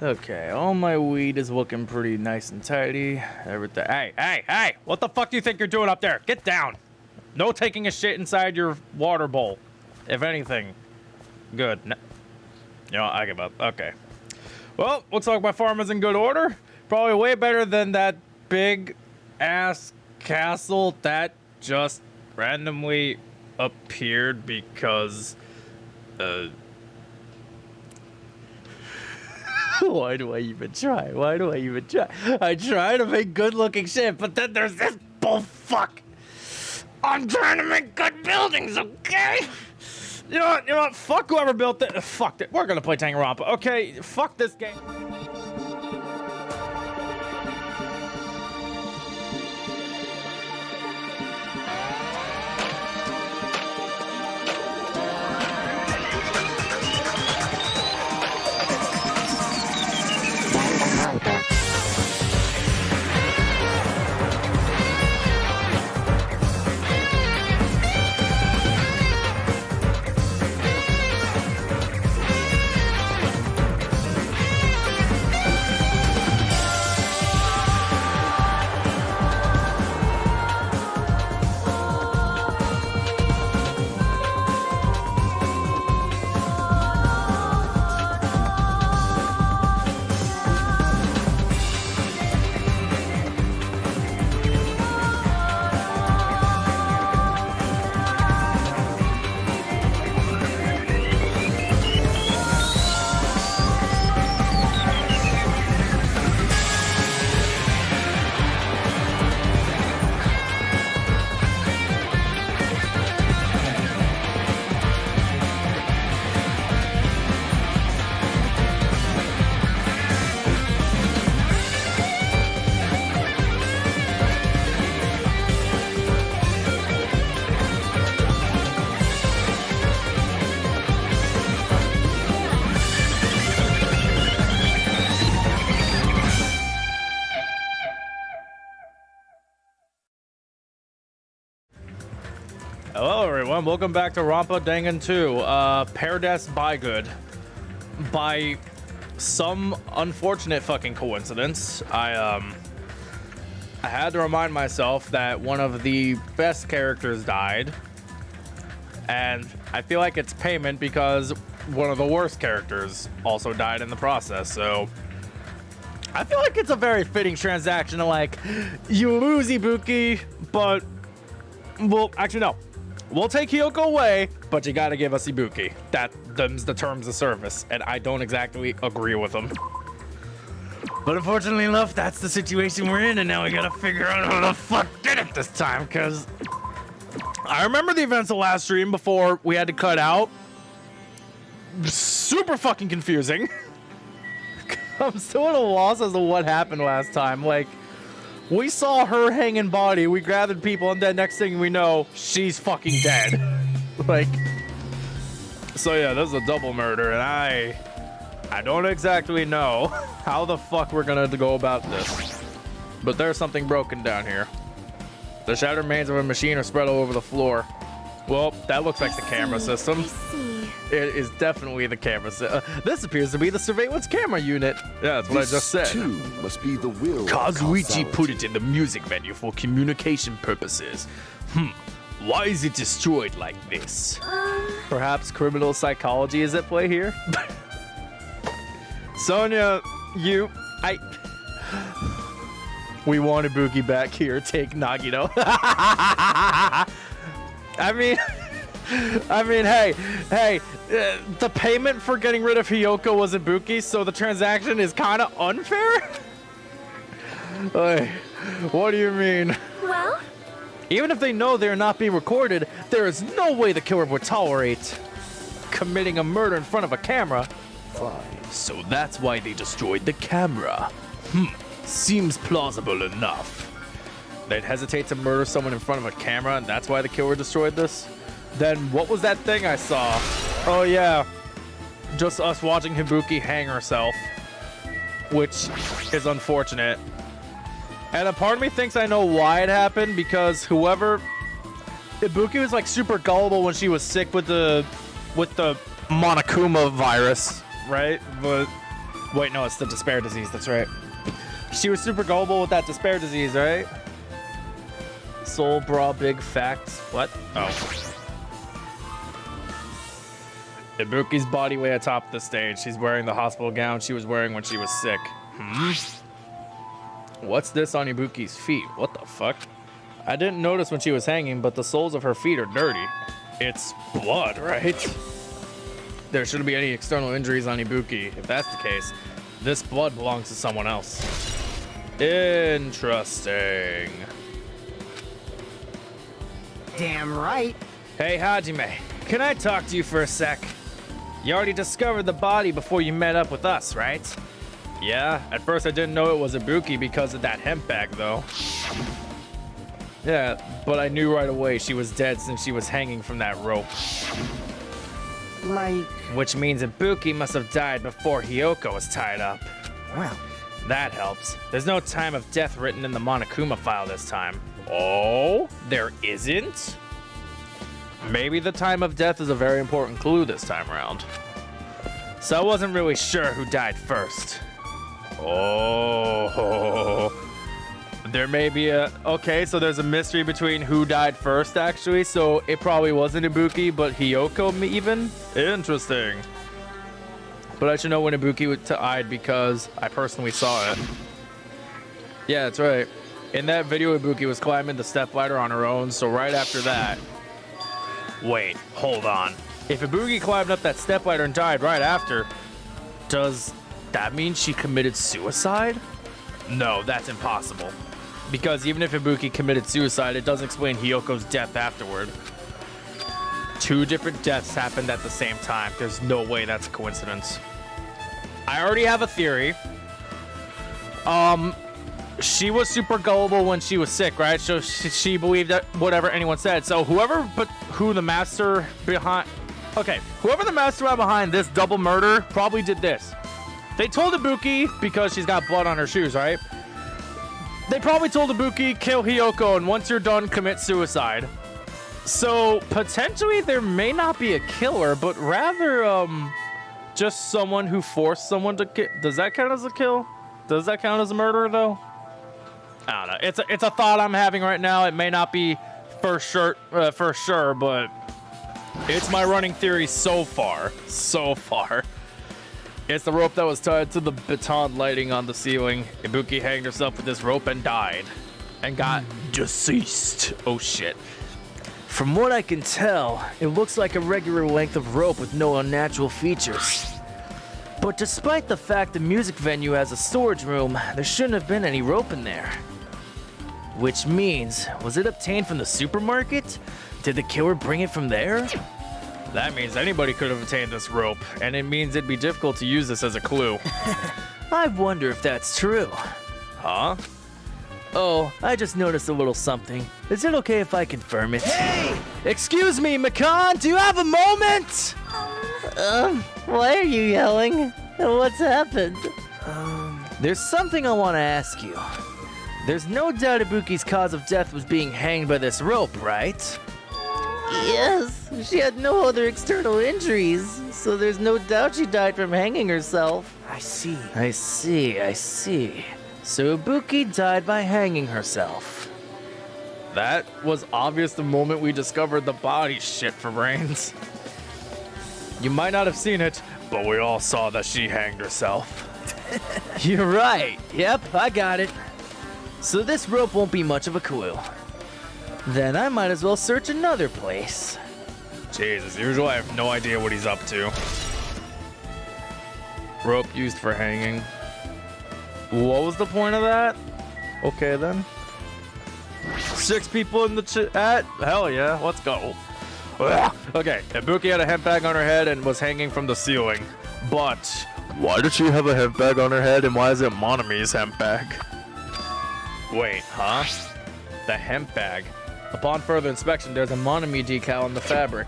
Okay, all my weed is looking pretty nice and tidy. Everything. Hey! What the fuck do you think you're doing up there? Get down. No taking a shit inside your water bowl. If anything. Good. No. You know, I give up. Okay. Well, looks like my farm is in good order. Probably way better than that big ass castle that just randomly appeared because why do I even try? I try to make good looking shit, but then there's this bullfuck. I'm trying to make good buildings, okay? You know what? Fuck whoever built it. Fuck it. We're gonna play Danganronpa. Okay, fuck this game. Hello everyone, welcome back to Rampa Dangan 2, Paradise by Good. By some unfortunate fucking coincidence, I had to remind myself that one of the best characters died. And I feel like it's payment because one of the worst characters also died in the process, so I feel like it's a very fitting transaction to like, you lose Ibuki, but, well, actually no. We'll take Hiyoko away, but you gotta give us Ibuki. Them's the terms of service, and I don't exactly agree with them. But unfortunately enough, that's the situation we're in, and now we gotta figure out who the fuck did it this time, because I remember the events of last stream before we had to cut out. Super fucking confusing. I'm still at a loss as to what happened last time. Like, we saw her hanging body, we gathered people, and then next thing we know, she's fucking dead. Like, so yeah, this is a double murder, and I don't exactly know how the fuck we're gonna go about this. But there's something broken down here. The shattered remains of a machine are spread all over the floor. Well, that looks like the camera system. It is definitely the camera system. This appears to be the surveillance camera unit. Yeah, that's what I just said. Too must be the will. Kazuichi put it in the music menu for communication purposes. Why is it destroyed like this? Perhaps criminal psychology is at play here? Sonia, we want Ibuki back here. Take Nagito. I mean, hey, the payment for getting rid of Hiyoko was Ibuki, so the transaction is kind of unfair? Hey, what do you mean? Well? Even if they know they're not being recorded, there is no way the killer would tolerate committing a murder in front of a camera. Fine. So that's why they destroyed the camera. Seems plausible enough. They'd hesitate to murder someone in front of a camera, and that's why the killer destroyed this? Then what was that thing I saw? Oh yeah, just us watching Ibuki hang herself, which is unfortunate. And a part of me thinks I know why it happened, because Ibuki was like super gullible when she was sick with the Monokuma virus, right? But Wait, no, it's the despair disease. That's right. She was super gullible with that despair disease, right? Soul bra big facts. What? Oh. Ibuki's body way atop the stage. She's wearing the hospital gown she was wearing when she was sick. What's this on Ibuki's feet? What the fuck? I didn't notice when she was hanging, but the soles of her feet are dirty. It's blood, right? There shouldn't be any external injuries on Ibuki. If that's the case, this blood belongs to someone else. Interesting. Damn right. Hey, Hajime, can I talk to you for a sec? You already discovered the body before you met up with us, right? Yeah, at first I didn't know it was Ibuki because of that hemp bag, though. Yeah, but I knew right away she was dead since she was hanging from that rope. Like, Which means Ibuki must have died before Hiyoko was tied up. well, That helps. There's no time of death written in the Monokuma file this time. Oh? There isn't? Maybe the time of death is a very important clue this time around. So I wasn't really sure who died first. Oh. There may be a... Okay, so there's a mystery between who died first, actually. So it probably wasn't Ibuki, but Hiyoko even? Interesting. But I should know when Ibuki died because I personally saw it. Yeah, that's right. In that video, Ibuki was climbing the stepladder on her own, so right after that... Wait, hold on. If Ibuki climbed up that stepladder and died right after, does that mean she committed suicide? No, that's impossible. Because even if Ibuki committed suicide, it doesn't explain Hiyoko's death afterward. Two different deaths happened at the same time. There's no way that's a coincidence. I already have a theory. She was super gullible when she was sick, right? So she believed that whatever anyone said. So whoever the mastermind behind this double murder probably did this. They told Ibuki, because she's got blood on her shoes, right? They probably told Ibuki, kill Hiyoko, and once you're done, commit suicide. So potentially there may not be a killer, but rather just someone who forced someone to kill. Does that count as a kill? Does that count as a murder though? I don't know. It's a thought I'm having right now. It may not be for sure, but it's my running theory so far. So far. It's the rope that was tied to the baton lighting on the ceiling. Ibuki hanged herself with this rope and died. And got deceased. Oh shit. From what I can tell, it looks like a regular length of rope with no unnatural features. But despite the fact the music venue has a storage room, there shouldn't have been any rope in there. Which means, was it obtained from the supermarket? Did the killer bring it from there? That means anybody could have obtained this rope, and it means it'd be difficult to use this as a clue. I wonder if that's true. Huh? Oh, I just noticed a little something. Is it okay if I confirm it? Hey! Excuse me, Makan, do you have a moment? Why are you yelling? What's happened? There's something I want to ask you. There's no doubt Ibuki's cause of death was being hanged by this rope, right? Yes, she had no other external injuries, so there's no doubt she died from hanging herself. I see. I see. So Ibuki died by hanging herself. That was obvious the moment we discovered the body, shit for brains. You might not have seen it, but we all saw that she hanged herself. You're right. Yep, I got it. So this rope won't be much of a clue. Then I might as well search another place. Jesus, usually I have no idea what he's up to. Rope used for hanging. What was the point of that? Okay then. 6 people in the chat? Hell yeah, let's go. Okay, Ibuki had a hemp bag on her head and was hanging from the ceiling. But why did she have a hemp bag on her head and why is it Monami's hemp bag? Wait, huh? The hemp bag. Upon further inspection, there's a Monami decal on the fabric.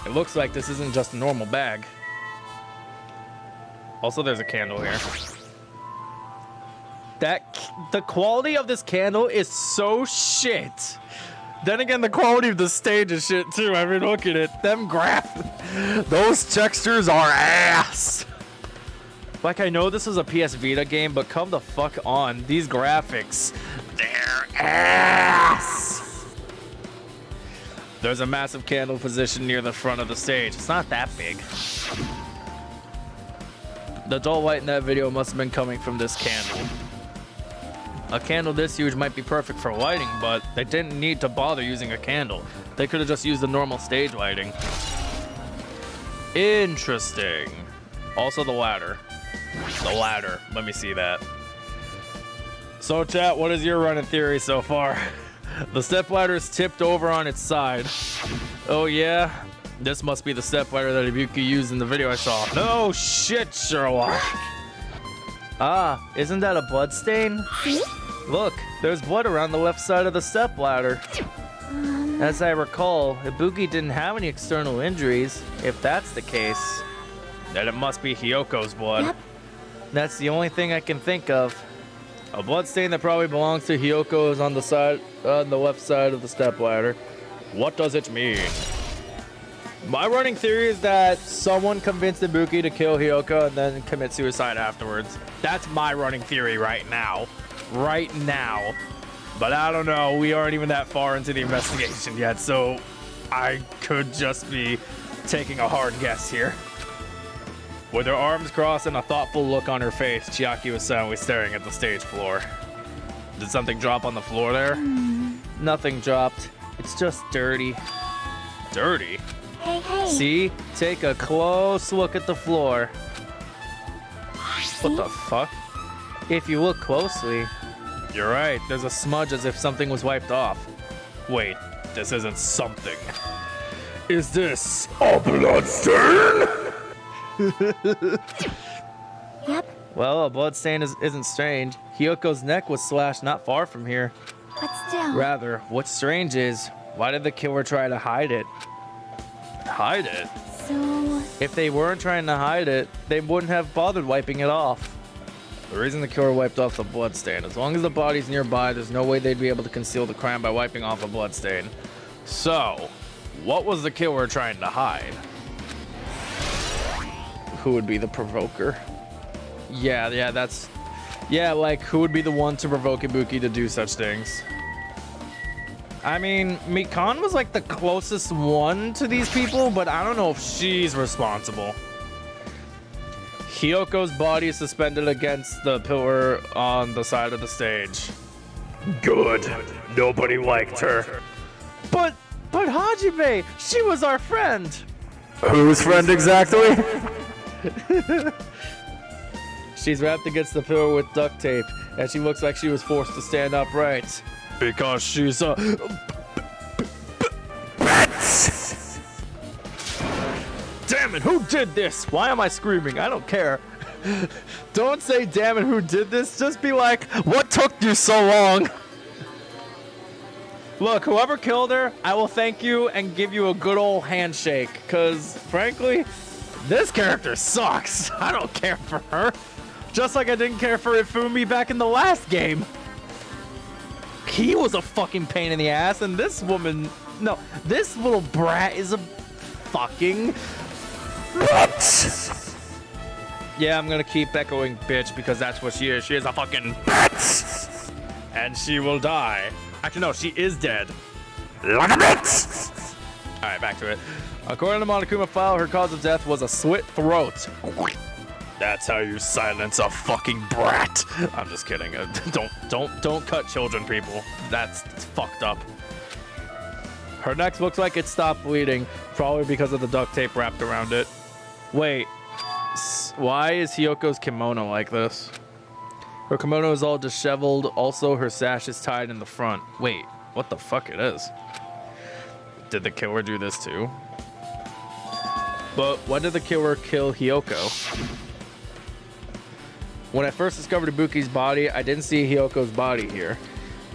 It looks like this isn't just a normal bag. Also, there's a candle here. The quality of this candle is so shit. Then again, the quality of the stage is shit too. I mean, look at it. Those textures are ass. Like, I know this was a PS Vita game, but come the fuck on. These graphics, they're ass! There's a massive candle positioned near the front of the stage. It's not that big. The dull light in that video must have been coming from this candle. A candle this huge might be perfect for lighting, but they didn't need to bother using a candle. They could have just used the normal stage lighting. Interesting. Also the ladder. The ladder. Let me see that. So chat, what is your running theory so far? The stepladder is tipped over on its side. Oh yeah? This must be the stepladder that Ibuki used in the video I saw. No shit, Sherlock. Ah, isn't that a blood stain? Look, there's blood around the left side of the stepladder. As I recall, Ibuki didn't have any external injuries. If that's the case, then it must be Hyoko's blood. Yep. That's the only thing I can think of. A blood stain that probably belongs to Hyoko is on the left side of the stepladder. What does it mean? My running theory is that someone convinced Ibuki to kill Hyoko and then commit suicide afterwards. That's my running theory right now. Right now. But I don't know. We aren't even that far into the investigation yet, so I could just be taking a hard guess here. With her arms crossed and a thoughtful look on her face, Chiaki was silently staring at the stage floor. Did something drop on the floor there? Nothing dropped. It's just dirty. Dirty? Hey, hey. See? Take a close look at the floor. What the fuck? If you look closely, you're right. There's a smudge as if something was wiped off. Wait, this isn't something. Is this a bloodstain? Yep, Well, a bloodstain isn't strange. Hyoko's neck was slashed not far from here. but still. Rather, what's strange is, why did the killer try to hide it? Hide it? So, If they weren't trying to hide it, they wouldn't have bothered wiping it off. The reason the killer wiped off the bloodstain, as long as the body's nearby, there's no way they'd be able to conceal the crime by wiping off a bloodstain. So, what was the killer trying to hide? Who would be the provoker? Yeah, like, who would be the one to provoke Ibuki to do such things? I mean, Mikan was like the closest one to these people, but I don't know if she's responsible. Hyoko's body is suspended against the pillar on the side of the stage. Good. Nobody liked her. But Hajime, she was our friend. Whose friend exactly? She's wrapped against the pillar with duct tape, and she looks like she was forced to stand upright. Because she's a... Damn it, who did this? Why am I screaming? I don't care. Don't say damn it, who did this? Just be like, what took you so long? Look, whoever killed her, I will thank you and give you a good old handshake. Because, frankly, this character sucks. I don't care for her. Just like I didn't care for Ifumi back in the last game. He was a fucking pain in the ass, and this woman... No, this little brat is a fucking... bitch! Yeah, I'm gonna keep echoing bitch because that's what she is. She is a fucking bitch! And she will die. Actually, no, she is dead. Like a bitch! Alright, back to it. According to Monokuma file, her cause of death was a slit throat. That's how you silence a fucking brat. I'm just kidding. Don't cut children, people. That's fucked up. Her neck looks like it stopped bleeding, probably because of the duct tape wrapped around it. Wait, why is Hyoko's kimono like this? Her kimono is all disheveled. Also, her sash is tied in the front. Wait, what the fuck it is? Did the killer do this too? But when did the killer kill Hyoko? When I first discovered Ibuki's body, I didn't see Hyoko's body here.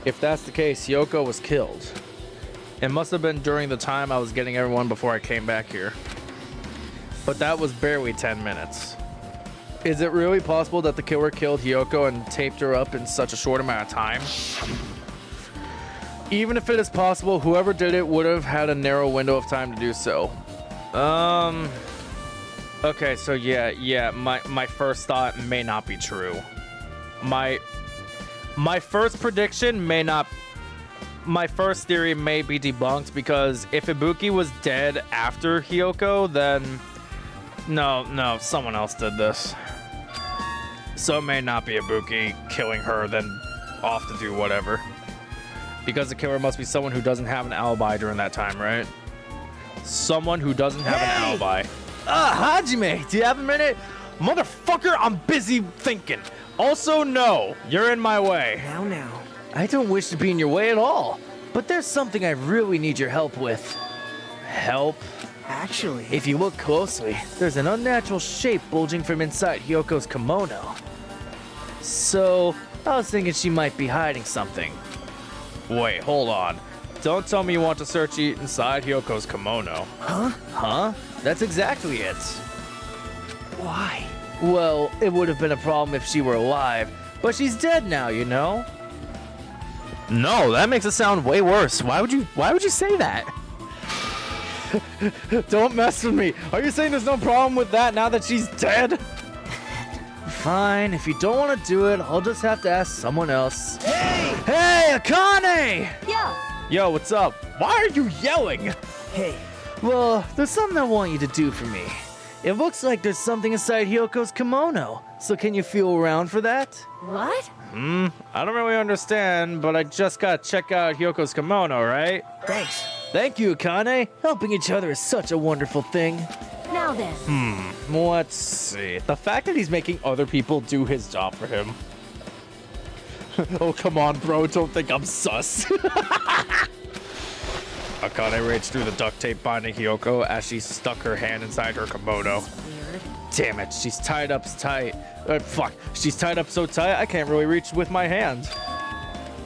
If that's the case, Hyoko was killed. It must have been during the time I was getting everyone before I came back here. But that was barely 10 minutes. Is it really possible that the killer killed Hyoko and taped her up in such a short amount of time? Even if it is possible, whoever did it would have had a narrow window of time to do so. Okay, so yeah, my first thought may not be true. My first prediction may not. My first theory may be debunked because if Ibuki was dead after Hiyoko, then no, someone else did this. So it may not be Ibuki killing her, then off to do whatever. Because the killer must be someone who doesn't have an alibi during that time, right? Someone who doesn't have an alibi. Hajime, do you have a minute? Motherfucker, I'm busy thinking. Also, no, you're in my way. Now. I don't wish to be in your way at all, but there's something I really need your help with. Help? Actually, If you look closely, there's an unnatural shape bulging from inside Hyoko's kimono. So, I was thinking she might be hiding something. Wait, hold on. Don't tell me you want to search inside Hyoko's kimono. Huh? That's exactly it. why? Well, it would have been a problem if she were alive, but she's dead now, you know? No, that makes it sound way worse. Why would you say that? Don't mess with me. Are you saying there's no problem with that now that she's dead? Fine, if you don't want to do it, I'll just have to ask someone else. Hey, Akane! Yo, Yo, what's up? Why are you yelling? Hey, Well, there's something I want you to do for me. It looks like there's something inside Hyoko's kimono, so can you feel around for that? what? I don't really understand, but I just gotta check out Hyoko's kimono, right? thanks. Thank you, Akane. Helping each other is such a wonderful thing. Now then. Let's see. The fact that he's making other people do his job for him. Oh, come on, bro. Don't think I'm sus. Akane raged through the duct tape binding Hyoko as she stuck her hand inside her kimono. Weird. Damn it, she's tied up tight. Fuck, she's tied up so tight I can't really reach with my hand.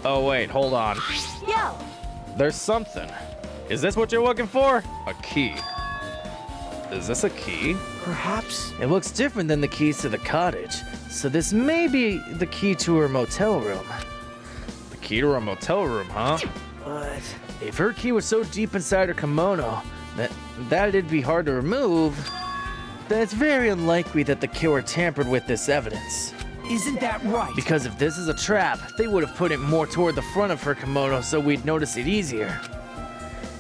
Oh, wait, hold on. Yo, There's something. Is this what you're looking for? A key. Is this a key? Perhaps. It looks different than the keys to the cottage, so this may be the key to her motel room. The key to a motel room, huh? But If her key was so deep inside her kimono that it'd be hard to remove, then it's very unlikely that the killer tampered with this evidence. isn't that right? Because if this is a trap, they would have put it more toward the front of her kimono so we'd notice it easier.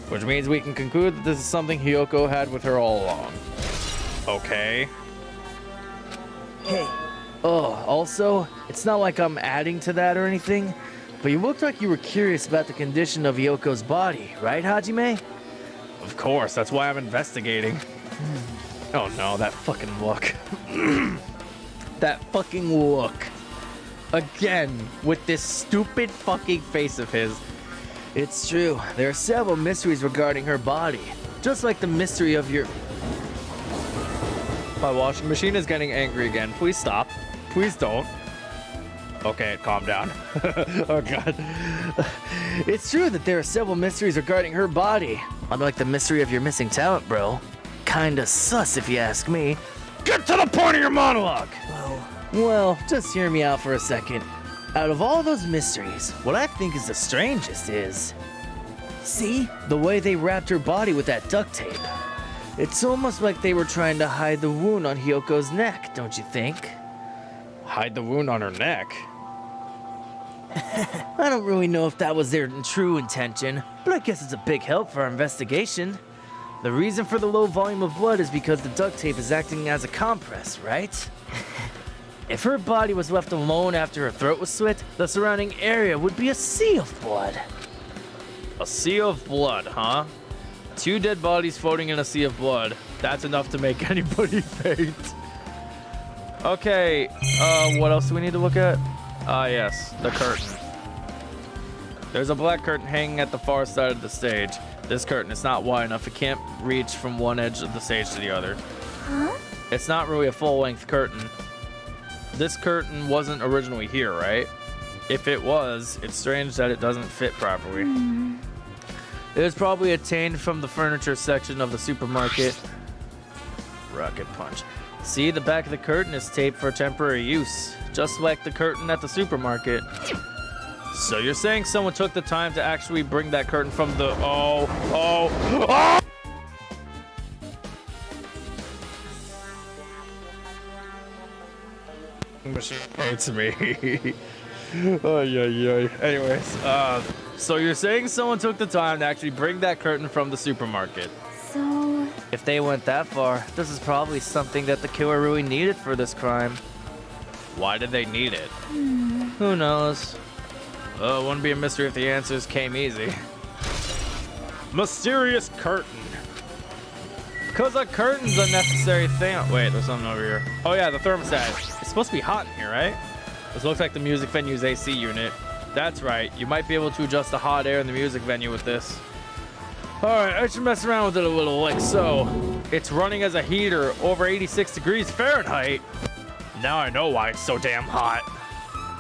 Which means we can conclude that this is something Hyoko had with her all along. Okay. Hey, Oh, also, it's not like I'm adding to that or anything, but you looked like you were curious about the condition of Yoko's body, right, Hajime? Of course, that's why I'm investigating. Oh no, that fucking look. That fucking look. Again, with this stupid fucking face of his. It's true, there are several mysteries regarding her body, just like the mystery of your... My washing machine is getting angry again. Please stop. Please don't. Okay, calm down. Oh god. It's true that there are several mysteries regarding her body, unlike the mystery of your missing talent, bro. Kinda sus if you ask me. Get to the point of your monologue! Well, just hear me out for a second. Out of all those mysteries, what I think is the strangest is see? the way they wrapped her body with that duct tape. It's almost like they were trying to hide the wound on Hyoko's neck, don't you think? Hide the wound on her neck. I don't really know if that was their true intention, but I guess it's a big help for our investigation. The reason for the low volume of blood is because the duct tape is acting as a compress, right? If her body was left alone after her throat was slit, the surrounding area would be a sea of blood. A sea of blood, huh? Two dead bodies floating in a sea of blood. That's enough to make anybody faint. Okay, what else do we need to look at? Yes, the curtain. There's a black curtain hanging at the far side of the stage. This curtain is not wide enough. It can't reach from one edge of the stage to the other. Huh? It's not really a full-length curtain. This curtain wasn't originally here, right? If it was, it's strange that it doesn't fit properly. It was probably obtained from the furniture section of the supermarket. Rocket punch. See, the back of the curtain is taped for temporary use, just like the curtain at the supermarket. So you're saying someone took the time to actually bring that curtain from the... Oh! machine hurts me. Oh, yeah. Anyways, so you're saying someone took the time to actually bring that curtain from the supermarket? So, If they went that far, this is probably something that the killer really needed for this crime. Why did they need it? Who knows? It wouldn't be a mystery if the answers came easy. Mysterious curtain. Because a curtain's a necessary thing. Wait, there's something over here. Oh yeah, the thermostat. It's supposed to be hot in here, right? This looks like the music venue's AC unit. That's right. You might be able to adjust the hot air in the music venue with this. Alright, I should mess around with it a little, like so. It's running as a heater over 86 degrees Fahrenheit. Now I know why it's so damn hot.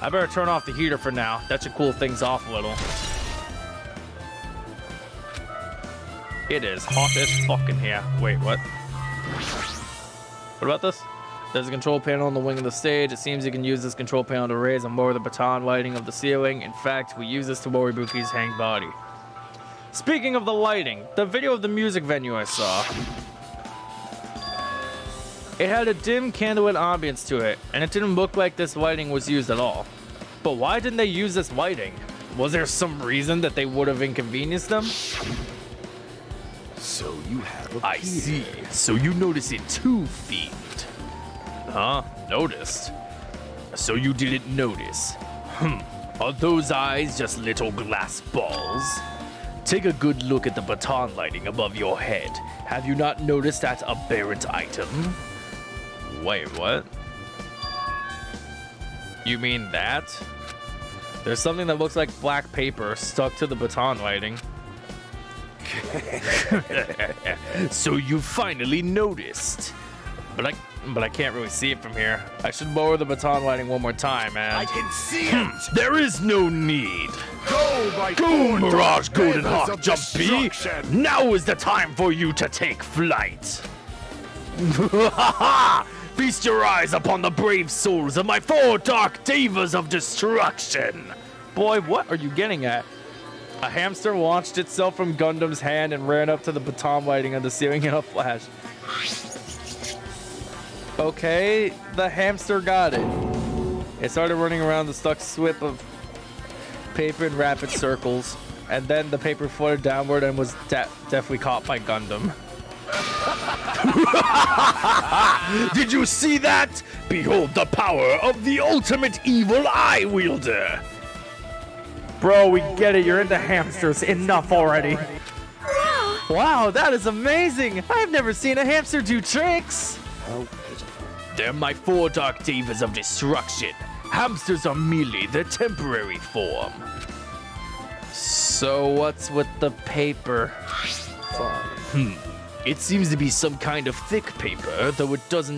I better turn off the heater for now. That should cool things off a little. It is hot as fuck in here. Wait, what? What about this? There's a control panel on the wing of the stage. It seems you can use this control panel to raise and lower the baton lighting of the ceiling. In fact, we use this to lower Buki's hanged body. Speaking of the lighting, the video of the music venue I saw. It had a dim candlelit ambience to it, and it didn't look like this lighting was used at all. But why didn't they use this lighting? Was there some reason that they would have inconvenienced them? So you have a I see. So you notice it too, fiend. Huh? Noticed? So you didn't notice? Are those eyes just little glass balls? Take a good look at the baton lighting above your head. Have you not noticed that aberrant item? Wait, what? You mean that? There's something that looks like black paper stuck to the baton lighting. So you finally noticed. But I can't really see it from here. I should lower the baton lighting one more time, man. I can see it! There is no need. Go, Mirage Golden Hawk of Jumpy! destruction. Now is the time for you to take flight. Feast your eyes upon the brave souls of my 4 dark divas of destruction. Boy, what are you getting at? A hamster launched itself from Gundam's hand and ran up to the baton lighting on the ceiling in a flash. Okay, the hamster got it. It started running around the stuck strip of paper in rapid circles, and then the paper fluttered downward and was definitely caught by Gundam. Did you see that? Behold the power of the ultimate evil eye wielder. Bro, we get it. You're into hamsters. Enough already. Wow, that is amazing. I've never seen a hamster do tricks. How pitiful. They're my 4 dark divas of destruction. Hamsters are merely their temporary form. So what's with the paper? Fine. It seems to be some kind of thick paper, though it does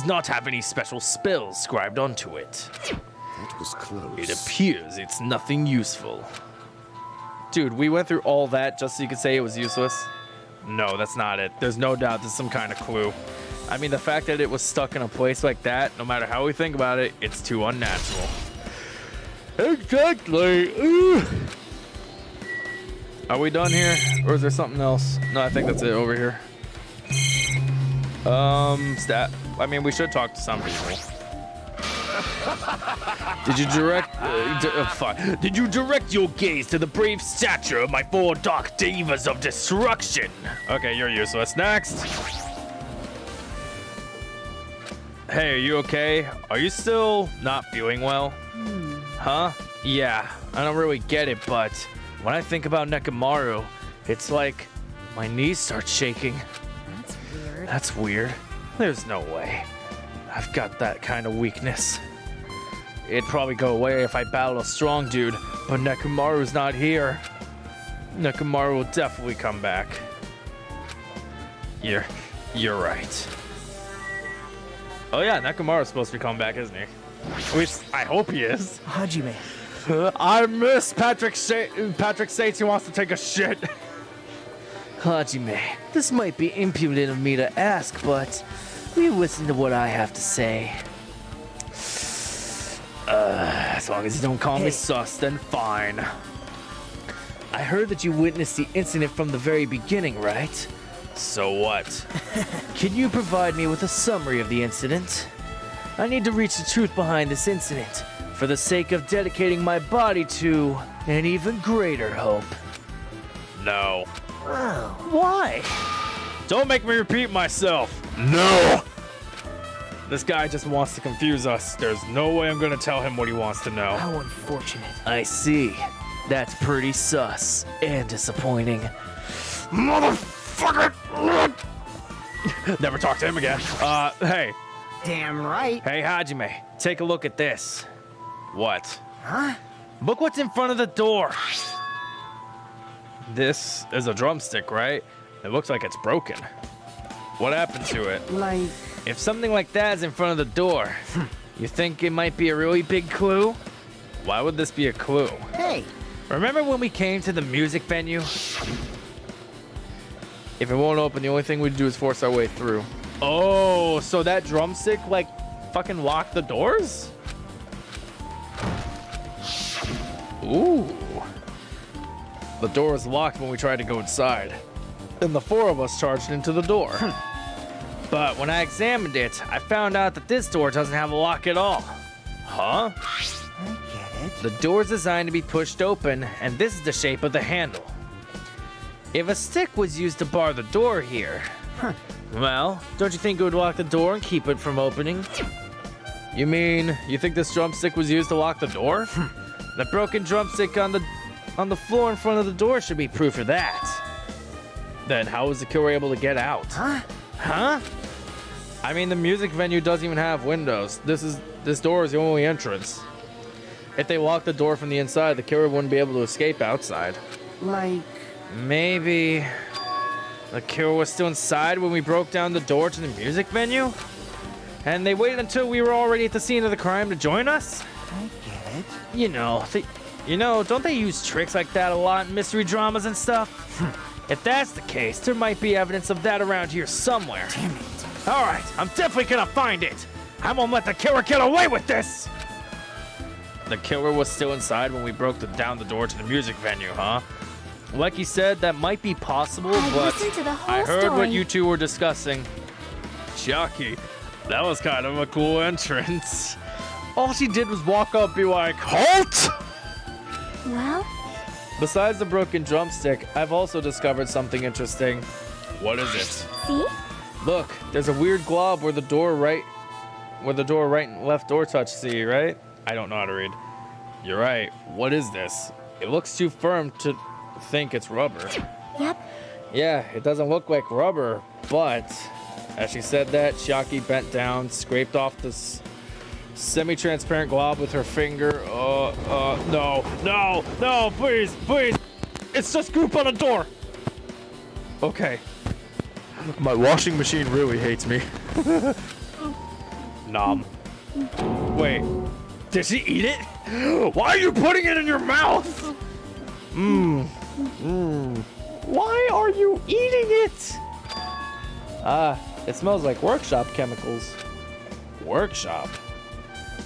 not have any special spells scribed onto it. That was close. It appears it's nothing useful. Dude, we went through all that just so you could say it was useless? No, that's not it. There's no doubt there's some kind of clue. I mean, the fact that it was stuck in a place like that, no matter how we think about it, it's too unnatural. Exactly. Ooh. Are we done here? Or is there something else? No, I think that's it over here. I mean, we should talk to some people. Did you direct your gaze to the brave stature of my 4 dark divas of destruction? Okay, you're useless. Next. Hey, are you okay? Are you still not feeling well? Huh? Yeah, I don't really get it, but when I think about Nekomaru, it's like my knees start shaking. that's weird. That's weird. There's no way. I've got that kind of weakness. It'd probably go away if I battle a strong dude, but Nekomaru's not here. Nekomaru will definitely come back. You're right. Oh yeah, Nekomaru's supposed to be coming back, isn't he? At least I hope he is. Hajime, I miss Patrick states he wants to take a shit. Hajime, this might be impudent of me to ask, but will you listen to what I have to say? As long as you don't call me sus, then fine. I heard that you witnessed the incident from the very beginning, right? So what? Can you provide me with a summary of the incident? I need to reach the truth behind this incident for the sake of dedicating my body to an even greater hope. No. Why? Don't make me repeat myself. No. This guy just wants to confuse us. There's no way I'm gonna tell him what he wants to know. How unfortunate. I see. That's pretty sus and disappointing. Motherfucker! Never talk to him again. Hey. Damn right. Hey, Hajime. Take a look at this. What? Huh? Look what's in front of the door. This is a drumstick, right? It looks like it's broken. What happened to it? Like, If something like that is in front of the door, you think it might be a really big clue? Why would this be a clue? hey, Remember when we came to the music venue? If it won't open, the only thing we do is force our way through. Oh, so that drumstick, like, fucking locked the doors? Ooh. The door was locked when we tried to go inside. Then the four of us charged into the door. But when I examined it, I found out that this door doesn't have a lock at all. Huh? I get it. The door's designed to be pushed open, and this is the shape of the handle. If a stick was used to bar the door here, well, don't you think it would lock the door and keep it from opening? You mean, you think this drumstick was used to lock the door? The broken drumstick on the floor in front of the door should be proof of that. Then how was the killer able to get out? Huh? I mean, the music venue doesn't even have windows. This door is the only entrance. If they locked the door from the inside, the killer wouldn't be able to escape outside. Like, Maybe the killer was still inside when we broke down the door to the music venue? And they waited until we were already at the scene of the crime to join us? I get it. Don't they use tricks like that a lot in mystery dramas and stuff? If that's the case, there might be evidence of that around here somewhere. Damn it. All right, I'm definitely gonna find it. I won't let the killer get away with this. The killer was still inside when we broke down the door to the music venue, huh? Like he said, that might be possible, but listened to the whole I heard story. what you two were discussing. Chucky, that was kind of a cool entrance. All she did was walk up and be like, halt! Well, Besides the broken drumstick, I've also discovered something interesting. What is it? see? Look, there's a weird glob where the right and left door touch, see, right? I don't know how to read. You're right. What is this? It looks too firm to think it's rubber. Yep. Yeah, it doesn't look like rubber, but as she said that, Chiaki bent down, scraped off this semi-transparent glob with her finger. No, please. It's just goop on a door. Okay. My washing machine really hates me. Nom. Wait, did she eat it? Why are you putting it in your mouth? Why are you eating it? It smells like workshop chemicals. Workshop?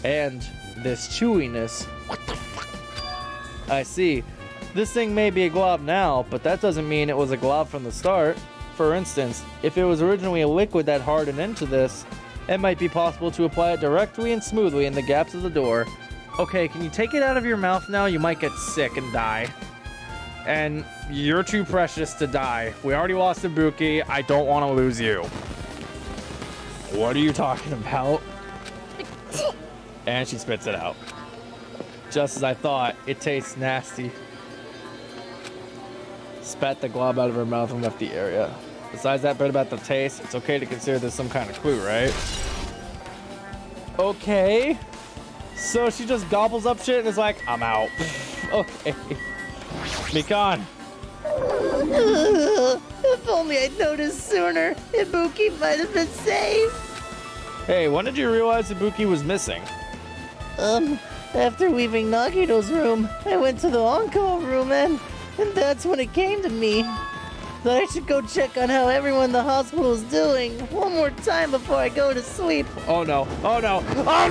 And this chewiness. What the fuck? I see. This thing may be a glob now, but that doesn't mean it was a glob from the start. For instance, if it was originally a liquid that hardened into this, it might be possible to apply it directly and smoothly in the gaps of the door. Okay, can you take it out of your mouth now? You might get sick and die. And you're too precious to die. We already lost Ibuki. I don't want to lose you. What are you talking about? And she spits it out. Just as I thought, it tastes nasty. Spat the glob out of her mouth and left the area. Besides that bit about the taste, it's okay to consider this some kind of clue, right? Okay. So she just gobbles up shit and is like, I'm out. Okay. Mikan. If only I'd noticed sooner, Ibuki might have been safe. Hey, when did you realize Ibuki was missing? After leaving Nagito's room, I went to the Onko room and that's when it came to me. That I should go check on how everyone in the hospital is doing one more time before I go to sleep. Oh no. Oh no. Oh!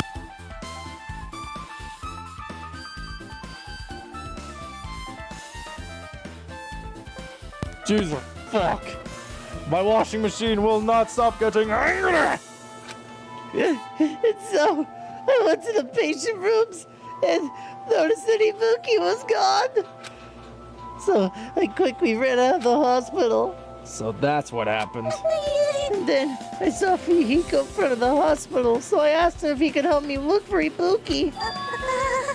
Jesus fuck. My washing machine will not stop getting angry. And so I went to the patient rooms and noticed that Ibuki was gone. So I quickly ran out of the hospital. So that's what happened. And then I saw Fuyuhiko in front of the hospital, so I asked him if he could help me look for Ibuki.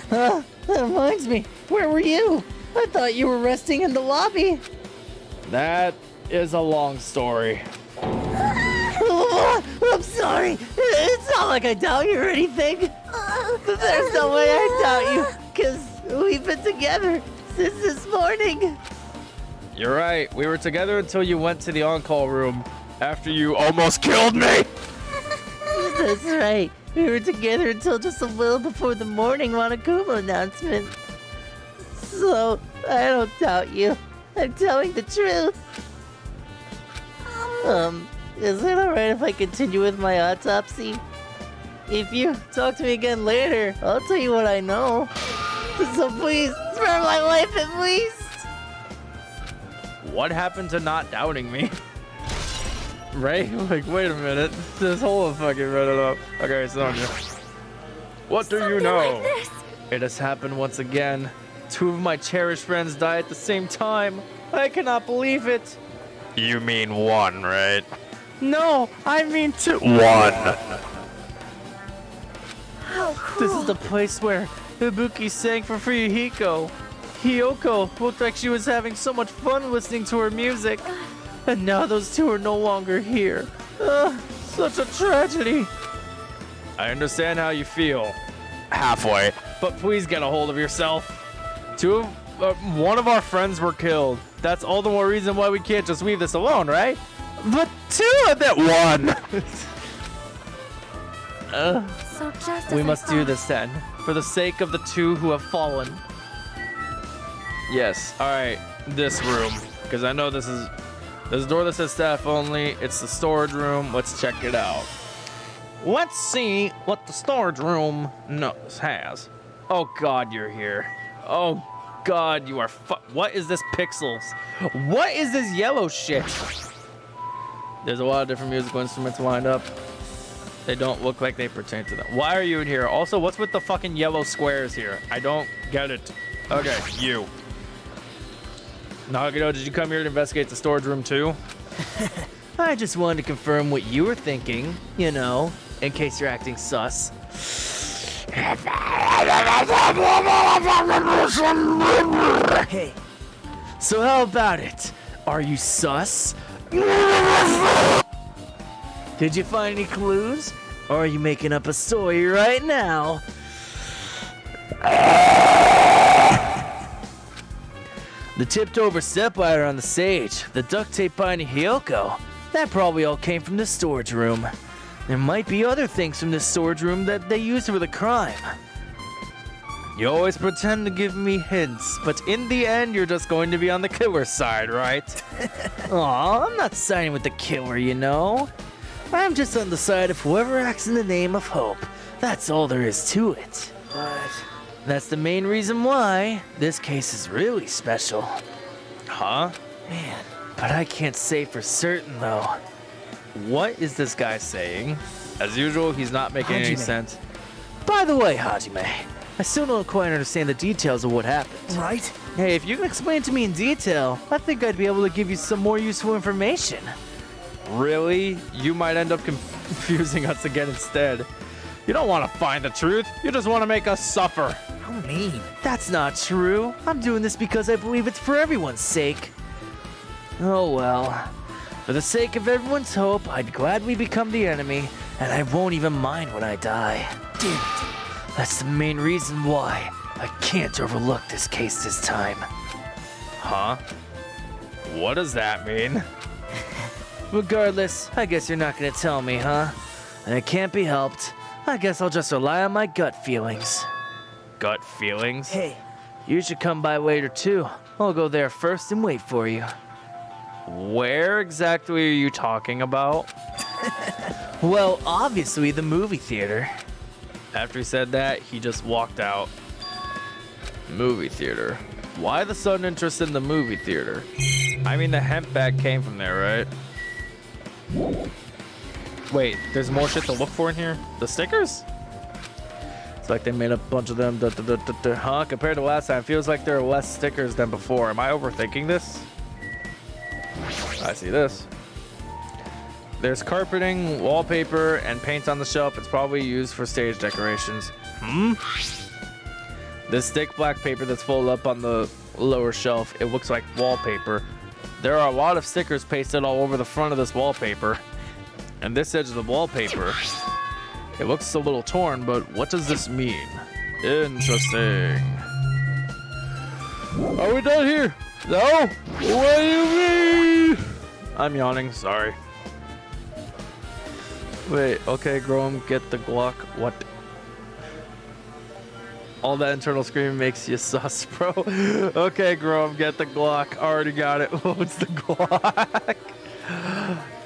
That reminds me, where were you? I thought you were resting in the lobby. That is a long story. I'm sorry. It's not like I doubt you or anything. There's no way I doubt you, because we've been together since this morning. You're right. We were together until you went to the on-call room after you almost killed me. That's right. We were together until just a little before the morning Monokuma announcement. So, I don't doubt you. I'm telling the truth. Is it alright if I continue with my autopsy? If you talk to me again later, I'll tell you what I know. So please, spare my life at least. What happened to not doubting me? Right? Like, wait a minute. This whole fucking read it up. Okay, Sonya. What do you know? It has happened once again. 2 of my cherished friends die at the same time. I cannot believe it. You mean 1, right? No, I mean 2. 1. How cool. This is the place where Ibuki sang for Fuyuhiko. Hiyoko looked like she was having so much fun listening to her music. And now those 2 are no longer here. Such a tragedy. I understand how you feel. Halfway. But please get a hold of yourself. 1 of our friends were killed. That's all the more reason why we can't just leave this alone, right? But 2 of that 1. So just as We I must do thought. this then, for the sake of the 2 who have fallen. Yes, alright, this room. Because I know there's a door that says staff only. It's the storage room. Let's check it out. Let's see what the storage room has. Oh god, you're here. Oh god, you are what is this pixels? What is this yellow shit? There's a lot of different musical instruments lined up. They don't look like they pertain to them. Why are you in here? Also, what's with the fucking yellow squares here? I don't get it. Okay, you. Nagito, did you come here to investigate the storage room too? I just wanted to confirm what you were thinking, you know, in case you're acting sus. Hey, so how about it? Are you sus? Did you find any clues? Or are you making up a story right now? The tipped over stepladder on the stage, the duct tape behind Hiyoko, that probably all came from the storage room. There might be other things from this storage room that they used for the crime. You always pretend to give me hints, but in the end, you're just going to be on the killer's side, right? Aw, I'm not siding with the killer, you know. I'm just on the side of whoever acts in the name of hope. That's all there is to it. But that's the main reason why this case is really special. Huh? Man, but I can't say for certain, though. What is this guy saying? As usual, he's not making any Hajime. sense. By the way, Hajime, I still don't quite understand the details of what happened. Right? Hey, if you can explain to me in detail, I think I'd be able to give you some more useful information. Really? You might end up confusing us again instead. You don't want to find the truth. You just want to make us suffer. How mean. That's not true. I'm doing this because I believe it's for everyone's sake. Oh well. For the sake of everyone's hope, I'd gladly become the enemy, and I won't even mind when I die. Damn it. That's the main reason why I can't overlook this case this time. Huh? What does that mean? Regardless, I guess you're not gonna tell me, huh? And it can't be helped. I guess I'll just rely on my gut feelings. Gut feelings? Hey, you should come by later too. I'll go there first and wait for you. Where exactly are you talking about? Well, obviously the movie theater. After he said that, he just walked out. Movie theater. Why the sudden interest in the movie theater? I mean, the hemp bag came from there, right? Wait, there's more shit to look for in here? The stickers? It's like they made a bunch of them. Huh? Compared to last time, feels like there are less stickers than before. Am I overthinking this? I see this. There's carpeting, wallpaper, and paint on the shelf. It's probably used for stage decorations. This thick black paper that's folded up on the lower shelf, it looks like wallpaper. There are a lot of stickers pasted all over the front of this wallpaper. And this edge of the wallpaper, it looks a little torn, but what does this mean? Interesting. Are we done here? No? What do you mean? I'm yawning, sorry. Wait, okay, Graham, get the Glock. What? All that internal screaming makes you sus, bro. Okay, Graham, get the Glock. Already got it. What's the Glock?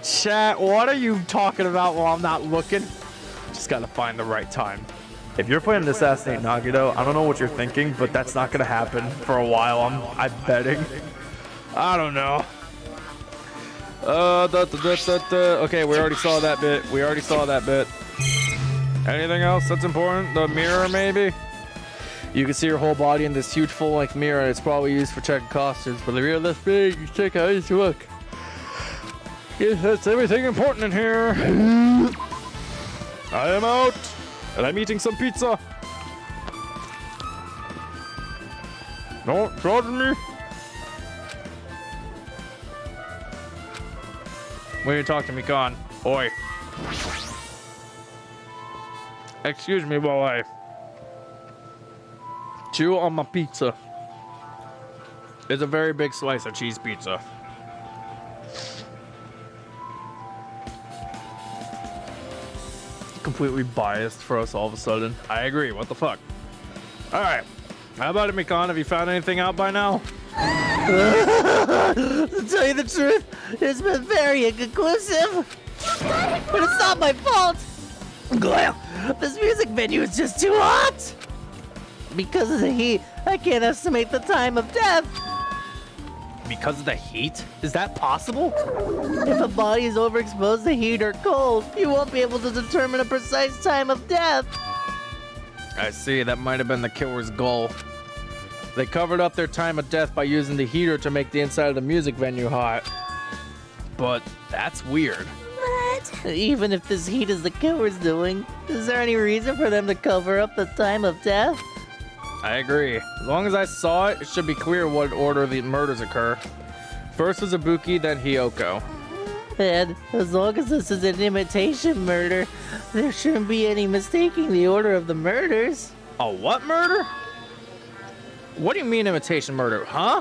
Chat, what are you talking about while I'm not looking? Just gotta find the right time. If you're playing this Assassinate Nagito, I don't know what you're thinking, but that's not gonna happen for a while. I'm betting. I don't know. Okay, we already saw that bit. Anything else that's important? The mirror, maybe? You can see your whole body in this huge full-length mirror, and it's probably used for checking costumes. But the mirror this big, you check how you look. Yes, that's everything important in here. I am out, and I'm eating some pizza. Don't charge me. When you talk to me, Con. Oi. Excuse me while I chew on my pizza. It's a very big slice of cheese pizza. Completely biased for us all of a sudden. I agree. What the fuck? All right. How about it, Mikan? Have you found anything out by now? To tell you the truth, it's been very inconclusive. But it's not my fault. Well, this music venue is just too hot. Because of the heat, I can't estimate the time of death. Because of the heat? Is that possible? If a body is overexposed to heat or cold, you won't be able to determine a precise time of death. I see. That might have been the killer's goal. They covered up their time of death by using the heater to make the inside of the music venue hot. But that's weird. What? Even if this heat is the killer's doing, is there any reason for them to cover up the time of death? I agree. As long as I saw it, it should be clear what order the murders occur. First was Ibuki, then Hyoko. And as long as this is an imitation murder, there shouldn't be any mistaking the order of the murders. A what murder? What do you mean imitation murder? Huh?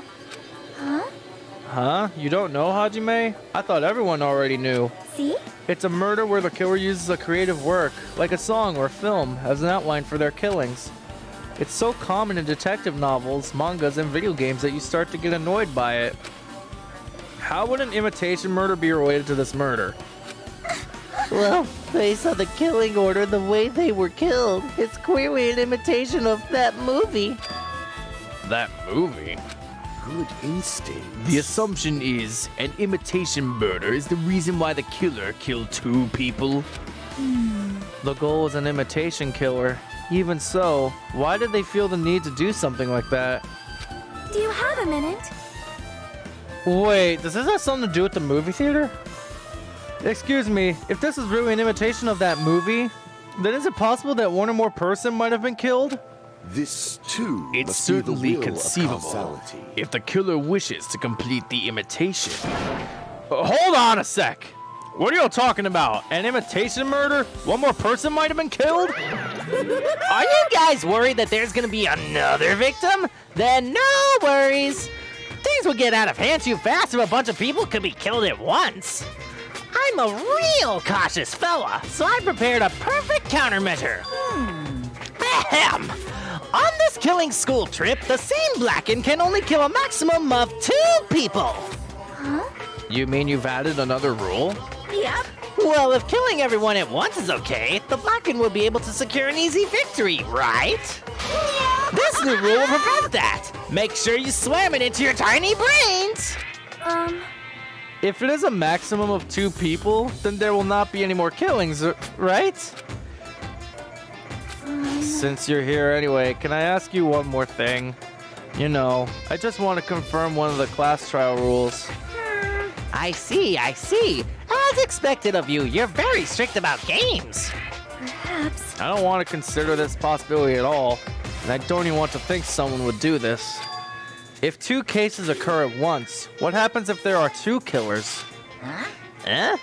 Huh? You don't know, Hajime? I thought everyone already knew. See? It's a murder where the killer uses a creative work, like a song or a film, as an outline for their killings. It's so common in detective novels, mangas, and video games that you start to get annoyed by it. How would an imitation murder be related to this murder? Well, based on the killing order, the way they were killed, it's clearly an imitation of that movie. That movie? Good instinct. The assumption is an imitation murder is the reason why the killer killed two people. The goal is an imitation killer. Even so, why did they feel the need to do something like that? Do you have a minute? Wait, does this have something to do with the movie theater? Excuse me, if this is really an imitation of that movie, then is it possible that one or more person might have been killed? This too It's must be the certainly will conceivable of causality. if the killer wishes to complete the imitation. Hold on a sec. What are y'all talking about? An imitation murder? One more person might have been killed? Are you guys worried that there's gonna be another victim? Then no worries. Things will get out of hand too fast if a bunch of people could be killed at once. I'm a real cautious fella, so I prepared a perfect countermeasure. Ahem! On this killing school trip, the same Blacken can only kill a maximum of 2 people. You mean you've added another rule? Yep. Well, if killing everyone at once is okay, the Blacken will be able to secure an easy victory, right? This new rule will prevent that. Make sure you slam it into your tiny brains. If it is a maximum of 2 people, then there will not be any more killings, right? Since you're here anyway, can I ask you one more thing? You know, I just want to confirm one of the class trial rules. I see. As expected of you, you're very strict about games. Perhaps. I don't want to consider this possibility at all, and I don't even want to think someone would do this. If 2 cases occur at once, what happens if there are 2 killers? Eh?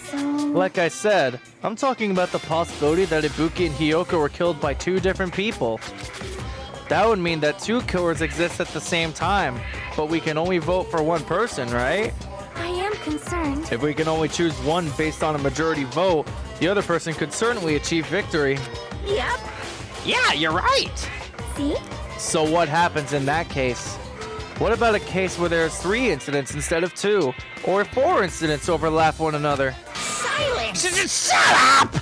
So. Like I said, I'm talking about the possibility that Ibuki and Hiyoko were killed by 2 different people. That would mean that 2 killers exist at the same time, but we can only vote for 1 person, right? I am concerned. If we can only choose one based on a majority vote, the other person could certainly achieve victory. Yep. Yeah, you're right. See? So what happens in that case? What about a case where there's 3 incidents instead of 2? Or 4 incidents overlap one another? Silence! Shut up!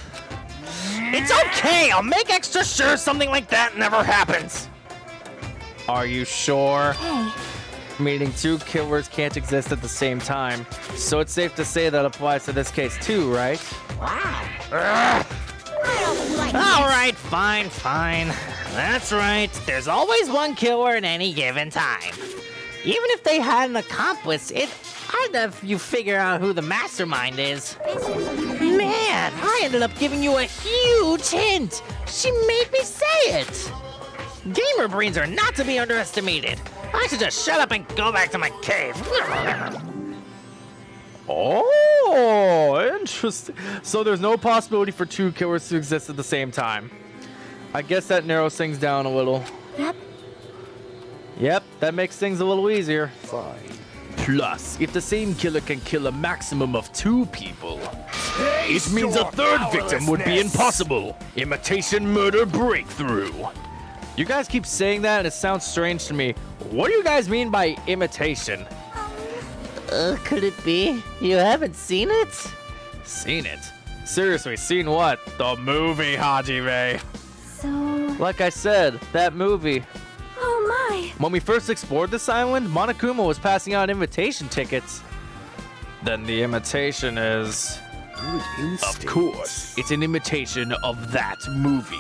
It's okay, I'll make extra sure something like that never happens. Are you sure? Hey. Meaning 2 killers can't exist at the same time. So it's safe to say that applies to this case too, right? Wow. All right, fine. That's right. There's always 1 killer at any given time. Even if they had an accomplice, it's hard enough you figure out who the mastermind is. Man, I ended up giving you a huge hint. She made me say it. Gamer brains are not to be underestimated. I should just shut up and go back to my cave. Oh, interesting. So there's no possibility for 2 killers to exist at the same time. I guess that narrows things down a little. Yep. Yep, that makes things a little easier. Fine. Plus, if the same killer can kill a maximum of 2 people, it means a 3rd victim would be impossible. Imitation murder breakthrough. You guys keep saying that and it sounds strange to me. What do you guys mean by imitation? Could it be? You haven't seen it? Seen it? Seriously, seen what? The movie, Hajime. So. Like I said, that movie. Oh my. When we first explored this island, Monokuma was passing out invitation tickets. Then the imitation is... Good instinct. Of course, it's an imitation of that movie.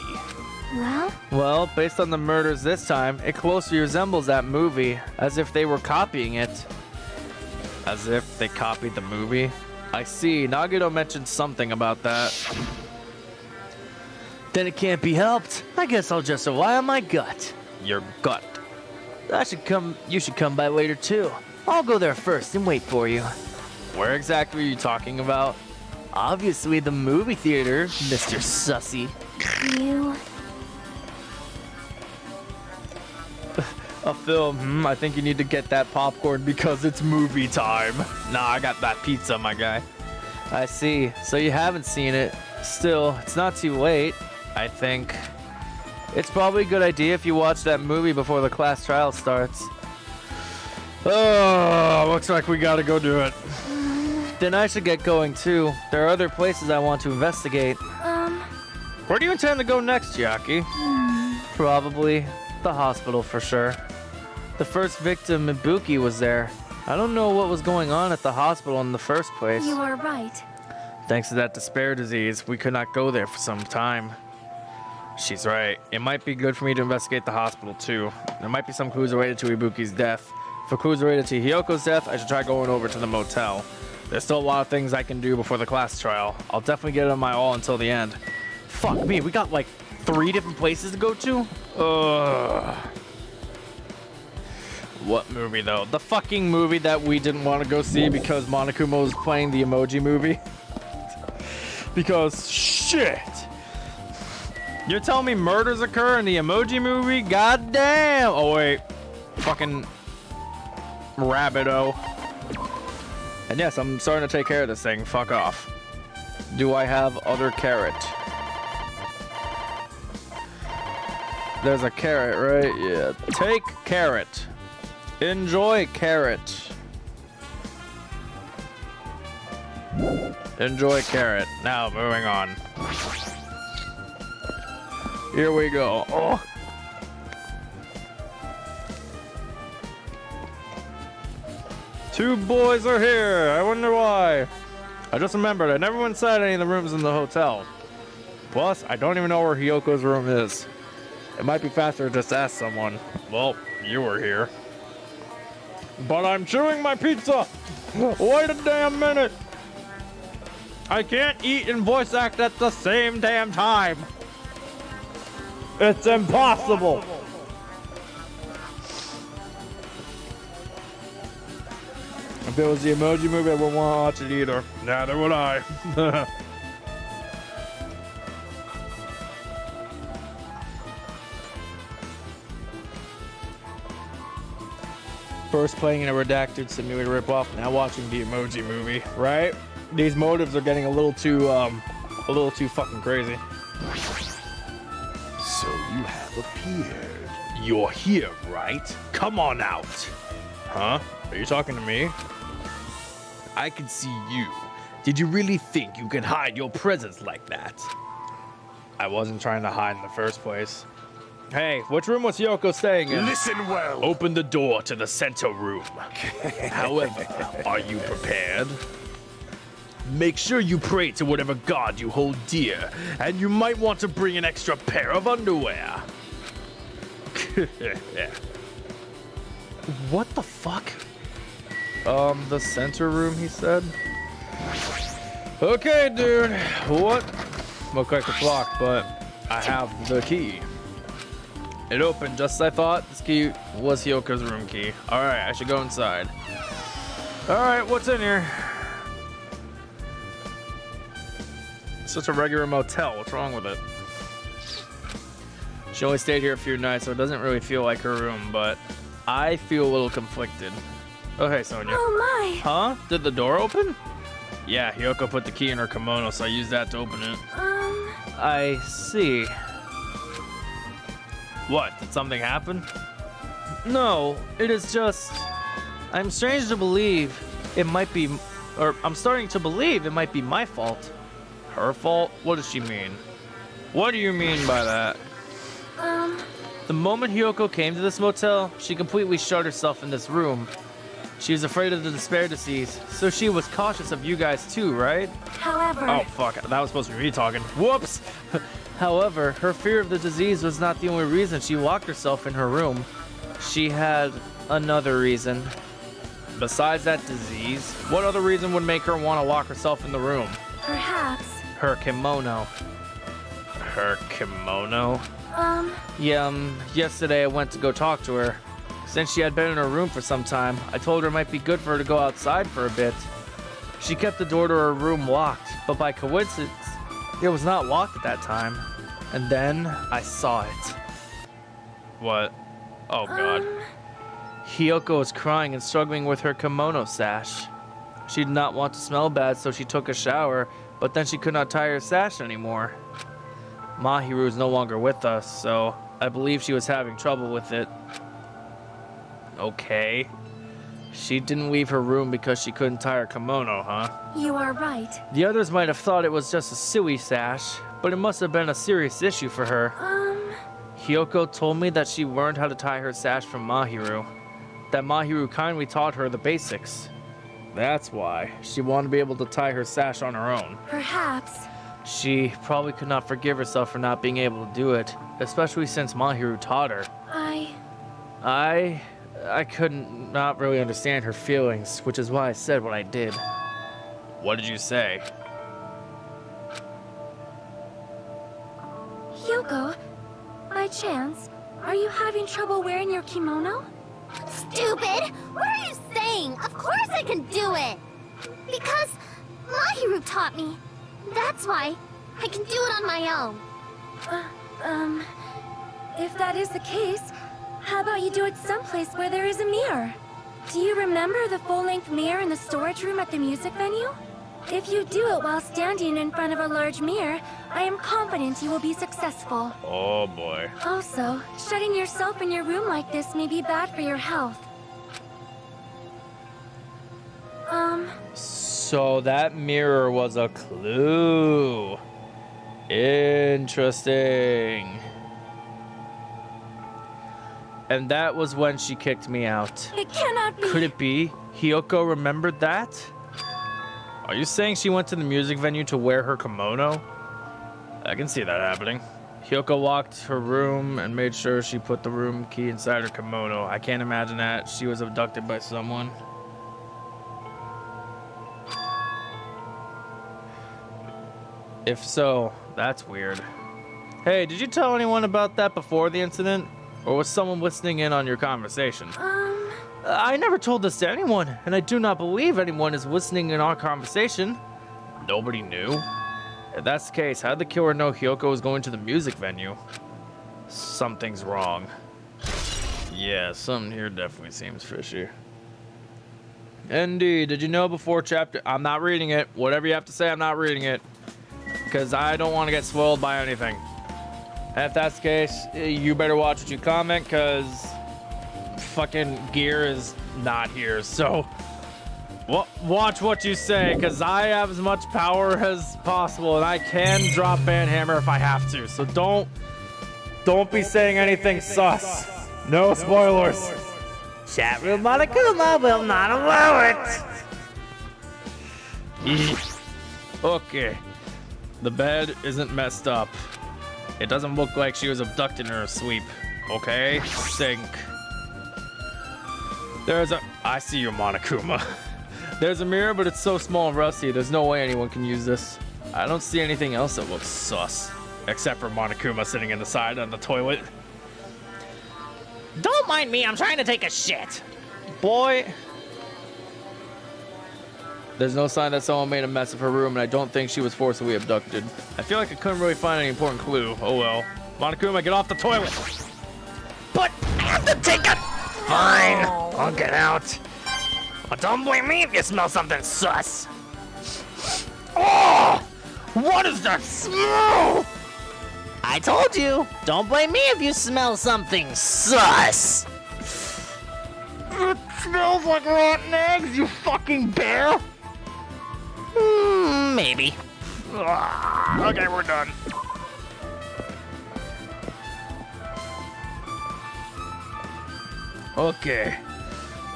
Well, Well, based on the murders this time, it closely resembles that movie, as if they were copying it. As if they copied the movie? I see, Nagito mentioned something about that. Then it can't be helped. I guess I'll just rely on my gut. Your gut. You should come by later too. I'll go there first and wait for you. Where exactly are you talking about? Obviously the movie theater, Mr. Sussy. you. A film. I think you need to get that popcorn because it's movie time. Nah, I got that pizza, my guy. I see. So you haven't seen it. Still, it's not too late, I think. It's probably a good idea if you watch that movie before the class trial starts. Oh, looks like we gotta go do it. Then I should get going too. There are other places I want to investigate. Where do you intend to go next, Yaki? Probably the hospital for sure. The first victim, Ibuki, was there. I don't know what was going on at the hospital in the first place. You are right. Thanks to that despair disease, we could not go there for some time. She's right. It might be good for me to investigate the hospital too. There might be some clues related to Ibuki's death. For clues related to Hiyoko's death, I should try going over to the motel. There's still a lot of things I can do before the class trial. I'll definitely get it on my all until the end. Fuck me, we got like 3 different places to go to? Ugh. What movie though? The fucking movie that we didn't want to go see because Monokuma was playing the Emoji Movie? Because shit! You're telling me murders occur in the Emoji Movie? God damn! Oh wait. Fucking Rabbito. And yes, I'm starting to take care of this thing. Fuck off. Do I have other carrot? There's a carrot, right? Yeah. Take carrot. Enjoy carrot. Enjoy carrot. Now, moving on. Here we go. Oh. Two boys are here. I wonder why. I just remembered I never went inside any of the rooms in the hotel. Plus, I don't even know where Hyoko's room is. It might be faster to just ask someone. Well, you were here. But I'm chewing my pizza. Wait a damn minute. I can't eat and voice act at the same damn time. It's impossible. If it was the Emoji Movie, I wouldn't want to watch it either. Neither would I. First playing in a redacted simulator ripoff, now watching the Emoji Movie, right? These motives are getting a little too fucking crazy. So you have appeared. You're here, right? Come on out. Huh? Are you talking to me? I can see you. Did you really think you could hide your presence like that? I wasn't trying to hide in the first place. Hey, which room was Hyoko staying in? Listen well. Open the door to the center room. However, are you prepared? Make sure you pray to whatever god you hold dear, and you might want to bring an extra pair of underwear. What the fuck? The center room, he said? Okay, dude. What? Look like it's locked, but I have the key. It opened just as I thought. This key was Hyoko's room key. Alright, I should go inside. Alright, what's in here? It's just a regular motel. What's wrong with it? She only stayed here a few nights, so it doesn't really feel like her room, but I feel a little conflicted. Okay, Sonia. Oh my! Huh? Did the door open? Yeah, Hyoko put the key in her kimono, so I used that to open it. I see. What? Did something happen? No, it is just... I'm strange to believe it might be... Or I'm starting to believe it might be my fault. Her fault? What does she mean? What do you mean by that? The moment Hyoko came to this motel, she completely shut herself in this room. She was afraid of the despair disease, so she was cautious of you guys too, right? However... Oh, fuck. That was supposed to be me talking. Whoops! However, her fear of the disease was not the only reason she locked herself in her room. She had another reason. Besides that disease, what other reason would make her want to lock herself in the room? Perhaps... Her kimono. Her kimono? Yesterday I went to go talk to her. Since she had been in her room for some time, I told her it might be good for her to go outside for a bit. She kept the door to her room locked, but by coincidence, it was not locked at that time. And then I saw it. What? Oh god. Hyoko was crying and struggling with her kimono sash. She did not want to smell bad, so she took a shower, but then she could not tie her sash anymore. Mahiru is no longer with us, so I believe she was having trouble with it. Okay. She didn't leave her room because she couldn't tie her kimono, huh? You are right. The others might have thought it was just a silly sash, but it must have been a serious issue for her. Hyoko told me that she learned how to tie her sash from Mahiru. That Mahiru kindly taught her the basics. That's why she wanted to be able to tie her sash on her own. Perhaps. She probably could not forgive herself for not being able to do it, especially since Mahiru taught her. I couldn't not really understand her feelings, which is why I said what I did. What did you say? Hyoko, by chance, are you having trouble wearing your kimono? Stupid! What are you saying? Of course I can do it! Because Mahiru taught me. That's why I can do it on my own. If that is the case, how about you do it someplace where there is a mirror? Do you remember the full-length mirror in the storage room at the music venue? If you do it while standing in front of a large mirror, I am confident you will be successful. Oh boy. Also, shutting yourself in your room like this may be bad for your health. So that mirror was a clue. Interesting. And that was when she kicked me out. It cannot be. Could it be Hiyoko remembered that? Are you saying she went to the music venue to wear her kimono? I can see that happening. Hiyoko locked her room and made sure she put the room key inside her kimono. I can't imagine that. She was abducted by someone. If so, that's weird. Hey, did you tell anyone about that before the incident? Or was someone listening in on your conversation? I never told this to anyone, and I do not believe anyone is listening in our conversation. Nobody knew? If that's the case, how'd the killer know Hiyoko was going to the music venue? Something's wrong. Yeah, something here definitely seems fishy. Indeed, did you know before chapter... I'm not reading it. Whatever you have to say, I'm not reading it. Because I don't want to get spoiled by anything. And if that's the case, you better watch what you comment, because fucking gear is not here. So watch what you say, because I have as much power as possible, and I can drop Banhammer if I have to. So don't be saying anything sus. No spoilers. Chat room Monokuma will not allow it. Okay. The bed isn't messed up. It doesn't look like she was abducted in her sleep. Okay? Sink. I see you, Monokuma. There's a mirror, but it's so small and rusty, there's no way anyone can use this. I don't see anything else that looks sus. Except for Monokuma sitting in the side on the toilet. Don't mind me, I'm trying to take a shit. Boy. There's no sign that someone made a mess of her room, and I don't think she was forcibly abducted. I feel like I couldn't really find any important clue. Oh well. Monokuma, get off the toilet! But I have to take it. Fine, I'll get out. But don't blame me if you smell something sus. Oh! What is that smell? I told you, don't blame me if you smell something sus. It smells like rotten eggs, you fucking bear. Maybe. Okay, we're done.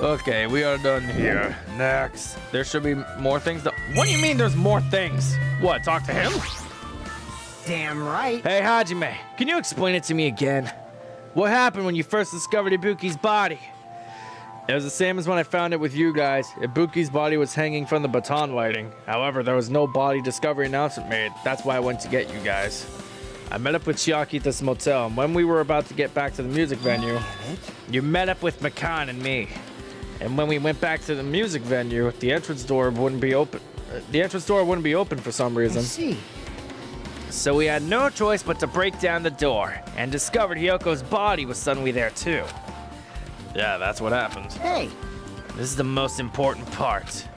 Okay, we are done here. Next. There should be more things to... What do you mean there's more things? What, talk to him? Damn right. Hey, Hajime, can you explain it to me again? What happened when you first discovered Ibuki's body? It was the same as when I found it with you guys. Ibuki's body was hanging from the baton lighting. However, there was no body discovery announcement made. That's why I went to get you guys. I met up with Chiaki at this motel, and when we were about to get back to the music venue, you met up with Makan and me. And when we went back to the music venue, the entrance door wouldn't be open. For some reason. I see. So we had no choice but to break down the door, and discovered Hyoko's body was suddenly there too. Yeah, that's what happened. Hey, This is the most important part.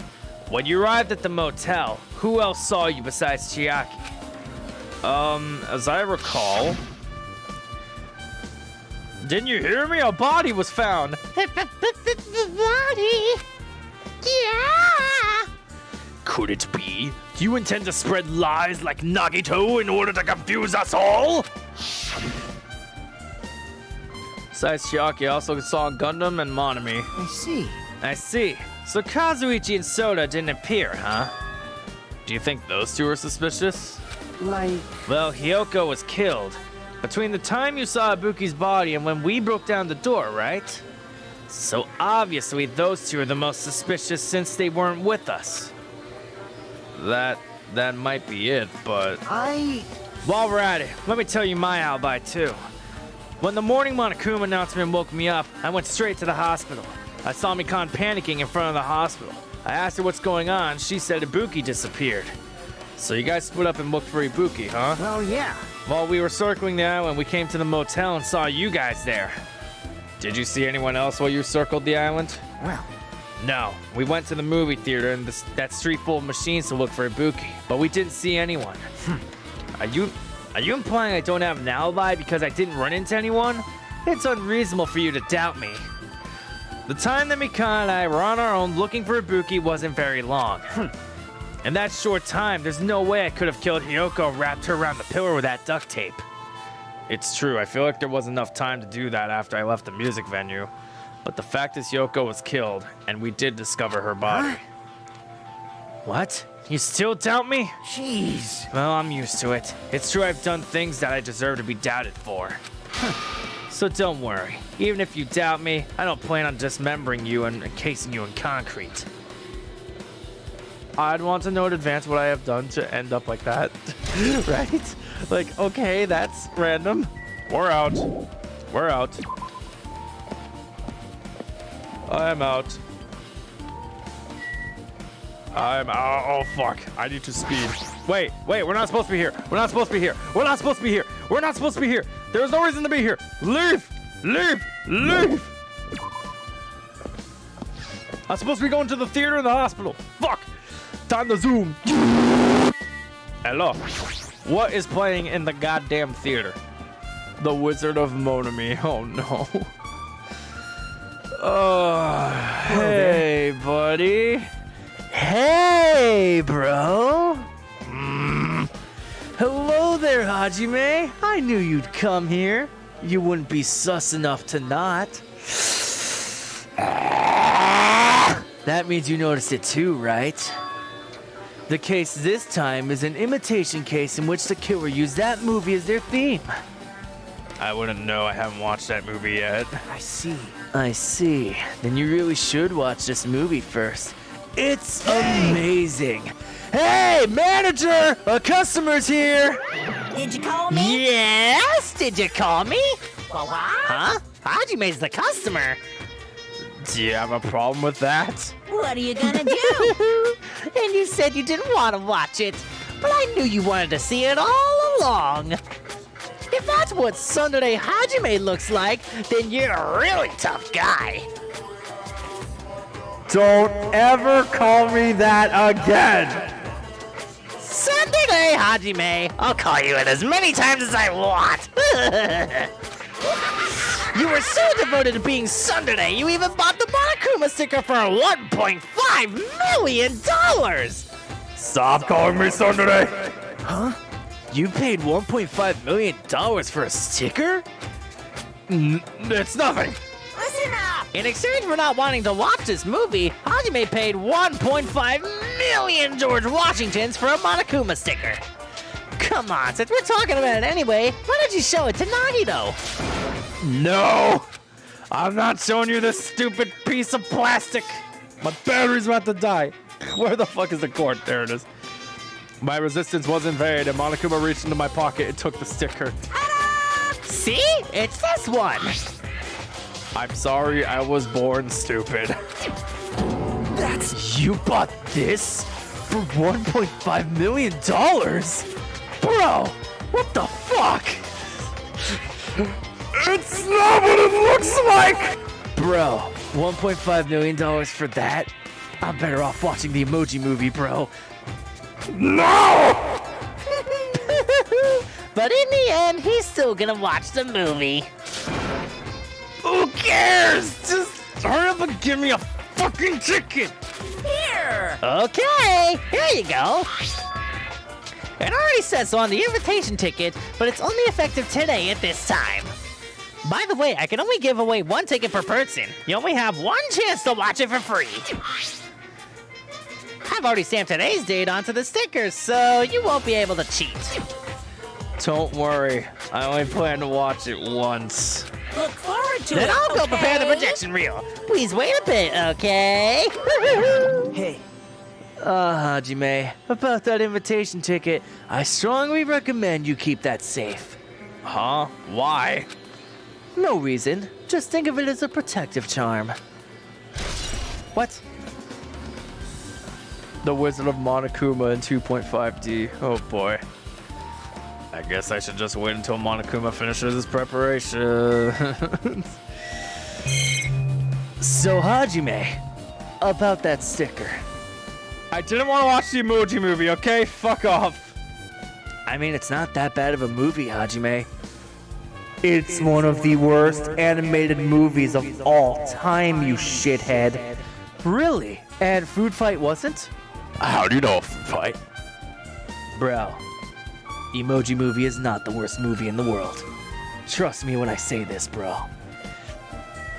When you arrived at the motel, who else saw you besides Chiaki? As I recall... Didn't you hear me? A body was found. The body? Yeah! Could it be? Do you intend to spread lies like Nagito in order to confuse us all? Besides Chiaki, I also saw Gundam and Monami. I see. I see. So Kazuichi and Soda didn't appear, huh? Do you think those two are suspicious? Like, Well, Hiyoko was killed between the time you saw Ibuki's body and when we broke down the door, right? So obviously those two are the most suspicious since they weren't with us. That might be it, but... While we're at it, let me tell you my alibi too. When the morning Monokuma announcement woke me up, I went straight to the hospital. I saw Mikan panicking in front of the hospital. I asked her what's going on, she said Ibuki disappeared. So you guys split up and looked for Ibuki, huh? well, yeah. While we were circling the island, we came to the motel and saw you guys there. Did you see anyone else while you circled the island? Well, No. We went to the movie theater and that street full of machines to look for Ibuki, but we didn't see anyone. Are you implying I don't have an alibi because I didn't run into anyone? It's unreasonable for you to doubt me. The time that Mikan and I were on our own looking for Ibuki wasn't very long. In that short time, there's no way I could have killed Hiyoko and wrapped her around the pillar with that duct tape. It's true, I feel like there wasn't enough time to do that after I left the music venue. But the fact is Yoko was killed, and we did discover her body. What? You still doubt me? Jeez. Well, I'm used to it. It's true I've done things that I deserve to be doubted for. So don't worry. Even if you doubt me, I don't plan on dismembering you and encasing you in concrete. I'd want to know in advance what I have done to end up like that. Right? Like, okay, that's random. We're out. We're out. I'm out. I'm out. Oh, fuck. I need to speed. Wait, we're not supposed to be here. We're not supposed to be here. We're not supposed to be here. We're not supposed to be here. There's no reason to be here. Leave! Leave! Leave! I'm supposed to be going to the theater and the hospital. Fuck! Time to zoom. Hello. What is playing in the goddamn theater? The Wizard of Monami. Oh, no. Oh, hey, buddy. Hey, bro. Hello there, Hajime. I knew you'd come here. You wouldn't be sus enough to not. That means you noticed it too, right? The case this time is an imitation case in which the killer used that movie as their theme. I wouldn't know. I haven't watched that movie yet. I see. I see. Then you really should watch this movie first. It's amazing. Hey, manager! A customer's here! Did you call me? Yes, did you call me? What? Huh? Hajime's the customer. Do you have a problem with that? What are you gonna do? And you said you didn't want to watch it, but I knew you wanted to see it all along. If that's what Tsundere Hajime looks like, then you're a really tough guy. Don't ever call me that again! Tsundere Hajime, I'll call you it as many times as I want. You were so devoted to being Tsundere, you even bought the Monokuma sticker for $1.5 million! Stop calling me Tsundere! Huh? You paid $1.5 million for a sticker? It's nothing! Listen up! In exchange for not wanting to watch this movie, Hajime paid 1.5 million George Washingtons for a Monokuma sticker. Come on, since we're talking about it anyway, why don't you show it to Nagito? No! I'm not showing you this stupid piece of plastic! My battery's about to die. Where the fuck is the cord? There it is. My resistance was in vain, and Monokuma reached into my pocket and took the sticker. Ta-da! See? It's this one! I'm sorry, I was born stupid. You bought this for $1.5 million? Bro, what the fuck? It's not what it looks like! Bro, $1.5 million for that? I'm better off watching the Emoji Movie, bro. No! But in the end, he's still gonna watch the movie. Who cares? Just hurry up and give me a fucking ticket! Here! Okay, here you go. It already says so on the invitation ticket, but it's only effective today at this time. By the way, I can only give away one ticket per person. You only have one chance to watch it for free. I've already stamped today's date onto the stickers, so you won't be able to cheat. Don't worry, I only plan to watch it once. Look forward to it. Then I'll go prepare the projection reel. Please wait a bit, okay? Hey, Hajime, about that invitation ticket, I strongly recommend you keep that safe. Huh? Why? No reason. Just think of it as a protective charm. What? The Wizard of Monokuma in 2.5D. Oh boy. I guess I should just wait until Monokuma finishes his preparation. So Hajime, about that sticker. I didn't want to watch the Emoji Movie, okay? Fuck off. I mean, it's not that bad of a movie, Hajime. It's one of the worst animated movies of all time, you shithead. Really? And Food Fight wasn't? How do you know Food Fight? Bro, Emoji Movie is not the worst movie in the world. Trust me when I say this, bro.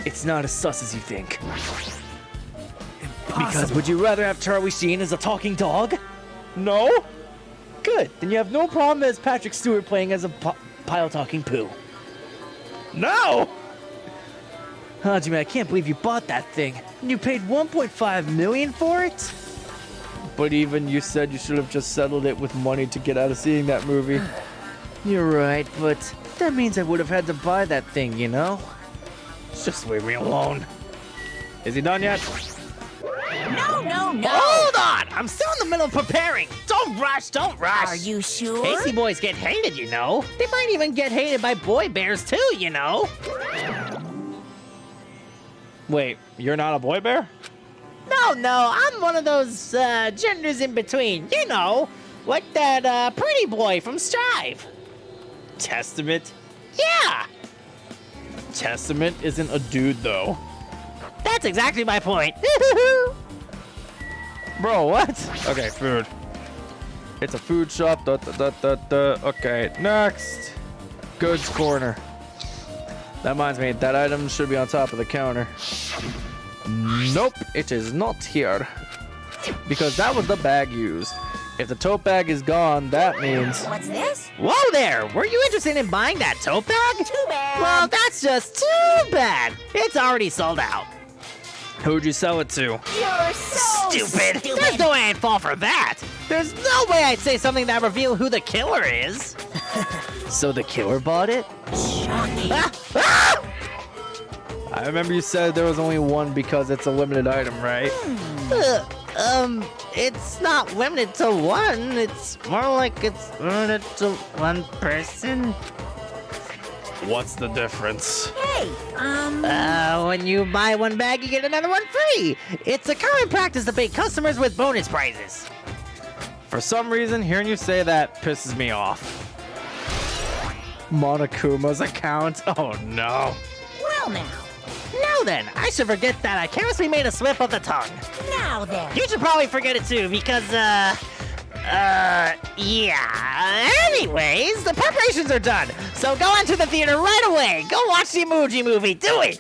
It's not as sus as you think. Because would you rather have Charlie Sheen as a talking dog? No? Good. Then you have no problem as Patrick Stewart playing as a pile talking poo. No! Hajime, I can't believe you bought that thing. And you paid 1.5 million for it? But even you said you should have just settled it with money to get out of seeing that movie. You're right, but that means I would have had to buy that thing, you know? Just leave me alone. Is he done yet? No! Hold on! I'm still in the middle of preparing. Don't rush, don't rush. Are you sure? Casey boys get hated, you know. They might even get hated by boy bears too, you know. Wait, you're not a boy bear? No, I'm one of those genders in between, you know, like that pretty boy from Strive. Testament? Yeah, Testament isn't a dude, though. that's exactly my point. Bro, what? Okay, food. It's a food shop. Okay, next. Goods corner. That reminds me, that item should be on top of the counter. Nope, it is not here. Because that was the bag used. If the tote bag is gone, that means... What's this? Whoa there, were you interested in buying that tote bag? Too bad. Well, that's just too bad. It's already sold out. Who'd you sell it to? You're so Stupid. There's no way I'd fall for that. There's no way I'd say something that reveal who the killer is. So the killer bought it? shocking. I remember you said there was only one because it's a limited item, right? It's not limited to one. It's more like it's limited to one person. What's the difference? Hey, When you buy one bag, you get another one free. It's a common practice to pay customers with bonus prizes. For some reason, hearing you say that pisses me off. Monokuma's account? Oh no. well now. Now then, I should forget that I carelessly made a slip of the tongue. Now then. You should probably forget it too, because, yeah. Anyways, the preparations are done. So go on to the theater right away. Go watch the Emoji Movie. Do it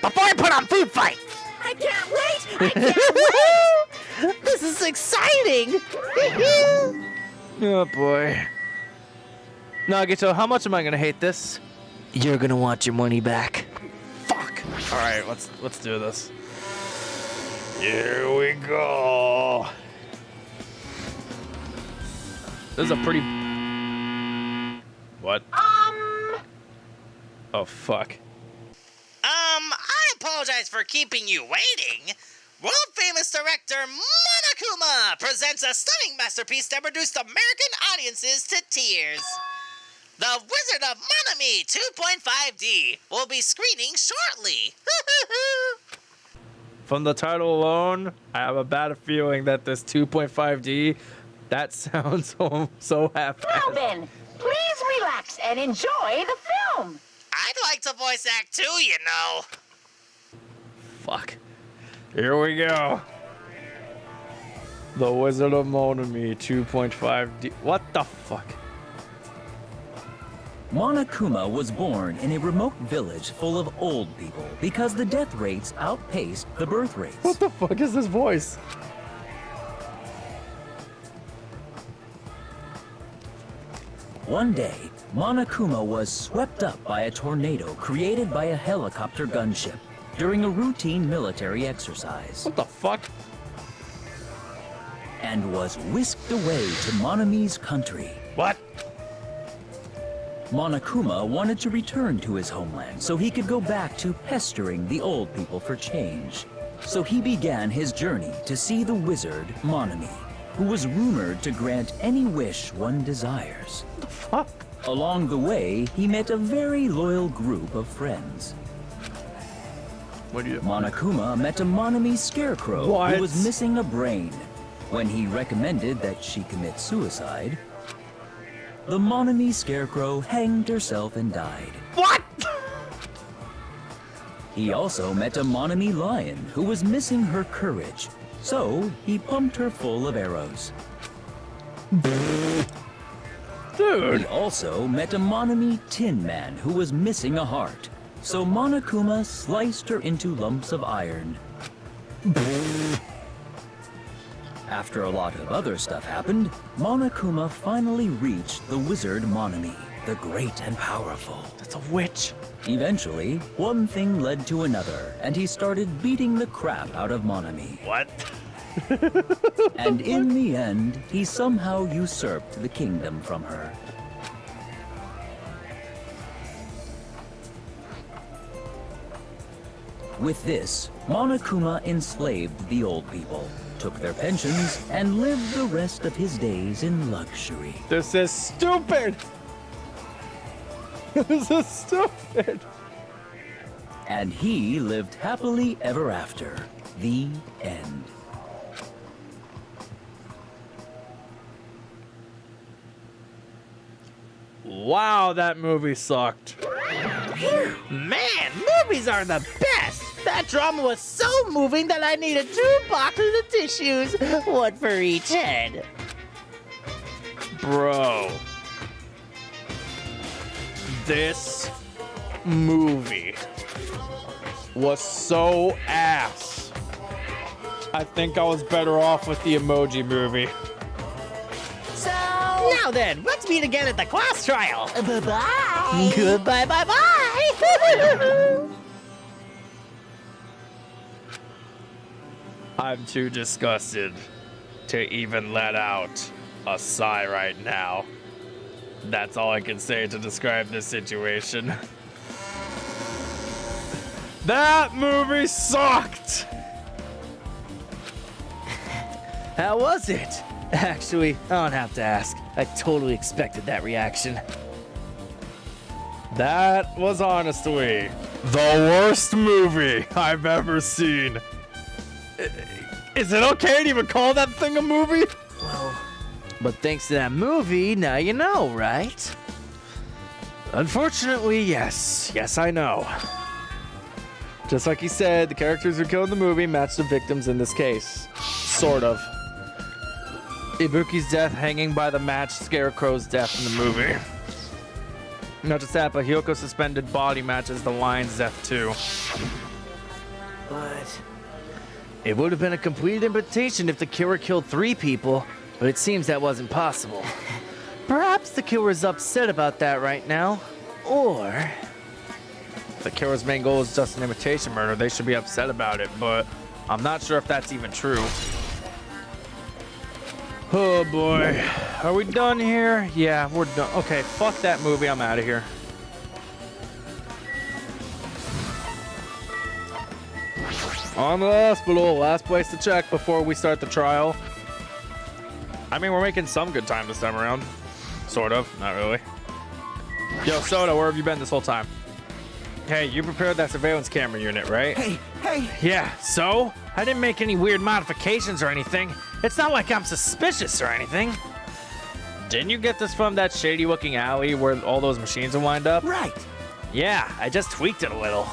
before I put on Food Fight. I can't wait. I can't wait. This is exciting. Oh boy. Nagito, how much am I gonna hate this? You're gonna want your money back. Fuck. All right, let's do this. Here we go. This is a pretty. What? Oh fuck. I apologize for keeping you waiting. World-famous director Monokuma presents a stunning masterpiece that reduced American audiences to tears. The Wizard of Monami 2.5D will be screening shortly. From the title alone, I have a bad feeling that this 2.5D, that sounds so half. Well then, please relax and enjoy the film. I'd like to voice act too, you know. Fuck. Here we go. The Wizard of Monami 2.5D. What the fuck? Monokuma was born in a remote village full of old people because the death rates outpaced the birth rates. What the fuck is this voice? One day, Monokuma was swept up by a tornado created by a helicopter gunship during a routine military exercise What the fuck? and was whisked away to Monami's country. What? Monokuma wanted to return to his homeland so he could go back to pestering the old people for change. So he began his journey to see the wizard Monami, who was rumored to grant any wish one desires. What the fuck? Along the way, he met a very loyal group of friends. What do you? Monokuma met a Monami scarecrow What? who was missing a brain. When he recommended that she commit suicide, the Monami scarecrow hanged herself and died. What? He also met a Monami lion who was missing her courage, so he pumped her full of arrows. Dude. He also met a Monami Tin Man who was missing a heart. So Monokuma sliced her into lumps of iron. After a lot of other stuff happened, Monokuma finally reached the wizard Monami, the great and powerful. That's a witch. Eventually, one thing led to another, and he started beating the crap out of Monami. What? And in the end, he somehow usurped the kingdom from her. With this, Monokuma enslaved the old people, took their pensions, and lived the rest of his days in luxury. This is stupid. This is stupid. And he lived happily ever after. The end. Wow, that movie sucked. Man, movies are the best! That drama was so moving that I needed 2 boxes of tissues, one for each head. Bro. This movie was so ass. I think I was better off with the Emoji Movie. So... Now then, let's meet again at the class trial. Bye-bye. Goodbye, bye-bye. I'm too disgusted to even let out a sigh right now. That's all I can say to describe this situation. That movie sucked! How was it? Actually, I don't have to ask. I totally expected that reaction. That was honestly the worst movie I've ever seen. Is it okay to even call that thing a movie? But thanks to that movie, now you know, right? Unfortunately, yes. Yes, I know. Just like he said, the characters who killed in the movie match the victims in this case. Sort of. Ibuki's death hanging by the match Scarecrow's death in the movie. Not just that, but Hyoko's suspended body matches the lion's death too. But it would have been a complete invitation if the killer killed 3 people, but it seems that wasn't possible. Perhaps the killer is upset about that right now, or The killer's main goal is just an imitation murder. They should be upset about it, but I'm not sure if that's even true. Oh boy. Are we done here? Yeah, we're done. Okay, fuck that movie. I'm out of here. On the hospital. Last place to check before we start the trial. I mean, we're making some good time this time around. Sort of. Not really. Yo, Soda, where have you been this whole time? Hey, you prepared that surveillance camera unit, right? Hey! Yeah, so? I didn't make any weird modifications or anything. It's not like I'm suspicious or anything. Didn't you get this from that shady-looking alley where all those machines are lined up? Right! Yeah, I just tweaked it a little.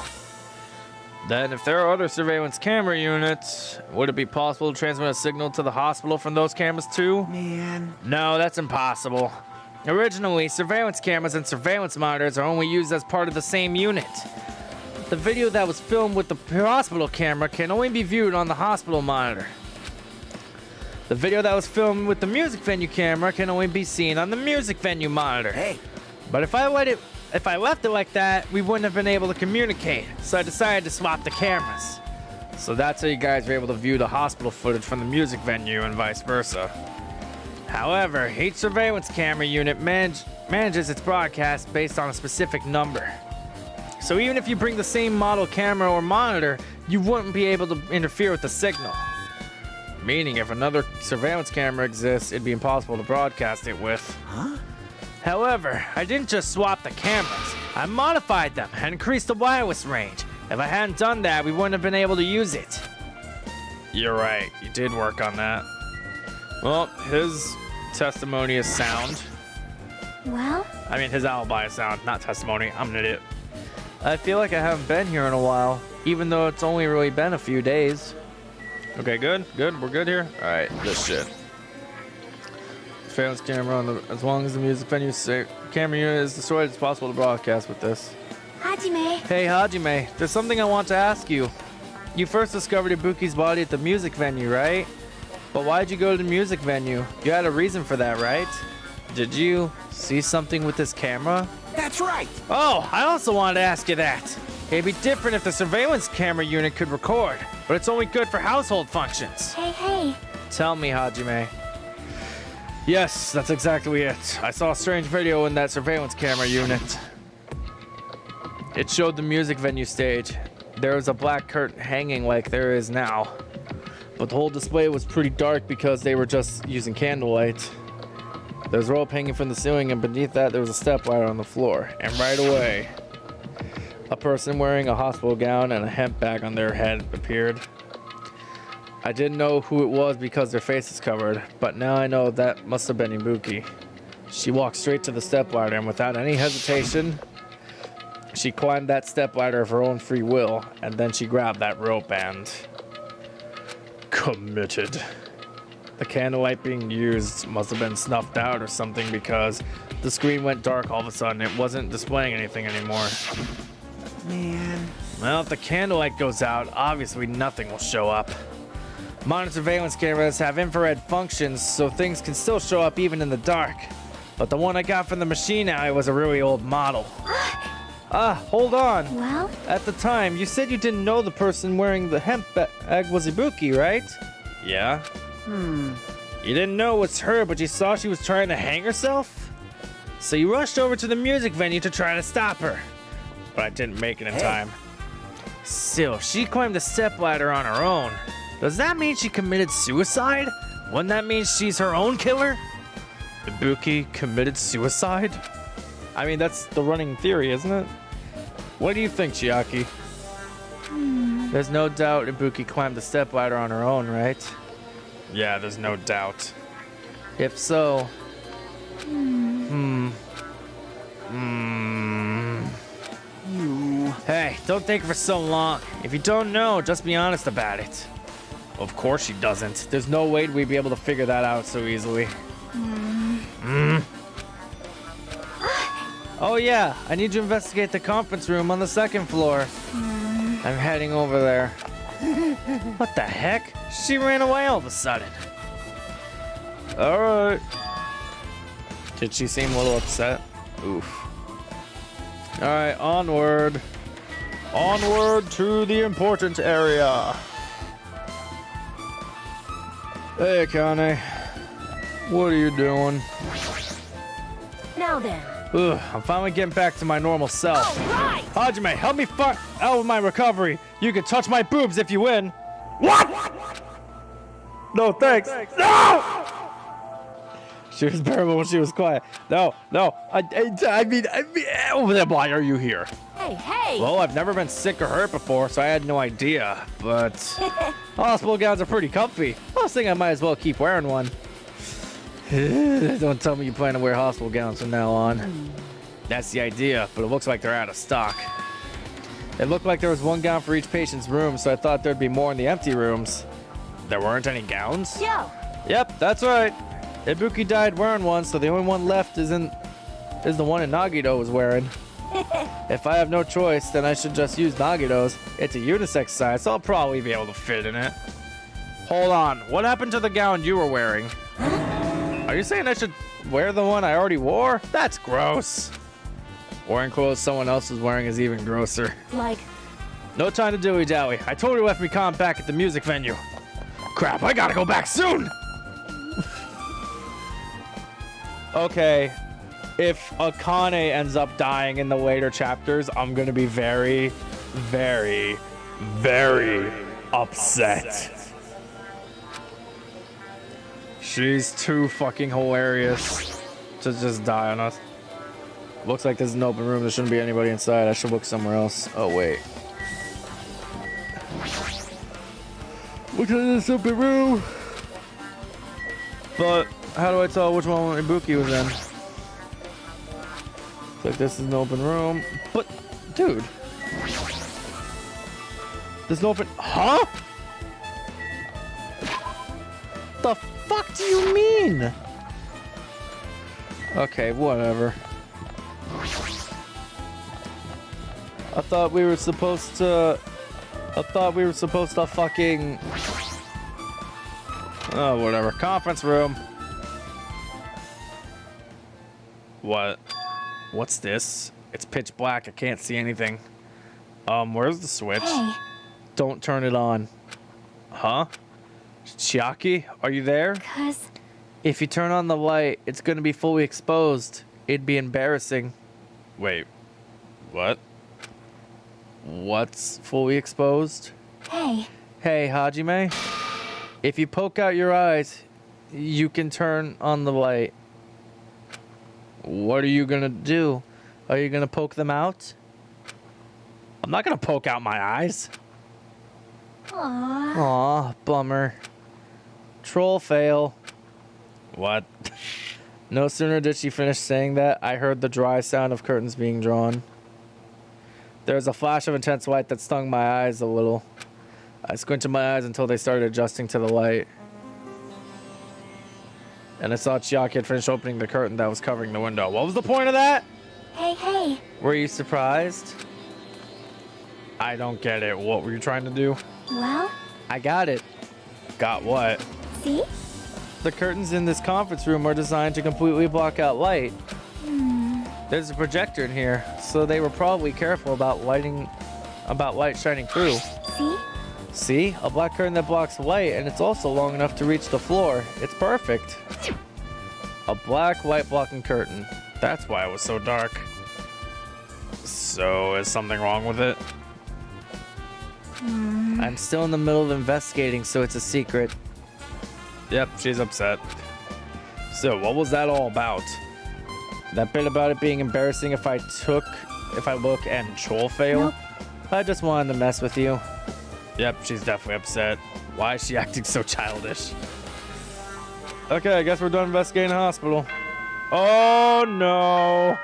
Then, if there are other surveillance camera units, would it be possible to transmit a signal to the hospital from those cameras too? Man. No, that's impossible. Originally, surveillance cameras and surveillance monitors are only used as part of the same unit. The video that was filmed with the hospital camera can only be viewed on the hospital monitor. The video that was filmed with the music venue camera can only be seen on the music venue monitor. Hey! But if I left it like that, we wouldn't have been able to communicate. So I decided to swap the cameras. So that's how you guys were able to view the hospital footage from the music venue and vice versa. However, each surveillance camera unit manages its broadcast based on a specific number. So even if you bring the same model camera or monitor, you wouldn't be able to interfere with the signal. Meaning if another surveillance camera exists, it'd be impossible to broadcast it with. Huh? However, I didn't just swap the cameras. I modified them and increased the wireless range. If I hadn't done that, we wouldn't have been able to use it. You're right, you did work on that. Well, his testimony is sound. Well, I mean, his alibi is sound, not testimony. I'm an idiot. I feel like I haven't been here in a while, even though it's only really been a few days. Okay, good, we're good here. All right, this shit. Surveillance camera on the, as long as the music venue camera unit is destroyed, it's possible to broadcast with this. Hajime. Hey Hajime, there's something I want to ask you. You first discovered Ibuki's body at the music venue, right? But why'd you go to the music venue? You had a reason for that, right? Did you see something with this camera? That's right. Oh, I also wanted to ask you that. It'd be different if the surveillance camera unit could record, but it's only good for household functions. Hey. Tell me, Hajime. Yes, that's exactly it. I saw a strange video in that surveillance camera unit. It showed the music venue stage. There was a black curtain hanging like there is now. But the whole display was pretty dark because they were just using candlelight. There was rope hanging from the ceiling, and beneath that there was a stepladder on the floor. And right away, a person wearing a hospital gown and a hemp bag on their head appeared. I didn't know who it was because their face is covered, but now I know that must have been Ibuki. She walked straight to the stepladder, and without any hesitation, she climbed that stepladder of her own free will, and then she grabbed that rope and committed. The candlelight being used must have been snuffed out or something because the screen went dark all of a sudden. It wasn't displaying anything anymore. Man. Well, if the candlelight goes out, obviously nothing will show up. Modern surveillance cameras have infrared functions, so things can still show up even in the dark. But the one I got from the machine alley was a really old model. Hold on. Well? At the time, you said you didn't know the person wearing the hemp bag was Ibuki, right? Yeah. You didn't know it was her, but you saw she was trying to hang herself? So you rushed over to the music venue to try to stop her. But I didn't make it in time. Still, she climbed the stepladder on her own. Does that mean she committed suicide? Wouldn't that mean she's her own killer? Ibuki committed suicide? I mean, that's the running theory, isn't it? What do you think, Chiaki? There's no doubt Ibuki climbed the stepladder on her own, right? Yeah, there's no doubt. If so... Hey, don't think for so long. If you don't know, just be honest about it. Of course she doesn't. There's no way we'd be able to figure that out so easily. Oh yeah, I need to investigate the conference room on the second floor. I'm heading over there. What the heck? She ran away all of a sudden. Alright. Did she seem a little upset? Oof. Alright, onward. Onward to the important area. Hey, Akane. What are you doing? Now then. Ugh, I'm finally getting back to my normal self. All right. Hajime, help me out with my recovery. You can touch my boobs if you win. What? No, thanks. No! She was bearable when she was quiet. No. I mean, why are you here? Hey. Well, I've never been sick or hurt before, so I had no idea. But hospital gowns are pretty comfy. I was thinking I might as well keep wearing one. Don't tell me you plan to wear hospital gowns from now on. That's the idea, but it looks like they're out of stock. It looked like there was one gown for each patient's room, so I thought there'd be more in the empty rooms. There weren't any gowns? Yo. Yep, that's right. Ibuki died wearing one, so the only one left is the one Nagito was wearing. If I have no choice, then I should just use Nagito's. It's a unisex size, so I'll probably be able to fit in it. Hold on, what happened to the gown you were wearing? Are you saying I should wear the one I already wore? That's gross. Wearing clothes someone else was wearing is even grosser. Like. No time to dilly-dally. I totally left me calm back at the music venue. Crap, I gotta go back soon! Okay, if Akane ends up dying in the later chapters, I'm gonna be very, very, very upset. She's too fucking hilarious to just die on us. Looks like this is an open room. There shouldn't be anybody inside. I should look somewhere else. Oh, wait. Look at this open room. But how do I tell which one Ibuki was in? Looks like this is an open room. But, dude. There's no open... Huh? The fuck do you mean? Okay, whatever. I thought we were supposed to fucking... Oh, whatever. Conference room. What? What's this? It's pitch black. I can't see anything. Where's the switch? Hey. Don't turn it on. Huh? Chiaki, are you there? 'Cause If you turn on the light, it's gonna be fully exposed. It'd be embarrassing. Wait. What? What's fully exposed? hey, Hey, Hajime. If you poke out your eyes, you can turn on the light. What are you gonna do? Are you gonna poke them out? I'm not gonna poke out my eyes. aww. Aw, bummer. Troll fail. What? No sooner did she finish saying that, I heard the dry sound of curtains being drawn. There was a flash of intense light that stung my eyes a little. I squinted my eyes until they started adjusting to the light. And I saw Chiaki had finished opening the curtain that was covering the window. What was the point of that? Hey, hey. Were you surprised? I don't get it. What were you trying to do? Well, I got it. Got what? see? The curtains in this conference room are designed to completely block out light. Hmm. There's a projector in here, so they were probably careful about light shining through. See? See? A black curtain that blocks light, and it's also long enough to reach the floor. It's perfect. A black light blocking curtain. That's why it was so dark. So, is something wrong with it? I'm still in the middle of investigating, so it's a secret. Yep, she's upset. So, what was that all about? That bit about it being embarrassing if I look and troll fail? Nope. I just wanted to mess with you. Yep, she's definitely upset. Why is she acting so childish? Okay, I guess we're done investigating the hospital. Oh no!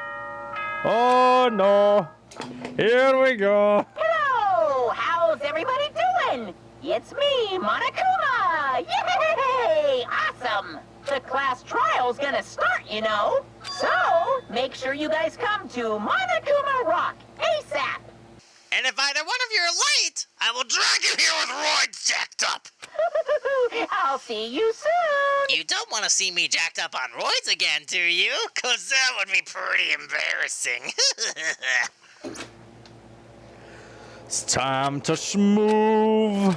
Oh no! Here we go! Hello! How's everybody doing? It's me, Monokuma! Yay! Awesome! The class trial's gonna start, you know. So, make sure you guys come to Monokuma Rock ASAP! And if either one of you are late, I will drag you here with roids jacked up. I'll see you soon! You don't want to see me jacked up on roids again, do you? 'Cause that would be pretty embarrassing. It's time to schmoove.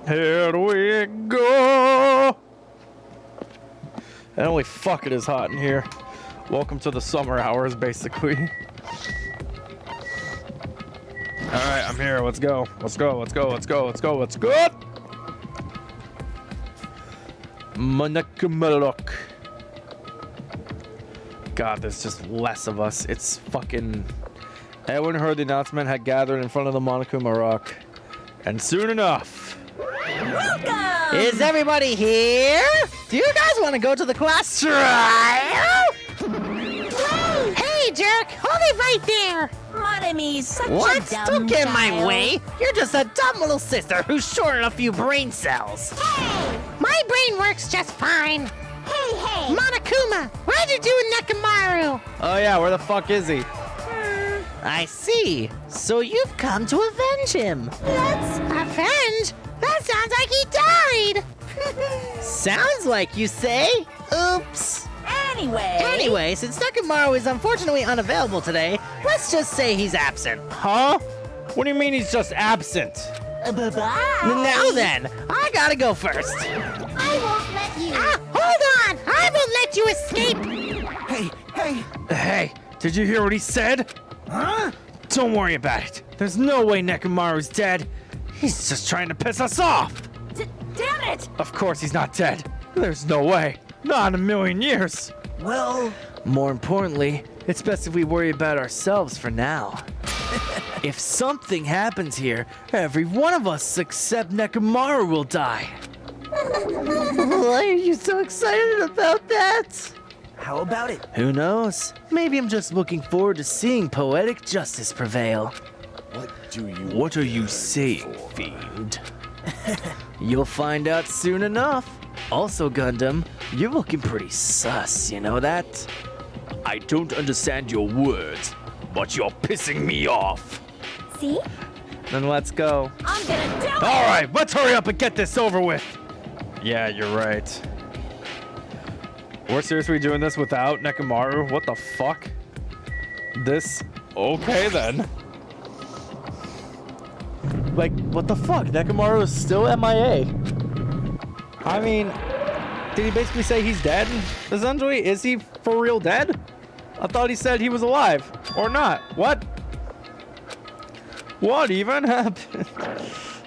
Here we go. And holy fuck, it is hot in here. Welcome to the summer hours, basically. All right, I'm here. Let's go. Let's go. Let's go. Let's go. Let's go. Let's go. Monokuma. God, there's just less of us. It's fucking... Everyone heard the announcement had gathered in front of the Monokuma Rock. And soon enough... Welcome! Is everybody here? Do you guys want to go to the class trial? Hey, jerk! Hold it right there! Monomy's such What? a dumb Don't get in my child. way! You're just a dumb little sister who's short on a few brain cells. Hey! My brain works just fine. Hey, hey! Monokuma, what'd you do with Nekomaru? Oh yeah, where the fuck is he? I see. So you've come to avenge him. Let's... Avenge? That sounds like he died. Sounds like you say. Oops. Anyway, since Nekomaru is unfortunately unavailable today, let's just say he's absent. Huh? What do you mean he's just absent? Bye-bye! Now then, I gotta go first. I won't let you... Ah, hold on! I won't let you escape! Hey, hey! Hey, did you hear what he said? Huh? Don't worry about it. There's no way Nekomaru's dead. He's just trying to piss us off. Damn it! Of course he's not dead. There's no way. Not in a million years. Well, More importantly, it's best if we worry about ourselves for now. If something happens here, every one of us except Nekomaru will die. Why are you so excited about that? how about it? Who knows? Maybe I'm just looking forward to seeing poetic justice prevail. What are you saying, fiend? You'll find out soon enough. Also, Gundam, you're looking pretty sus, you know that? I don't understand your words, but you're pissing me off. See? Then let's go. I'm gonna do it! All right, let's hurry up and get this over with. Yeah, you're right. We're seriously doing this without Nekomaru? What the fuck? This... Okay, then. Like, what the fuck? Nekomaru is still MIA. I mean, did he basically say he's dead? Essentially, is he for real dead? I thought he said he was alive. Or not. What? What even happened?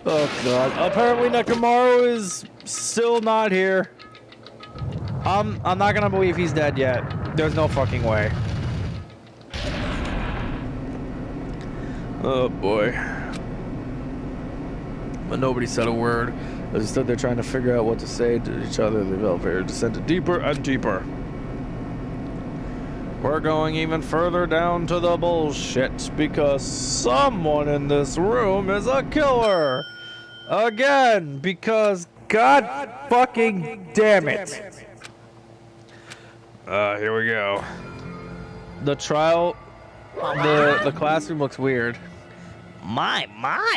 Oh god. Apparently Nekomaru is still not here. I'm not gonna believe he's dead yet. There's no fucking way. Oh boy. But nobody said a word. As instead they're trying to figure out what to say to each other. The elevator descended deeper and deeper. We're going even further down to the bullshit because someone in this room is a killer. Again, because god fucking damn it. Here we go. The trial, the classroom looks weird. My,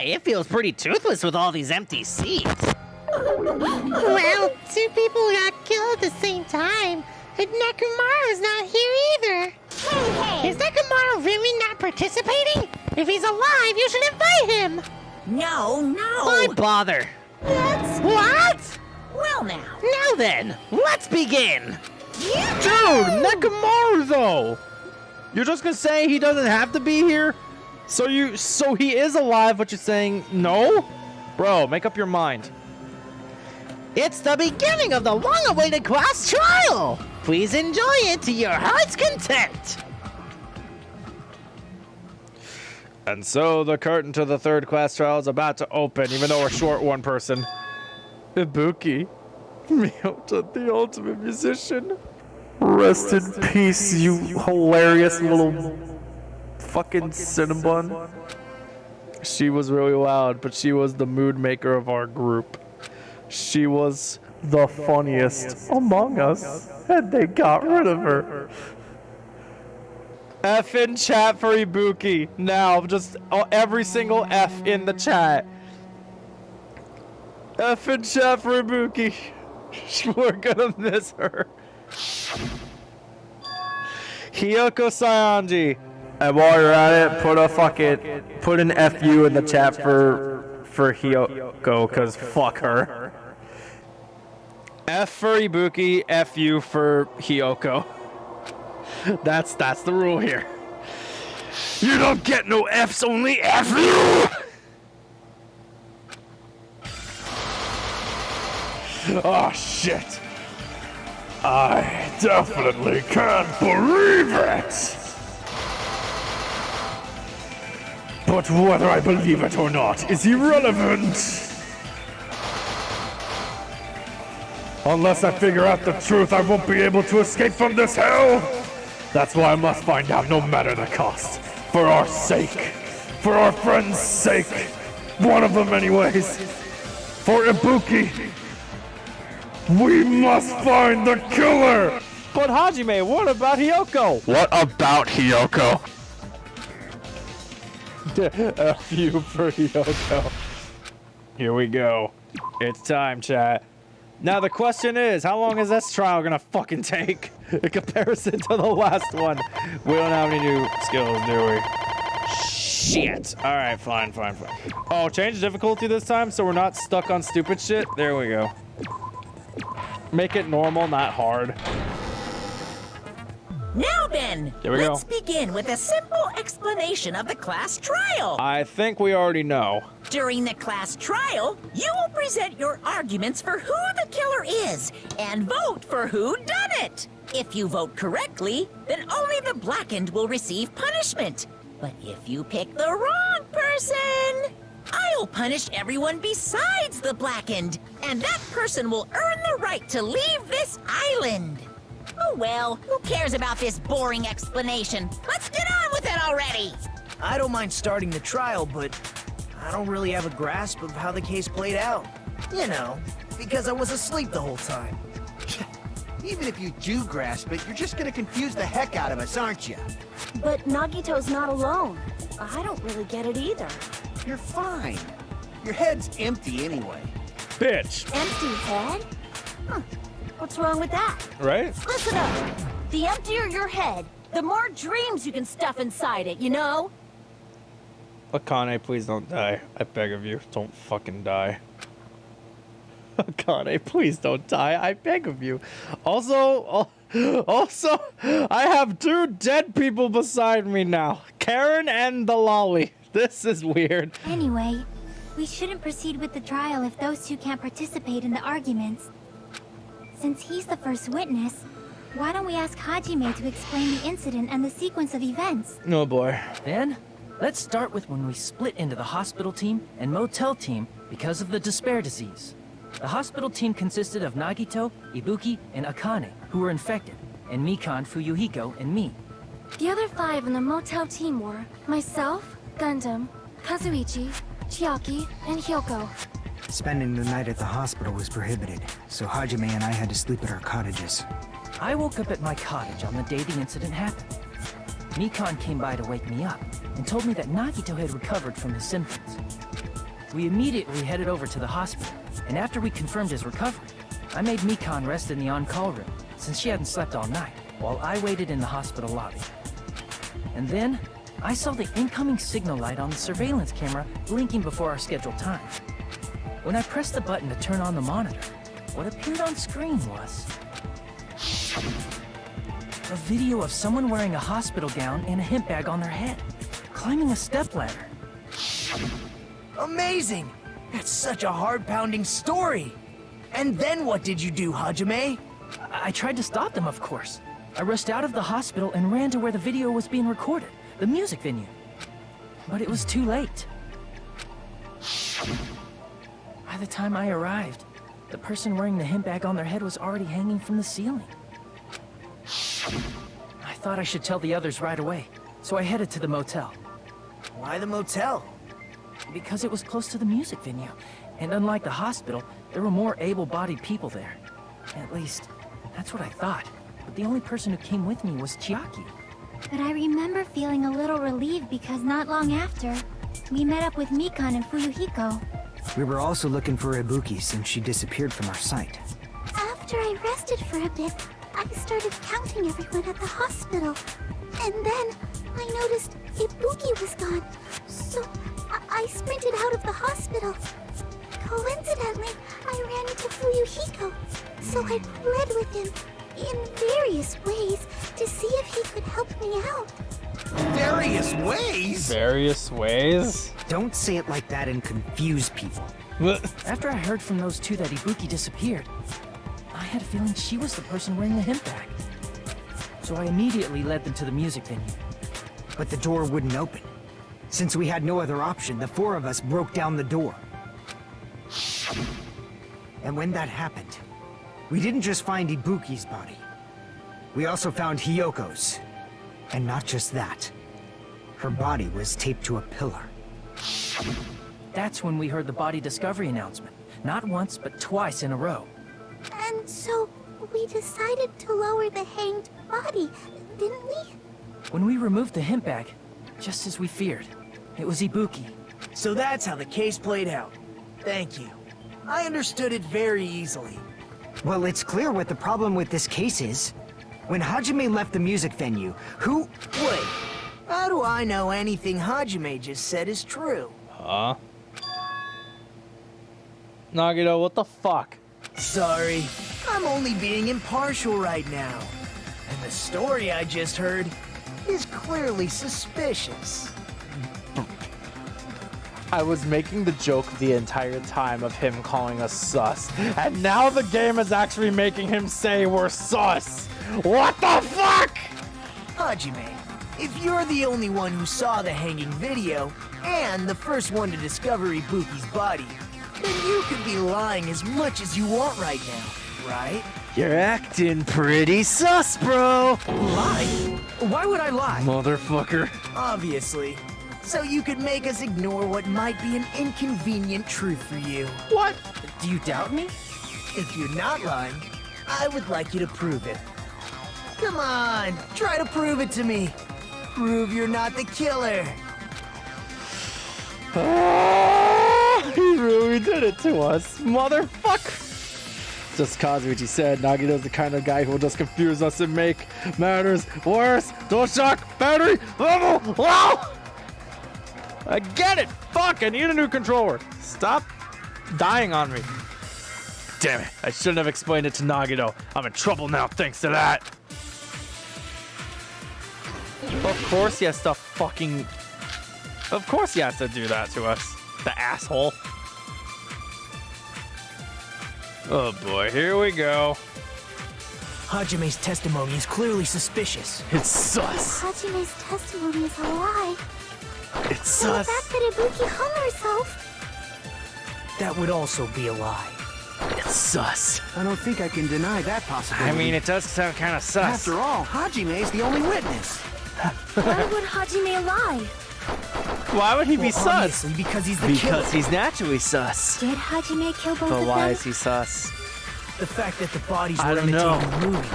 it feels pretty toothless with all these empty seats. Well, 2 people got killed at the same time, and Nekomaru's not here either. Hey! Is Nekomaru really not participating? If he's alive, you should invite him. No. Why bother? What? Well now. Now then, let's begin. Dude, Nekomaru though! You're just gonna say he doesn't have to be here? So he is alive, but you're saying no? Bro, make up your mind. It's the beginning of the long-awaited class trial. Please enjoy it to your heart's content. And so the curtain to the 3rd class trial is about to open, even though we're short one person. Ibuki, Miyota, the ultimate musician. Rest in peace, you hilarious little fucking Cinnabon. She was really loud, but she was the mood maker of our group. She was the funniest among us, and they got rid of her. F in chat for Ibuki. Now, just every single F in the chat. F in chat for Ibuki. We're gonna miss her. Hiyoko Sayanji. And while you're at it, put an FU in the chat for Hiyoko, cause fuck her. F for Ibuki, FU for Hiyoko. That's the rule here. You don't get no Fs, only FU! Oh shit. I definitely can't believe it! But whether I believe it or not is irrelevant. Unless I figure out the truth, I won't be able to escape from this hell. That's why I must find out no matter the cost. For our sake. For our friend's sake. One of them anyways. For Ibuki. We must find the killer! But Hajime, what about Hiyoko? What about Hiyoko? F you for Hiyoko. Here we go. It's time, chat. Now the question is, how long is this trial gonna fucking take in comparison to the last one? We don't have any new skills, do we? Shit. Alright, fine. Oh, change difficulty this time so we're not stuck on stupid shit? There we go. Make it normal, not hard. Now then, Here we let's go. begin with a simple explanation of the class trial. I think we already know. During the class trial, you will present your arguments for who the killer is and vote for who done it. If you vote correctly, then only the blackened will receive punishment. But if you pick the wrong person, I'll punish everyone besides the blackened, and that person will earn the right to leave this island. Oh well, who cares about this boring explanation? Let's get on with it already! I don't mind starting the trial, but I don't really have a grasp of how the case played out. You know, because I was asleep the whole time. Even even if you do grasp it, you're just gonna confuse the heck out of us, aren't you? But Nagito's not alone. I don't really get it either. You're fine. Your head's empty anyway. Bitch. Empty head? Huh. What's wrong with that? Right? Listen up. The emptier your head, the more dreams you can stuff inside it, you know? Akane, please don't die. I beg of you, don't fucking die. Akane, please don't die. I beg of you. Also, I have 2 dead people beside me now. Karen and the lolly. This is weird. Anyway, we shouldn't proceed with the trial if those 2 can't participate in the arguments. Since he's the first witness, why don't we ask Hajime to explain the incident and the sequence of events? Oh boy. Then, let's start with when we split into the hospital team and motel team because of the despair disease. The hospital team consisted of Nagito, Ibuki, and Akane, who were infected, and Mikan, Fuyuhiko, and me. The other 5 in the motel team were myself, Gundam, Kazuichi, Chiaki, and Hyoko. Spending the night at the hospital was prohibited, so Hajime and I had to sleep at our cottages. I woke up at my cottage on the day the incident happened. Mikan came by to wake me up and told me that Nagito had recovered from his symptoms. We immediately headed over to the hospital, and after we confirmed his recovery, I made Mikan rest in the on-call room since she hadn't slept all night, while I waited in the hospital lobby. And then, I saw the incoming signal light on the surveillance camera blinking before our scheduled time. When I pressed the button to turn on the monitor, what appeared on screen was a video of someone wearing a hospital gown and a hemp bag on their head, climbing a stepladder. Amazing! That's such a heart-pounding story! And then what did you do, Hajime? I tried to stop them, of course. I rushed out of the hospital and ran to where the video was being recorded, the music venue. But it was too late. By the time I arrived, the person wearing the hemp bag on their head was already hanging from the ceiling. I thought I should tell the others right away, so I headed to the motel. Why the motel? Because it was close to the music venue, and unlike the hospital, there were more able-bodied people there. At least, that's what I thought. But the only person who came with me was Chiaki. But I remember feeling a little relieved because not long after, we met up with Mikan and Fuyuhiko. We were also looking for Ibuki since she disappeared from our sight. After I rested for a bit, I started counting everyone at the hospital. And then I noticed Ibuki was gone. So I sprinted out of the hospital. Coincidentally, I ran into Fuyuhiko. So I fled with him in various ways to see if he could help me out. Various ways? Various ways? Don't say it like that and confuse people. After I heard from those 2 that Ibuki disappeared, I had a feeling she was the person wearing the hemp bag. So I immediately led them to the music venue. But the door wouldn't open. Since we had no other option, the 4 of us broke down the door. And when that happened, we didn't just find Ibuki's body. We also found Hyoko's. And not just that. Her body was taped to a pillar. That's when we heard the body discovery announcement. Not once, but twice in a row. And so we decided to lower the hanged body, didn't we? When we removed the hemp bag, just as we feared, it was Ibuki. So that's how the case played out. Thank you. I understood it very easily. Well, it's clear what the problem with this case is. When Hajime left the music venue, who... Wait, how do I know anything Hajime just said is true? Huh? Nagito, what the fuck? Sorry, I'm only being impartial right now. And the story I just heard is clearly suspicious. I was making the joke the entire time of him calling us sus, and now the game is actually making him say we're sus. What the fuck? Hajime, if you're the only one who saw the hanging video, and the first one to discover Ibuki's body, then you could be lying as much as you want right now, right? You're acting pretty sus, bro. Lie? Why would I lie? Motherfucker. Obviously. So you could make us ignore what might be an inconvenient truth for you. What? Do you doubt me? If you're not lying, I would like you to prove it. Come on, try to prove it to me. Prove you're not the killer. He really did it to us, motherfucker. Just Kazuichi said, Nagito's the kind of guy who will just confuse us and make matters worse. DualShock battery level low. I get it. Fuck, I need a new controller. Stop dying on me. Damn it, I shouldn't have explained it to Nagito. I'm in trouble now thanks to that. Of course he has to fucking... Of course he has to do that to us. The asshole. Oh boy, here we go. Hajime's testimony is clearly suspicious. It's sus. Hajime's testimony is a lie. It's And sus. the fact that Ibuki hung herself. That would also be a lie. It's sus. I don't think I can deny that possibility. I mean, it does sound kind of sus. After all, Hajime is the only witness. Why would Hajime lie? Why would he be Well, sus? obviously, because he's the killer. Because he's naturally sus. Did Hajime kill both But of why them? is he sus? The fact that the bodies I were don't imitating know. the movie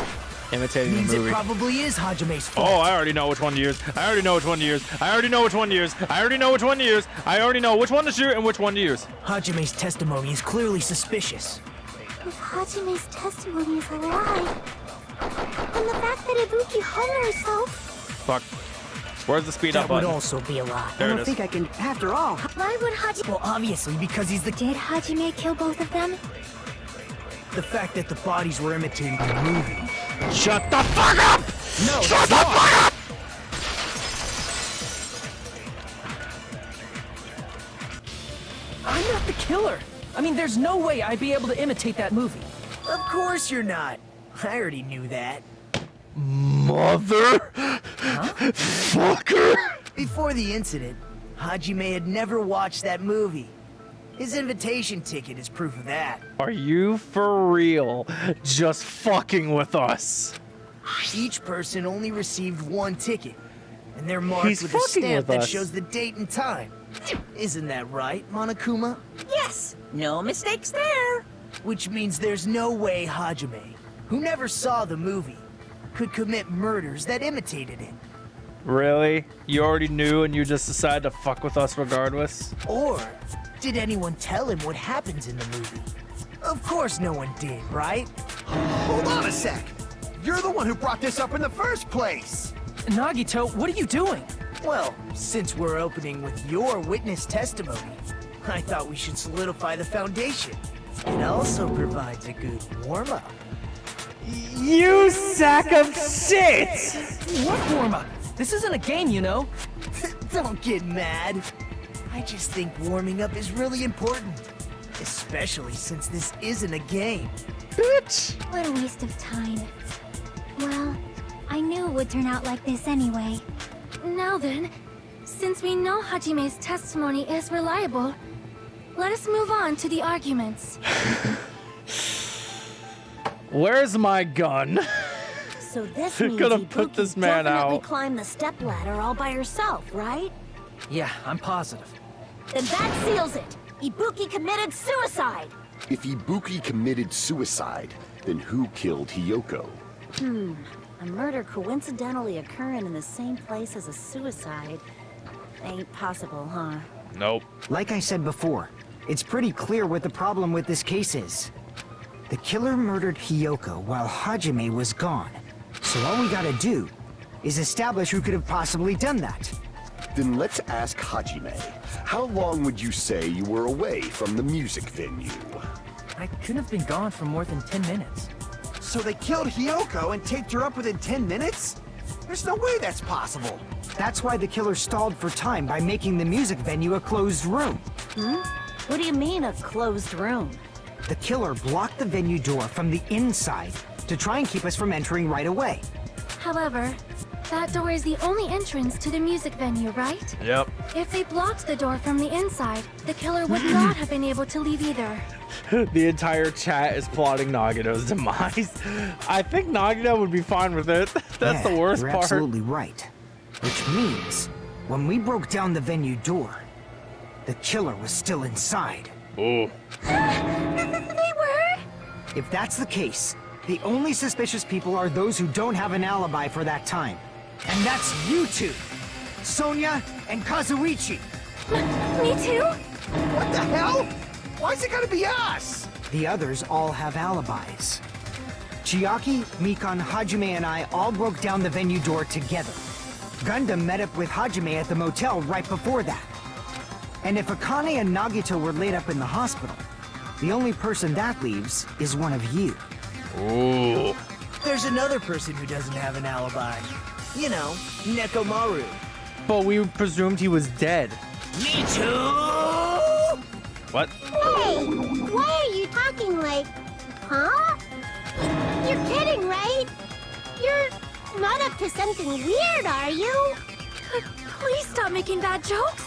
Imitating means the it movie. probably is Hajime's fault. Oh, I already know which one to use. I already know which one to use. I already know which one to use. I already know which one to use. I already know which one to shoot and which one to use. Hajime's testimony is clearly suspicious. If Hajime's testimony is a lie, and the fact that Ibuki hung herself. Fuck. Where's the speed That up would button? also be a lie. There I it don't is. think I can. After all, Why would Hajime... Well, obviously, because he's the Did Hajime kill both of them? The fact that the bodies were imitating the movie. Shut the fuck up! No, Shut the fuck up! I'm not the killer. I mean, there's no way I'd be able to imitate that movie. Of course you're not. I already knew that. Mother... Fucker! Before the incident, Hajime had never watched that movie. His invitation ticket is proof of that. Are you for real? Just fucking with us. Each person only received one ticket, and they're marked He's with a fucking stamp with that us. shows the date and time. Isn't that right, Monokuma? Yes, no mistakes there. Which means there's no way Hajime, who never saw the movie, could commit murders that imitated it. Really? You already knew and you just decided to fuck with us regardless? Or did anyone tell him what happens in the movie? Of course no one did, right? Hold on a sec. You're the one who brought this up in the first place. Nagito, what are you doing? Well, since we're opening with your witness testimony, I thought we should solidify the foundation. It also provides a good warm-up. You sack of shit! What warm-up? This isn't a game, you know. Don't get mad. I just think warming up is really important. Especially since this isn't a game. Bitch! What a waste of time. Well, I knew it would turn out like this anyway. Now then, since we know Hajime's testimony is reliable, let us move on to the arguments. Where's my gun? So this You're means gonna Ibuki put this man definitely out. climbed the stepladder all by herself, right? Yeah, I'm positive. Then that seals it. Ibuki committed suicide. If Ibuki committed suicide, then who killed Hiyoko? A murder coincidentally occurring in the same place as a suicide ain't possible, huh? Nope. like I said before, it's pretty clear what the problem with this case is. The killer murdered Hiyoko while Hajime was gone. So all we gotta do is establish who could have possibly done that. Then let's ask Hajime. How long would you say you were away from the music venue? I couldn't have been gone for more than 10 minutes. So they killed Hiyoko and taped her up within 10 minutes? There's no way that's possible. That's why the killer stalled for time by making the music venue a closed room. What do you mean, a closed room? The killer blocked the venue door from the inside to try and keep us from entering right away. However, that door is the only entrance to the music venue, right? Yep. If they blocked the door from the inside, the killer would not have been able to leave either. The entire chat is plotting Nagito's demise. I think Nagito would be fine with it. That's Yeah, the worst you're part. absolutely right. Which means, when we broke down the venue door, the killer was still inside. Ooh. They were? If that's the case, The only suspicious people are those who don't have an alibi for that time. And that's you two, Sonia and Kazuichi. Me too? What the hell? Why is it gonna be us? The others all have alibis. Chiaki, Mikan, Hajime, and I all broke down the venue door together. Gundam met up with Hajime at the motel right before that. And if Akane and Nagito were laid up in the hospital, the only person that leaves is one of you. Ooh. There's another person who doesn't have an alibi. You know, Nekomaru. But we presumed he was dead. Me too! What? Hey, why are you talking like, huh? You're kidding, right? You're not up to something weird, are you? Please stop making bad jokes.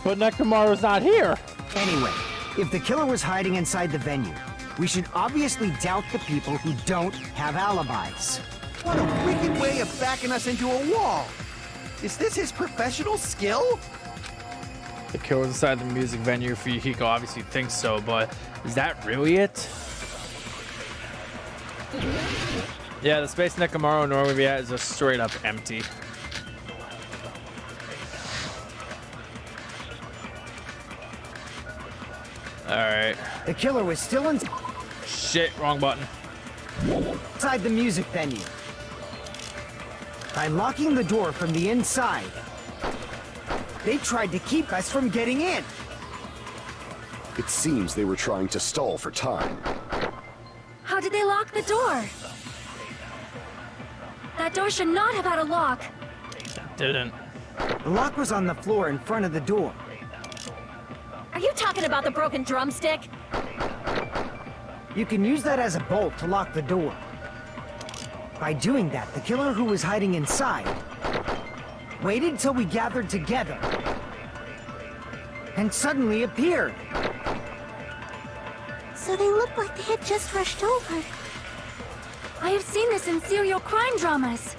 But Nekomaru's not here. Anyway, if the killer was hiding inside the venue, we should obviously doubt the people who don't have alibis. What a wicked way of backing us into a wall. Is this his professional skill? The killer was inside the music venue. Fuyuhiko obviously thinks so, but is that really it? Yeah, the space Nekomaru would normally be at is just straight up empty. Alright. The killer was still Shit, wrong button. inside the music venue. By locking the door from the inside, they tried to keep us from getting in. It seems they were trying to stall for time. How did they lock the door? That door should not have had a lock. Didn't. The lock was on the floor in front of the door. Are you talking about the broken drumstick? You can use that as a bolt to lock the door. By doing that, the killer who was hiding inside waited till we gathered together and suddenly appeared. So they look like they had just rushed over. I have seen this in serial crime dramas.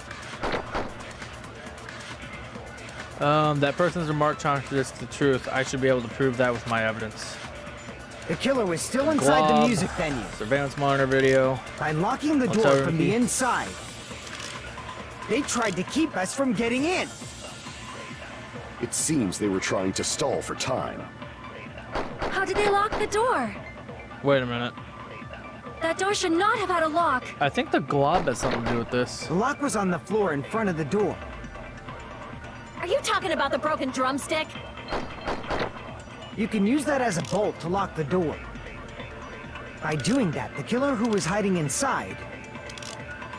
That person's remark contradicts the truth. I should be able to prove that with my evidence. The killer was still inside the Glob. music venue. Surveillance monitor video. By locking the door Motel from the key. inside, they tried to keep us from getting in. It seems they were trying to stall for time. How did they lock the door? Wait a minute. That door should not have had a lock. I think the glob has something to do with this. The lock was on the floor in front of the door. Are you talking about the broken drumstick? You can use that as a bolt to lock the door. By doing that, the killer who was hiding inside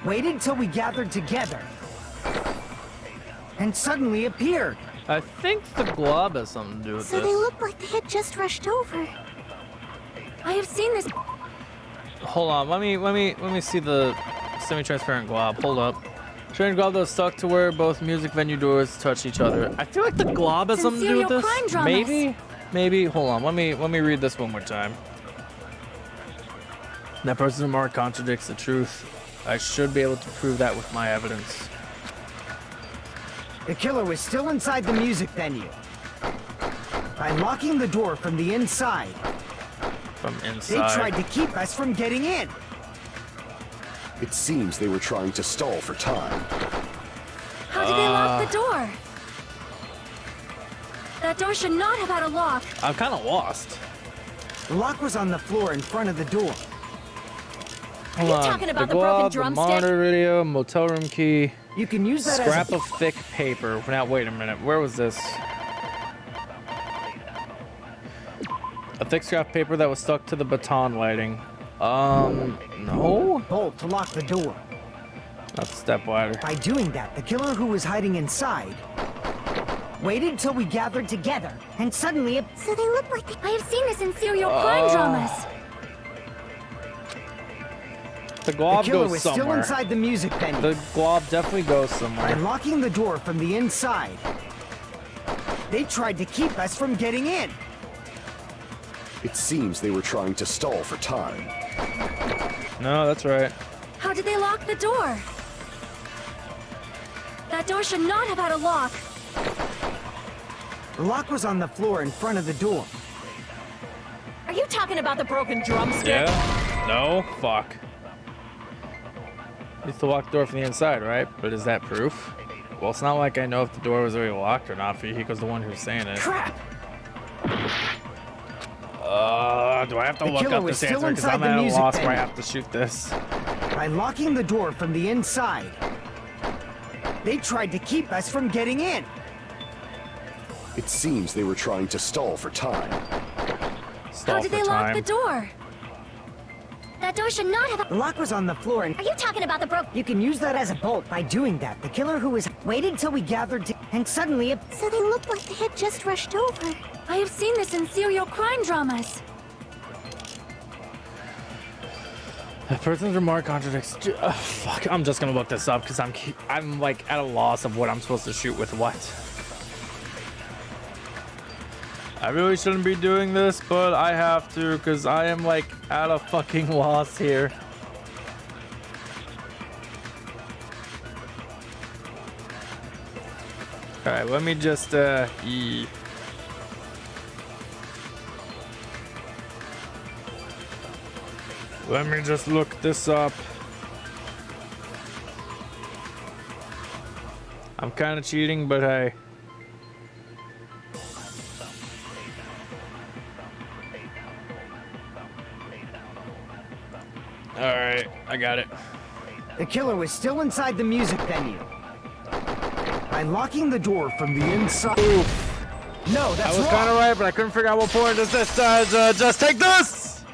waited till we gathered together and suddenly appeared. I think the glob has something to do with So this. they look like they had just rushed over. I have seen this. Hold on, let me see the semi-transparent glob. Hold up. Train glob that was stuck to where both music venue doors touch each other. I feel like the glob has It's in something to do with serial this. crime dramas. Maybe. Hold on. Let me read this one more time. That person's remark contradicts the truth. I should be able to prove that with my evidence. The killer was still inside the music venue. By locking the door from the inside, From they inside. tried to keep us from getting in. It seems they were trying to stall for time. How did they lock the door? That door should not have had a lock. I'm kind of lost. The lock was on the floor in front of the door. Are you talking about the glob, broken the drumstick? monitor video, motel room key, You can use that scrap as a... of thick paper. Now wait a minute. Where was this? A thick scrap of paper that was stuck to the baton lighting. No. bolt to lock the door. Not the step ladder. By doing that, the killer who was hiding inside waited till we gathered together and suddenly So they look like they... I have seen this in serial crime dramas. The the glob killer goes was somewhere. still inside the music venue. The glob definitely goes By somewhere. locking the door from the inside, they tried to keep us from getting in. It seems they were trying to stall for time. No, that's right. How did they lock the door? That door should not have had a lock. The lock was on the floor in front of the door. Are you talking about the broken drumstick? Yeah. No. Fuck. You have to lock the door from the inside, right? But is that proof? Well, it's not like I know if the door was already locked or not. Fihiko's the one who's saying it. Crap! Do I have to look up this answer? Because I'm at a loss where I have to shoot this. By locking the door from the inside, they tried to keep us from getting in. It seems they were trying to stall for time. How did they lock the door? That door should not have. The lock was on the floor and... Are you talking about the broke? You can use that as a bolt by doing that. The killer who was waited till we gathered to... And suddenly it... So they looked like they had just rushed over. I have seen this in serial crime dramas. That person's remark contradicts. Fuck! I'm just gonna look this up because I'm like at a loss of what I'm supposed to shoot with what. I really shouldn't be doing this, but I have to because I am like at a fucking loss here. All right, let me just Let me just look this up. I'm kind of cheating, but hey. Alright, I got it. The killer was still inside the music venue. By locking the door from the inside... Oof. No, that's I was kind of right, but I couldn't figure out what point does this just take this!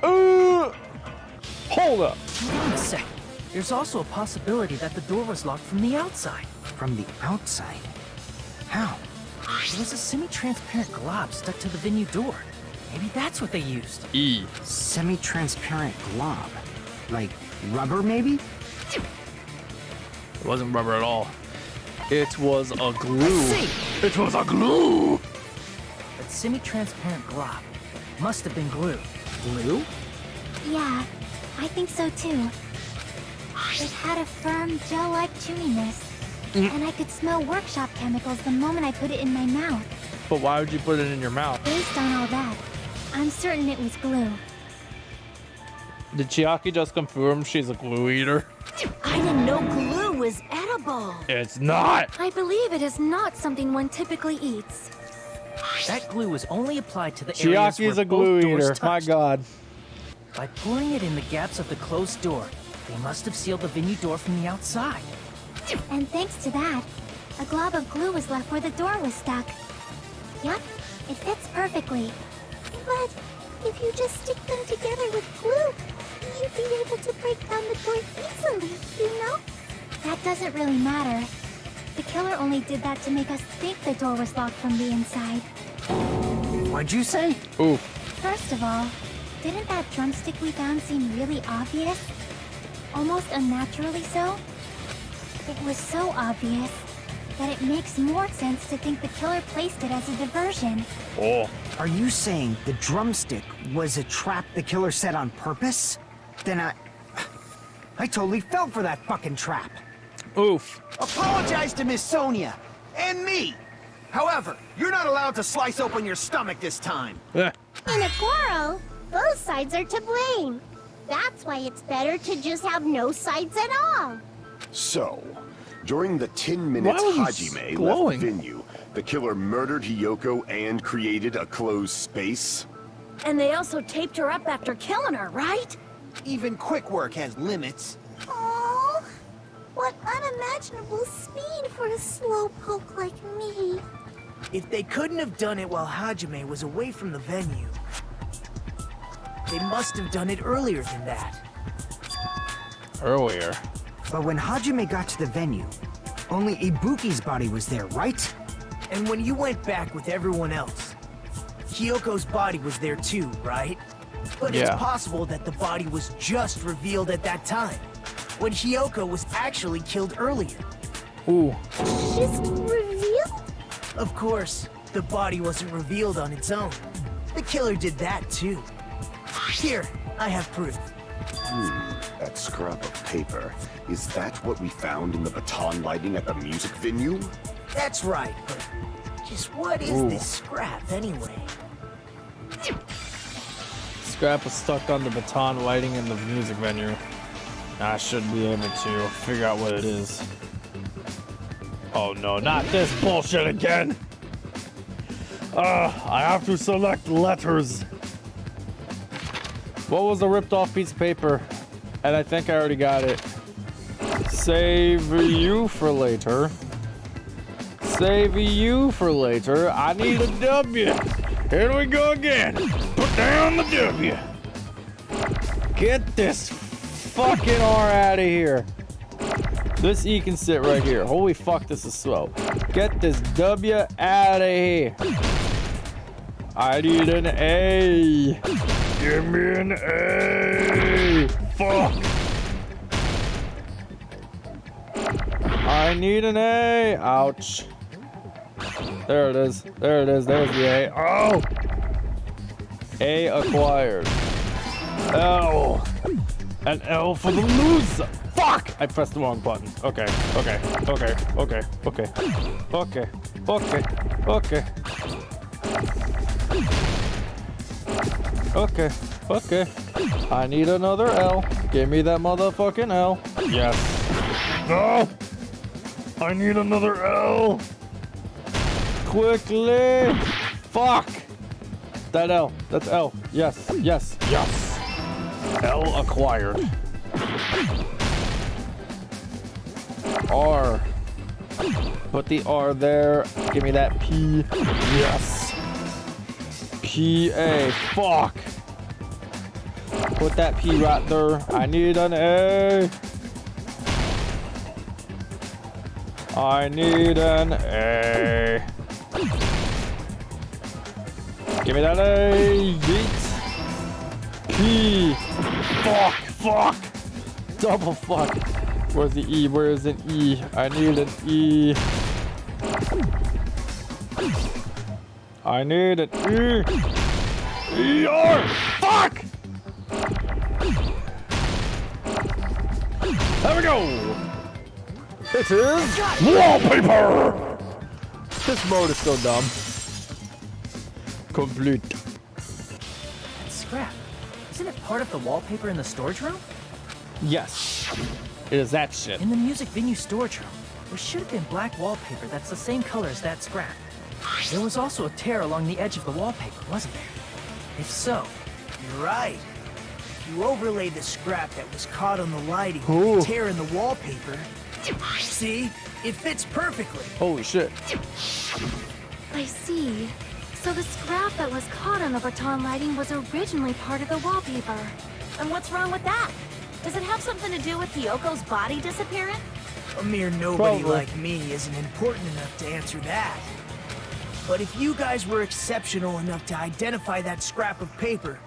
Ooh! Hold up. Hold on a sec. There's also a possibility that the door was locked from the outside. From the outside? How? There was a semi-transparent glob stuck to the venue door. Maybe that's what they used. E. Semi-transparent glob. Like rubber, maybe? It wasn't rubber at all. It was a glue. It was a glue! That semi-transparent glob must have been glue. Glue? Yeah, I think so too. It had a firm, gel-like chewiness. And I could smell workshop chemicals the moment I put it in my mouth. But why would you put it in your mouth? Based on all that, I'm certain it was glue. Did Chiaki just confirm she's a glue eater? I didn't know glue was edible. It's not! I believe it is not something one typically eats. That glue was only applied to the areas Chiaki's where a glue both doors eater. My touched. god. By pouring it in the gaps of the closed door, they must have sealed the venue door from the outside. And thanks to that, a glob of glue was left where the door was stuck. Yup, it fits perfectly. But if you just stick them together with glue, you'd be able to break down the door easily, you know? That doesn't really matter. The killer only did that to make us think the door was locked from the inside. What'd you say? Ooh. First of all, didn't that drumstick we found seem really obvious? Almost unnaturally so? It was so obvious that it makes more sense to think the killer placed it as a diversion. Oh. Are you saying the drumstick was a trap the killer set on purpose? Then I totally fell for that fucking trap. Oof. Apologize to Miss Sonia and me. However, you're not allowed to slice open your stomach this time. In a quarrel, both sides are to blame. That's why it's better to just have no sides at all. So, during the 10 minutes Hajime left the venue, the killer murdered Hiyoko and created a closed space? And they also taped her up after killing her, right? Even quick work has limits. Oh, what unimaginable speed for a slowpoke like me. If they couldn't have done it while Hajime was away from the venue, they must have done it earlier than that. Earlier. But when Hajime got to the venue, only Ibuki's body was there, right? And when you went back with everyone else, Hiyoko's body was there too, right? But it's possible that the body was just revealed at that time, when Hiyoko was actually killed earlier. Ooh. Just revealed? Of course, the body wasn't revealed on its own. The killer did that too. Here, I have proof. That scrap of paper. Is that what we found in the baton lighting at the music venue? That's right, but just what is this scrap anyway? Scrap was stuck on the baton lighting in the music venue. I should be able to figure out what it is. Oh no, not this bullshit again! I have to select letters. What was a ripped off piece of paper? And I think I already got it. Save you for later. Save you for later. I need a W. Here we go again. Put down the W. Get this fucking R out of here. This E can sit right here. Holy fuck, this is slow. Get this W out of here. I need an A. Give me an A. Fuck. I need an A. Ouch. There it is. There it is. There's the A. Oh! A acquired. L. An L for the loser. Fuck! I pressed the wrong button. Okay. Okay. Okay. Okay. Okay. Okay. Okay. Okay. Okay. Okay. I need another L. Give me that motherfucking L. Yes. No! I need another L. Quickly. Fuck. That L. That's L. Yes. Yes. Yes. L acquired. R. Put the R there. Give me that P. Yes. P-A. Fuck. Put that P right there. I need an A. I need an A. Give me that A. Yeet. P. Fuck. Fuck. Double fuck. Where's the E? Where is an E? I need an E. I need an E. E-R. Fuck! There we go! It is Wallpaper! This mode is so dumb. Complete. It's scrap. Isn't it part of the wallpaper in the storage room? Yes. It is that shit. In the music venue storage room, there should have been black wallpaper that's the same color as that scrap. There was also a tear along the edge of the wallpaper, wasn't there? If so, You're right. If you overlay the scrap that was caught on the lighting Ooh. with the tear in the wallpaper, see? It fits perfectly. Holy shit. I see. So the scrap that was caught on the baton lighting was originally part of the wallpaper. And what's wrong with that? Does it have something to do with Hyoko's body disappearing? A mere nobody Probably. like me isn't important enough to answer that. But if you guys were exceptional enough to identify that scrap of paper,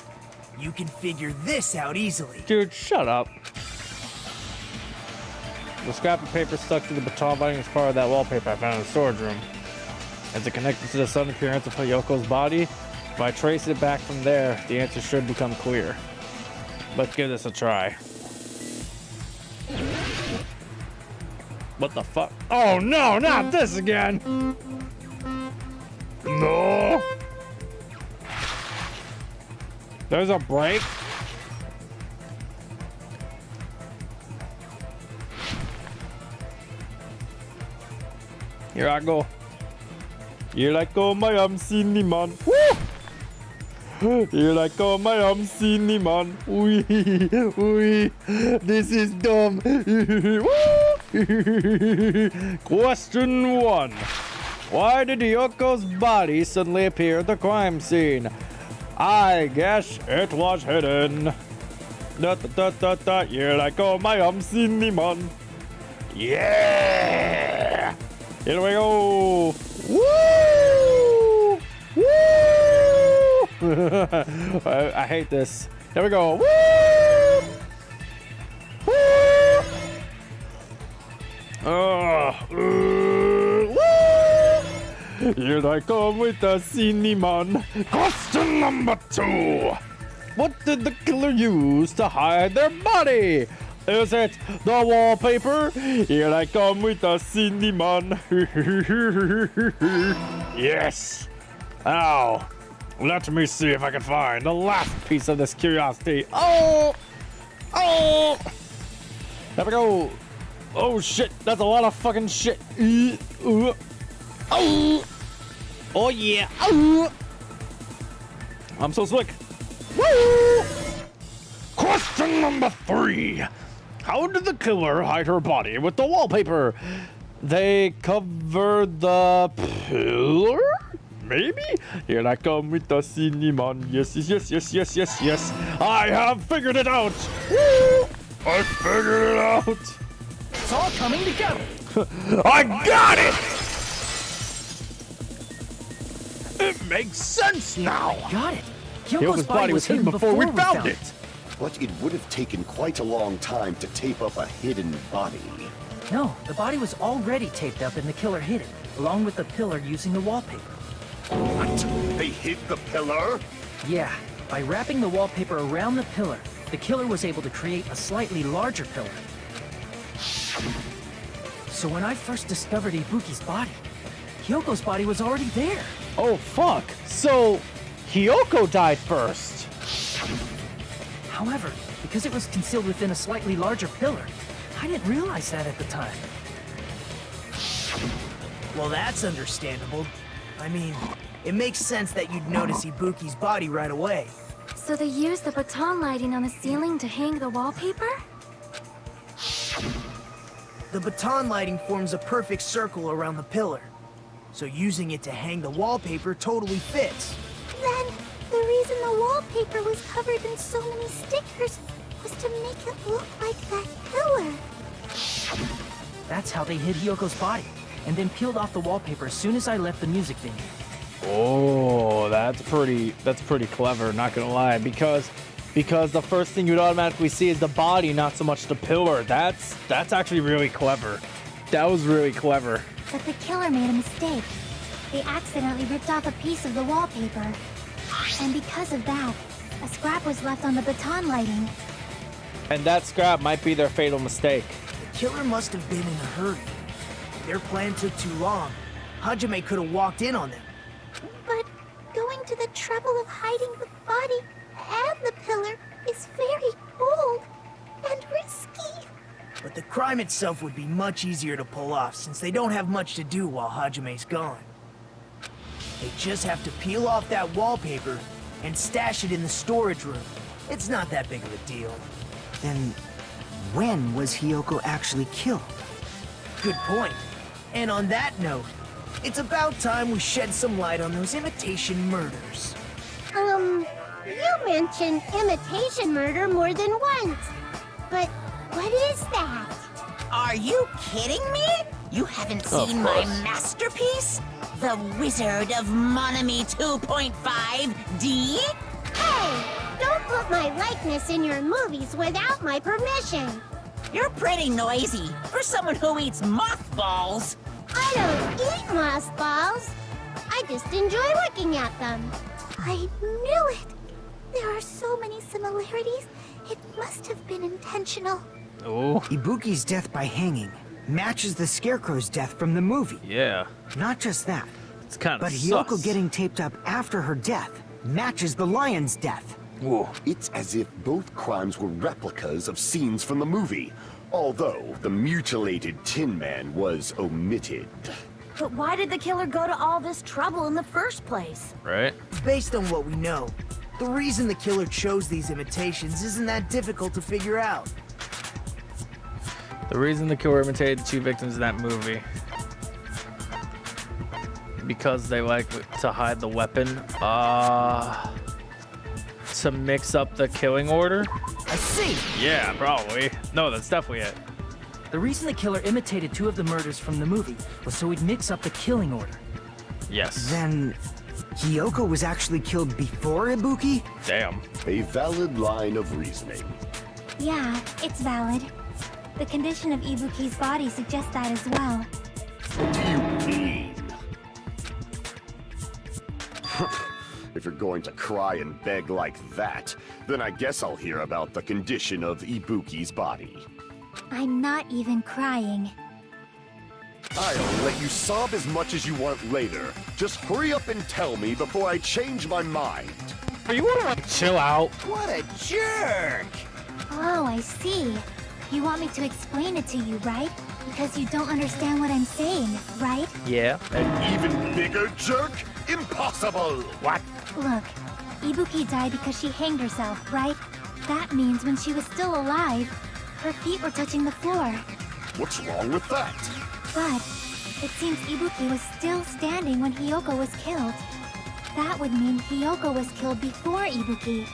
you can figure this out easily. Dude, shut up. The scrap of paper stuck to the baton lighting is part of that wallpaper I found in the storage room. Is it connected to the sudden appearance of Hyoko's body? If I trace it back from there, the answer should become clear. Let's give this a try. What the fuck? Oh no, not this again! No! There's a break? Here I go. Here I go, my cinnamon. Woo! Here I go, my cinnamon. Wee, wee. This is dumb. Question 1. Why did Hyoko's body suddenly appear at the crime scene? I guess it was hidden. Da da da da da. Here I go, my cinnamon. Yeah! Here we go. Woo! Woo! I hate this. Here we go. Woo! Woo! Woo! Here I come with the cinnamon. Question number 2. What did the killer use to hide their body? Is it the wallpaper? Here I come with the cinnamon. Yes. Ow. Let me see if I can find the last piece of this curiosity. Oh! Oh! There we go. Oh shit, that's a lot of fucking shit. Oh, oh yeah. Oh. I'm so slick. Woo! Question number 3. How did the killer hide her body with the wallpaper? They covered the pillar? Maybe? Here I come with the cinnamon. Yes, yes, yes, yes, yes, yes, yes. I have figured it out. Woo! I figured it out. It's all coming together. I got it! It makes sense now. Got it. Hyoko's body was hidden before we found it. But it would have taken quite a long time to tape up a hidden body. No, the body was already taped up and the killer hid it, along with the pillar using the wallpaper. What? They hid the pillar? Yeah, by wrapping the wallpaper around the pillar, the killer was able to create a slightly larger pillar. So when I first discovered Ibuki's body, Hyoko's body was already there. Oh fuck. So Hyoko died first. However, because it was concealed within a slightly larger pillar, I didn't realize that at the time. Well, that's understandable. I mean, it makes sense that you'd notice Ibuki's body right away. So they used the baton lighting on the ceiling to hang the wallpaper? The baton lighting forms a perfect circle around the pillar. So using it to hang the wallpaper totally fits. Then, the reason the wallpaper was covered in so many stickers was to make it look like that pillar. That's how they hid Hyoko's body, and then peeled off the wallpaper as soon as I left the music venue. Oh, that's pretty clever, not gonna lie, because the first thing you'd automatically see is the body, not so much the pillar. That's actually really clever. That was really clever. But the killer made a mistake. They accidentally ripped off a piece of the wallpaper. And because of that, a scrap was left on the baton lighting. And that scrap might be their fatal mistake. The killer must have been in a hurry. If their plan took too long, Hajime could have walked in on them. But going to the trouble of hiding the body and the pillar is very bold and risky. But the crime itself would be much easier to pull off since they don't have much to do while Hajime's gone. They just have to peel off that wallpaper and stash it in the storage room. It's not that big of a deal. Then, when was Hyoko actually killed? Good point. And on that note, it's about time we shed some light on those imitation murders. You mentioned imitation murder more than once. But what is that? Are you kidding me? You haven't seen my masterpiece? The Wizard of Monami 2.5D? Hey, don't put my likeness in your movies without my permission. You're pretty noisy for someone who eats mothballs. I don't eat mothballs. I just enjoy looking at them. I knew it. There are so many similarities. It must have been intentional. Oh. Ibuki's death by hanging matches the Scarecrow's death from the movie. Yeah. Not just that, It's kind of but Hyoko getting taped up after her death matches the lion's death. Whoa. It's as if both crimes were replicas of scenes from the movie, although the mutilated Tin Man was omitted. But why did the killer go to all this trouble in the first place? Right? Based on what we know, the reason the killer chose these imitations isn't that difficult to figure out. The reason the killer imitated the 2 victims in that movie, because they like to hide the weapon, to mix up the killing order. I see! Yeah, probably. No, that's definitely it. The reason the killer imitated 2 of the murders from the movie was so he'd mix up the killing order. Yes. Then, Hyoko was actually killed before Ibuki? Damn. A valid line of reasoning. Yeah, it's valid. The condition of Ibuki's body suggests that as well. What do you mean? If you're going to cry and beg like that, then I guess I'll hear about the condition of Ibuki's body. I'm not even crying. I'll let you sob as much as you want later. Just hurry up and tell me before I change my mind. Are you wanna like chill out? What a jerk! Oh, I see. You want me to explain it to you, right? Because you don't understand what I'm saying, right? Yeah. An even bigger jerk? Impossible! What? Look, Ibuki died because she hanged herself, right? That means when she was still alive, her feet were touching the floor. What's wrong with that? But it seems Ibuki was still standing when Hiyoko was killed. That would mean Hiyoko was killed before Ibuki.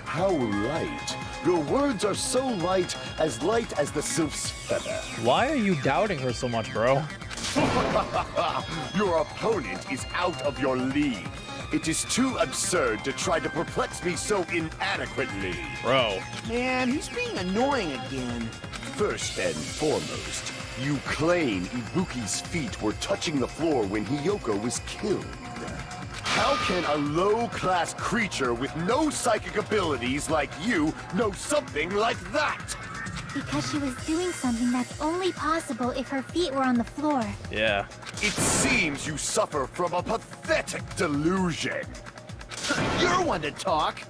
How light. Your words are so light as the sylph's feather. Why are you doubting her so much, bro? Your opponent is out of your league. It is too absurd to try to perplex me so inadequately. Bro. Man, he's being annoying again. First and foremost, you claim Ibuki's feet were touching the floor when Hiyoko was killed. How can a low-class creature with no psychic abilities like you know something like that? Because she was doing something that's only possible if her feet were on the floor. Yeah. It seems you suffer from a pathetic delusion. You're one to talk.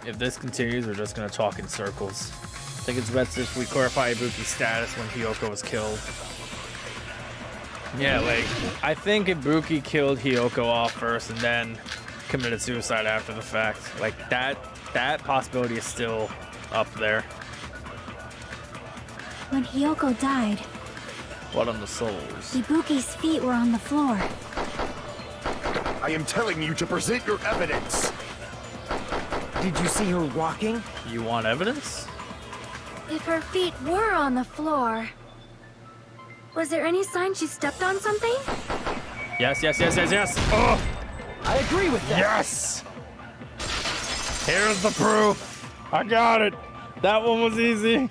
If this continues, we're just gonna talk in circles. I think it's best if we clarify Ibuki's status when Hiyoko was killed. Yeah, like, I think Ibuki killed Hiyoko off first and then committed suicide after the fact. Like, that possibility is still up there. When Hiyoko died, Blood on the souls. Ibuki's feet were on the floor. I am telling you to present your evidence. Did you see her walking? You want evidence? If her feet were on the floor, was there any sign she stepped on something? Yes, yes, yes, yes, yes. Oh, I agree with that. yes! Here's the proof. I got it. That one was easy.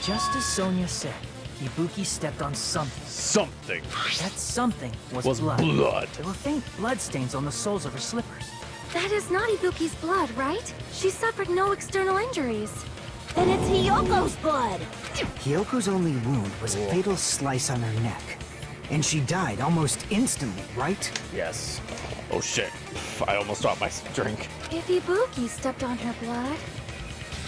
Just as Sonia said, Ibuki stepped on something. Something That something was blood. There were faint blood stains on the soles of her slippers. That is not Ibuki's blood, right? She suffered no external injuries. Then it's Hiyoko's blood. Hyoko's only wound was a fatal slice on her neck. And she died almost instantly, right? Yes. Oh shit. I almost dropped my drink. If Ibuki stepped on her blood,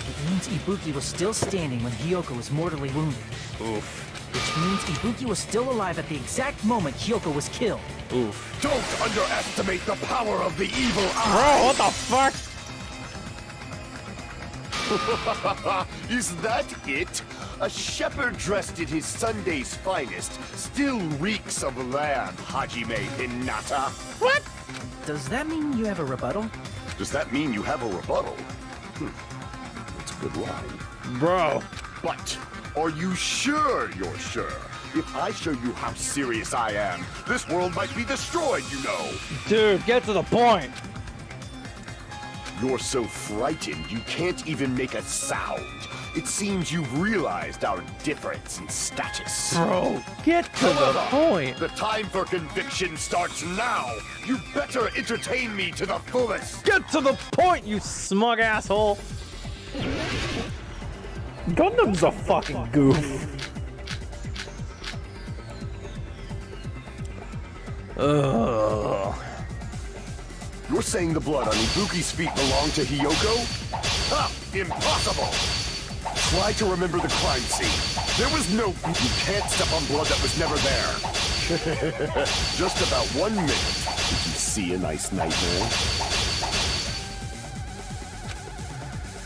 It means Ibuki was still standing when Hiyoko was mortally wounded. Oof. Which means Ibuki was still alive at the exact moment Hiyoko was killed. Oof. Don't underestimate the power of the evil Bro, eye. what the fuck? Is that it? A shepherd dressed in his Sunday's finest still reeks of lamb, Hajime Hinata. What? Does that mean you have a rebuttal? Does that mean you have a rebuttal? That's a good line. Bro. But are you sure you're sure? If I show you how serious I am, this world might be destroyed, you know. Dude, get to the point. You're so frightened you can't even make a sound. It seems you've realized our difference in status. Bro, get to the point. The time for conviction starts now. You better entertain me to the fullest. Get to the point, you smug asshole. Gundam's a fucking goof. Ugh. You're saying the blood on Ibuki's feet belonged to Hiyoko? Ha! Impossible! Try to remember the crime scene. There was no... You can't step on blood that was never there. Just about 1 minute. Did you see a nice nightmare?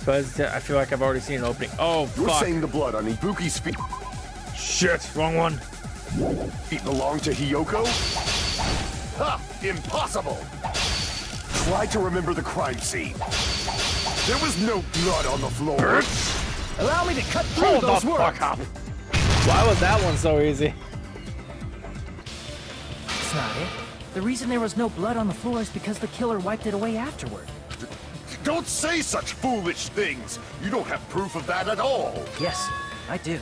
But I feel like I've already seen an opening. Oh, You're fuck. saying the blood on Ibuki's feet... Shit, wrong one. Feet belong to Hiyoko? Ha! Impossible! Try to remember the crime scene. There was no blood on the floor. Allow me to cut through Hold those the words. fuck up. Why was that one so easy? That's not it. The reason there was no blood on the floor is because the killer wiped it away afterward. Don't say such foolish things. You don't have proof of that at all. Yes, I do.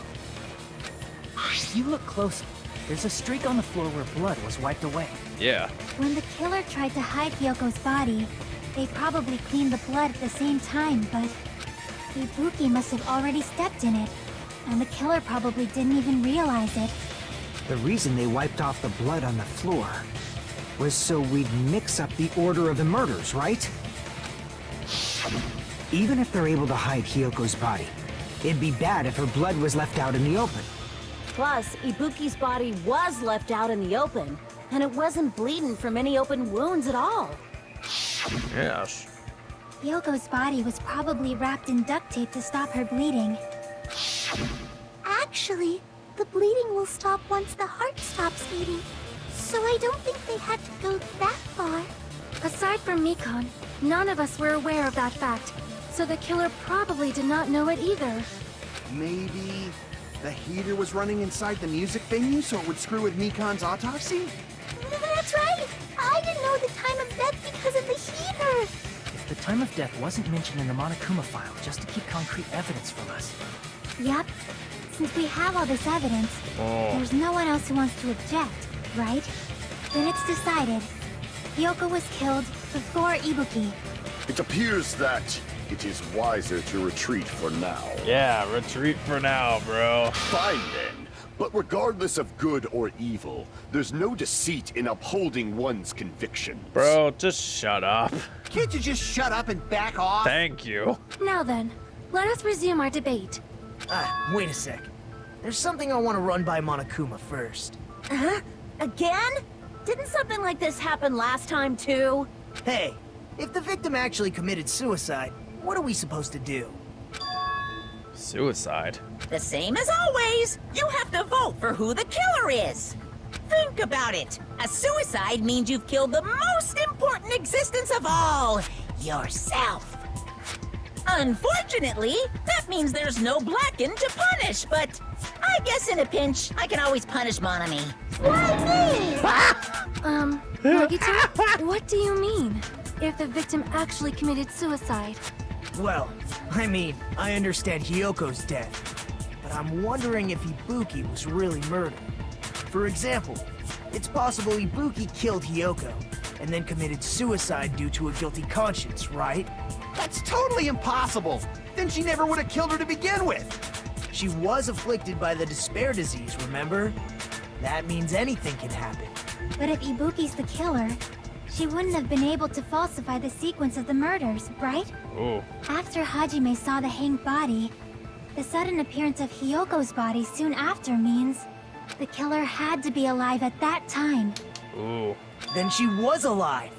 If you look closely, there's a streak on the floor where blood was wiped away. Yeah. when the killer tried to hide Hyoko's body, they probably cleaned the blood at the same time, but Ibuki must have already stepped in it, and the killer probably didn't even realize it. The reason they wiped off the blood on the floor was so we'd mix up the order of the murders, right? Even if they're able to hide Hiyoko's body, it'd be bad if her blood was left out in the open. Plus, Ibuki's body was left out in the open, and it wasn't bleeding from any open wounds at all. Yes. Yoko's body was probably wrapped in duct tape to stop her bleeding. Actually, the bleeding will stop once the heart stops beating. So I don't think they had to go that far. Aside from Mikon, none of us were aware of that fact, so the killer probably did not know it either. Maybe the heater was running inside the music venue so it would screw with Mikon's autopsy? That's right! I didn't know the time of death because of the heater! The time of death wasn't mentioned in the Monokuma file just to keep concrete evidence from us. Yep. Since we have all this evidence, there's no one else who wants to object, right? Then it's decided. Yoko was killed before Ibuki. It appears that it is wiser to retreat for now. Yeah, retreat for now, bro. Fine then. But regardless of good or evil, there's no deceit in upholding one's convictions. Bro, just shut up. Can't you just shut up and back off? Thank you. Now then, let us resume our debate. Wait a sec. There's something I want to run by Monokuma first. Huh? Again? Didn't something like this happen last time, too? Hey, if the victim actually committed suicide, what are we supposed to do? Suicide. The same as always. You have to vote for who the killer is. Think about it. A suicide means you've killed the most important existence of all, yourself. Unfortunately, that means there's no Blacken to punish, but I guess in a pinch, I can always punish Monami. Nagito, what do you mean? If the victim actually committed suicide? Well, I mean, I understand Hiyoko's death, but I'm wondering if Ibuki was really murdered. For example, it's possible Ibuki killed Hiyoko, and then committed suicide due to a guilty conscience, right? That's totally impossible! Then she never would have killed her to begin with! She was afflicted by the despair disease, remember? That means anything can happen. But if Ibuki's the killer, she wouldn't have been able to falsify the sequence of the murders, right? Ooh. After Hajime saw the hanged body, the sudden appearance of Hiyoko's body soon after means the killer had to be alive at that time. Ooh. Then she was alive!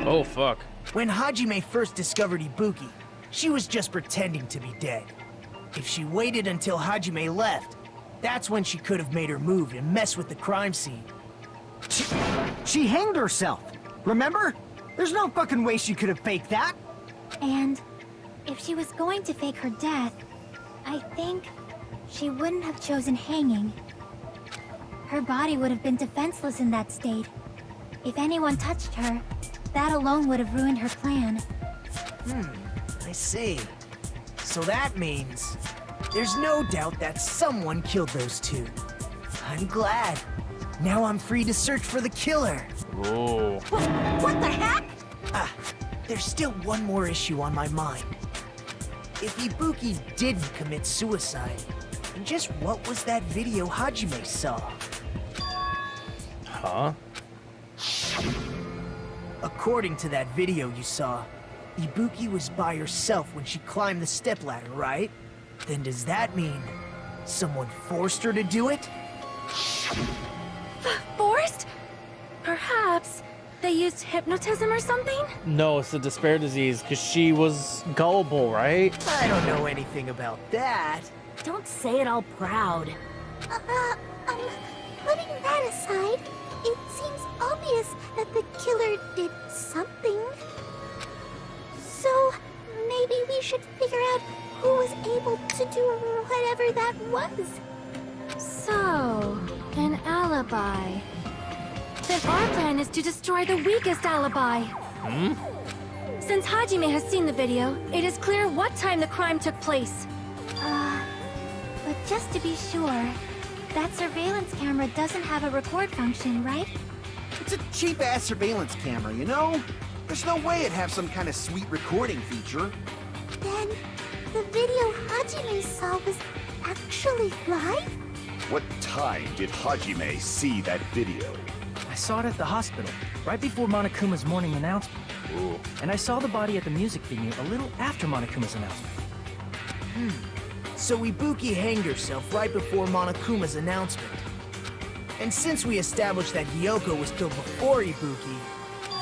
Oh, fuck. When Hajime first discovered Ibuki, she was just pretending to be dead. If she waited until Hajime left, that's when she could have made her move and mess with the crime scene. She hanged herself, remember? There's no fucking way she could have faked that. And if she was going to fake her death, I think she wouldn't have chosen hanging. Her body would have been defenseless in that state. If anyone touched her, that alone would have ruined her plan. I see. So that means there's no doubt that someone killed those two. I'm glad. Now I'm free to search for the killer. Ooh. What the heck? There's still one more issue on my mind. If Ibuki didn't commit suicide, then just what was that video Hajime saw? Huh? According to that video you saw, Ibuki was by herself when she climbed the stepladder, right? Then does that mean someone forced her to do it? Forced? Perhaps they used hypnotism or something? No, it's the despair disease, because she was gullible, right? I don't know anything about that. Don't say it all proud. Putting that aside, it seems obvious that the killer did something. So, maybe we should figure out who was able to do whatever that was. So, an alibi. Then our plan is to destroy the weakest alibi. Since Hajime has seen the video, it is clear what time the crime took place. But just to be sure, that surveillance camera doesn't have a record function, right? It's a cheap-ass surveillance camera, you know? There's no way it'd have some kind of sweet recording feature. Then, the video Hajime saw was actually live? What time did Hajime see that video? I saw it at the hospital, right before Monokuma's morning announcement. And I saw the body at the music venue a little after Monokuma's announcement. So Ibuki hanged herself right before Monokuma's announcement. And since we established that Hiyoko was killed before Ibuki,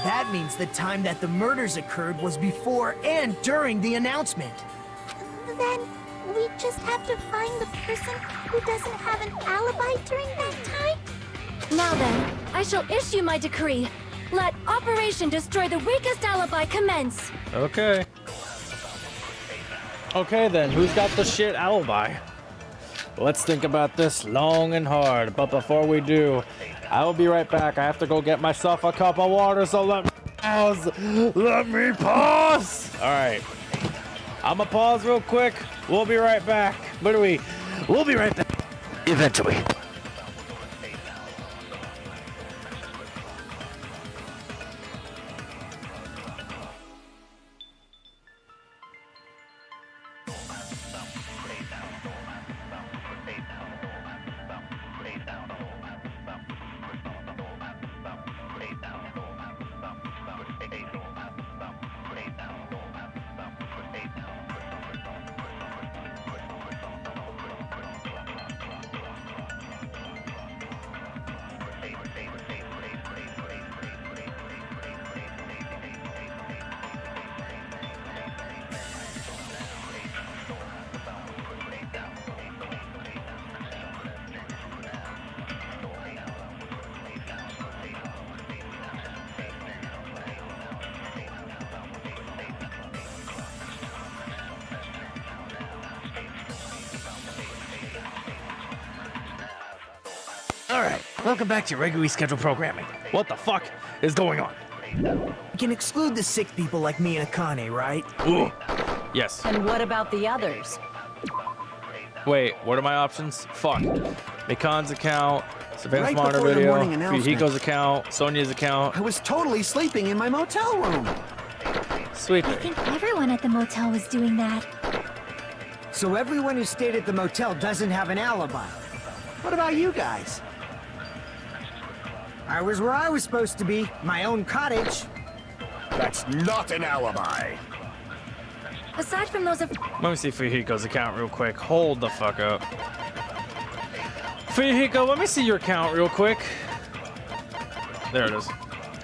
that means the time that the murders occurred was before and during the announcement. Then we just have to find the person who doesn't have an alibi during that time? Now then, I shall issue my decree. Let Operation Destroy the Weakest Alibi commence. Okay. Okay then, who's got the shit alibi? Let's think about this long and hard, but before we do, I will be right back. I have to go get myself a cup of water, so let me pause. Let me pause! Alright. I'ma pause real quick. We'll be right back. We'll be right back. Eventually. Alright, welcome back to your regularly scheduled programming. What the fuck is going on? We can exclude the sick people like me and Akane, right? Ooh. Yes. And what about the others? Wait, what are my options? Fuck. Mikan's account, Savannah's Right monitor before the video, morning announcement. Fuyuhiko's account, Sonia's account. I was totally sleeping in my motel room. Sweet. I think everyone at the motel was doing that. So everyone who stayed at the motel doesn't have an alibi. What about you guys? I was where I was supposed to be, my own cottage. That's not an alibi. Aside from those of Let me see Fuyuhiko's account real quick. Hold the fuck up. Fuyuhiko, let me see your account real quick. There it is.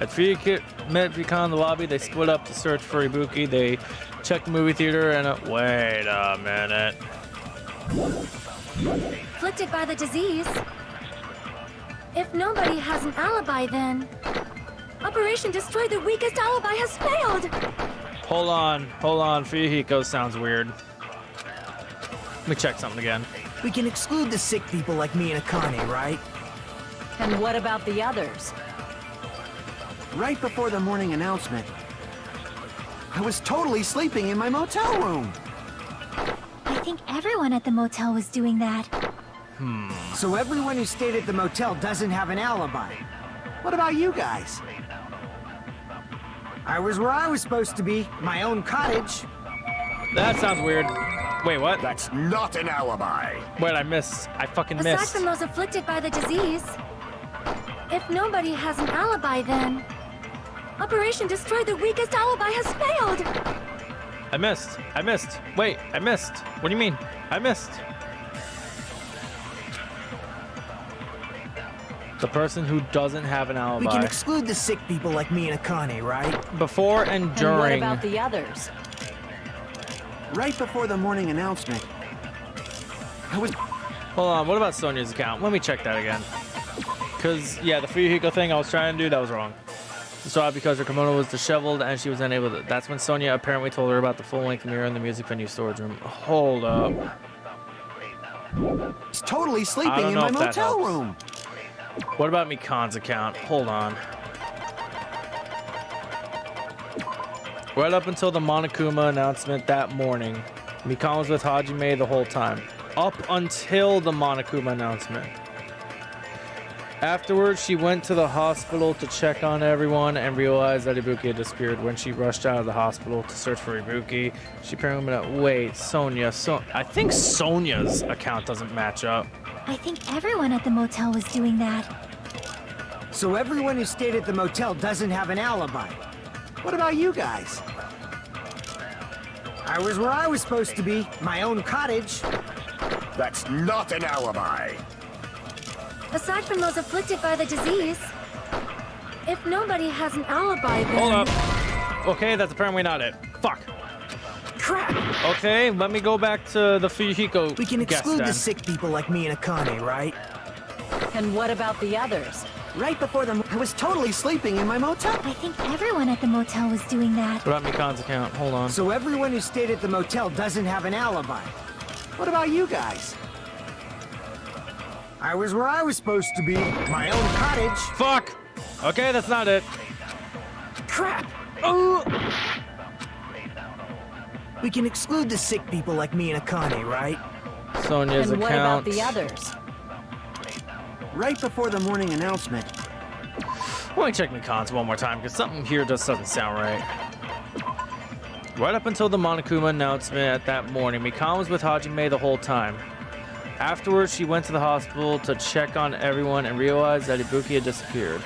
At Fuyuhiko met Mikan in the lobby, they split up to search for Ibuki. They checked the movie theater and wait a minute. afflicted by the disease. If nobody has an alibi, then Operation Destroy the Weakest Alibi has failed. Hold on. Fuyuhiko sounds weird. Let me check something again. We can exclude the sick people like me and Akane, right? And what about the others? Right before the morning announcement, I was totally sleeping in my motel room. I think everyone at the motel was doing that. So everyone who stayed at the motel doesn't have an alibi. What about you guys? I was where I was supposed to be, my own cottage. That sounds weird. Wait, what? That's not an alibi. Wait, I missed. I fucking Aside missed. from those afflicted by the disease, if nobody has an alibi, then Operation Destroy the Weakest Alibi has failed. I missed. Wait, I missed. What do you mean? I missed. The person who doesn't have an alibi. We can exclude the sick people like me and Akane, right? Before and And what during. about the others? Right before the morning announcement, I was... Hold on, what about Sonia's account? Let me check that again. Because, yeah, the Fuyuhiko thing I was trying to do, that was wrong. She saw it because her kimono was disheveled and she was unable to... That's when Sonia apparently told her about the full-length mirror in the music venue storage room. Hold up. was totally I sleeping don't in know my if that motel helps. room. What about Mikan's account? Hold on. Right up until the Monokuma announcement that morning, Mikan was with Hajime the whole time. Up until the Monokuma announcement. Afterwards, she went to the hospital to check on everyone and realized that Ibuki had disappeared. When she rushed out of the hospital to search for Ibuki, she apparently went, wait, Sonia. I think Sonia's account doesn't match up. I think everyone at the motel was doing that. So everyone who stayed at the motel doesn't have an alibi. What about you guys? I was where I was supposed to be, my own cottage. That's not an alibi. Aside from those afflicted by the disease, if nobody has an alibi, then... Hold up. Okay, that's apparently not it. Fuck. Crap! Okay, let me go back to the Fujihiko We can guest exclude then. the sick people like me and Akane, right? And what about the others? Right before I was totally sleeping in my motel. I think everyone at the motel was doing that. What about Mikan's account? Hold on. So everyone who stayed at the motel doesn't have an alibi. What about you guys? I was where I was supposed to be, my own cottage. Fuck! Okay, that's not it. Crap! We can exclude the sick people like me and Akane, right? Sonia's And what account. about the others? Right before the morning announcement. Let me check Mikan's one more time, because something here just doesn't sound right. Right up until the Monokuma announcement that morning, Mikan was with Hajime the whole time. Afterwards, she went to the hospital to check on everyone and realized that Ibuki had disappeared.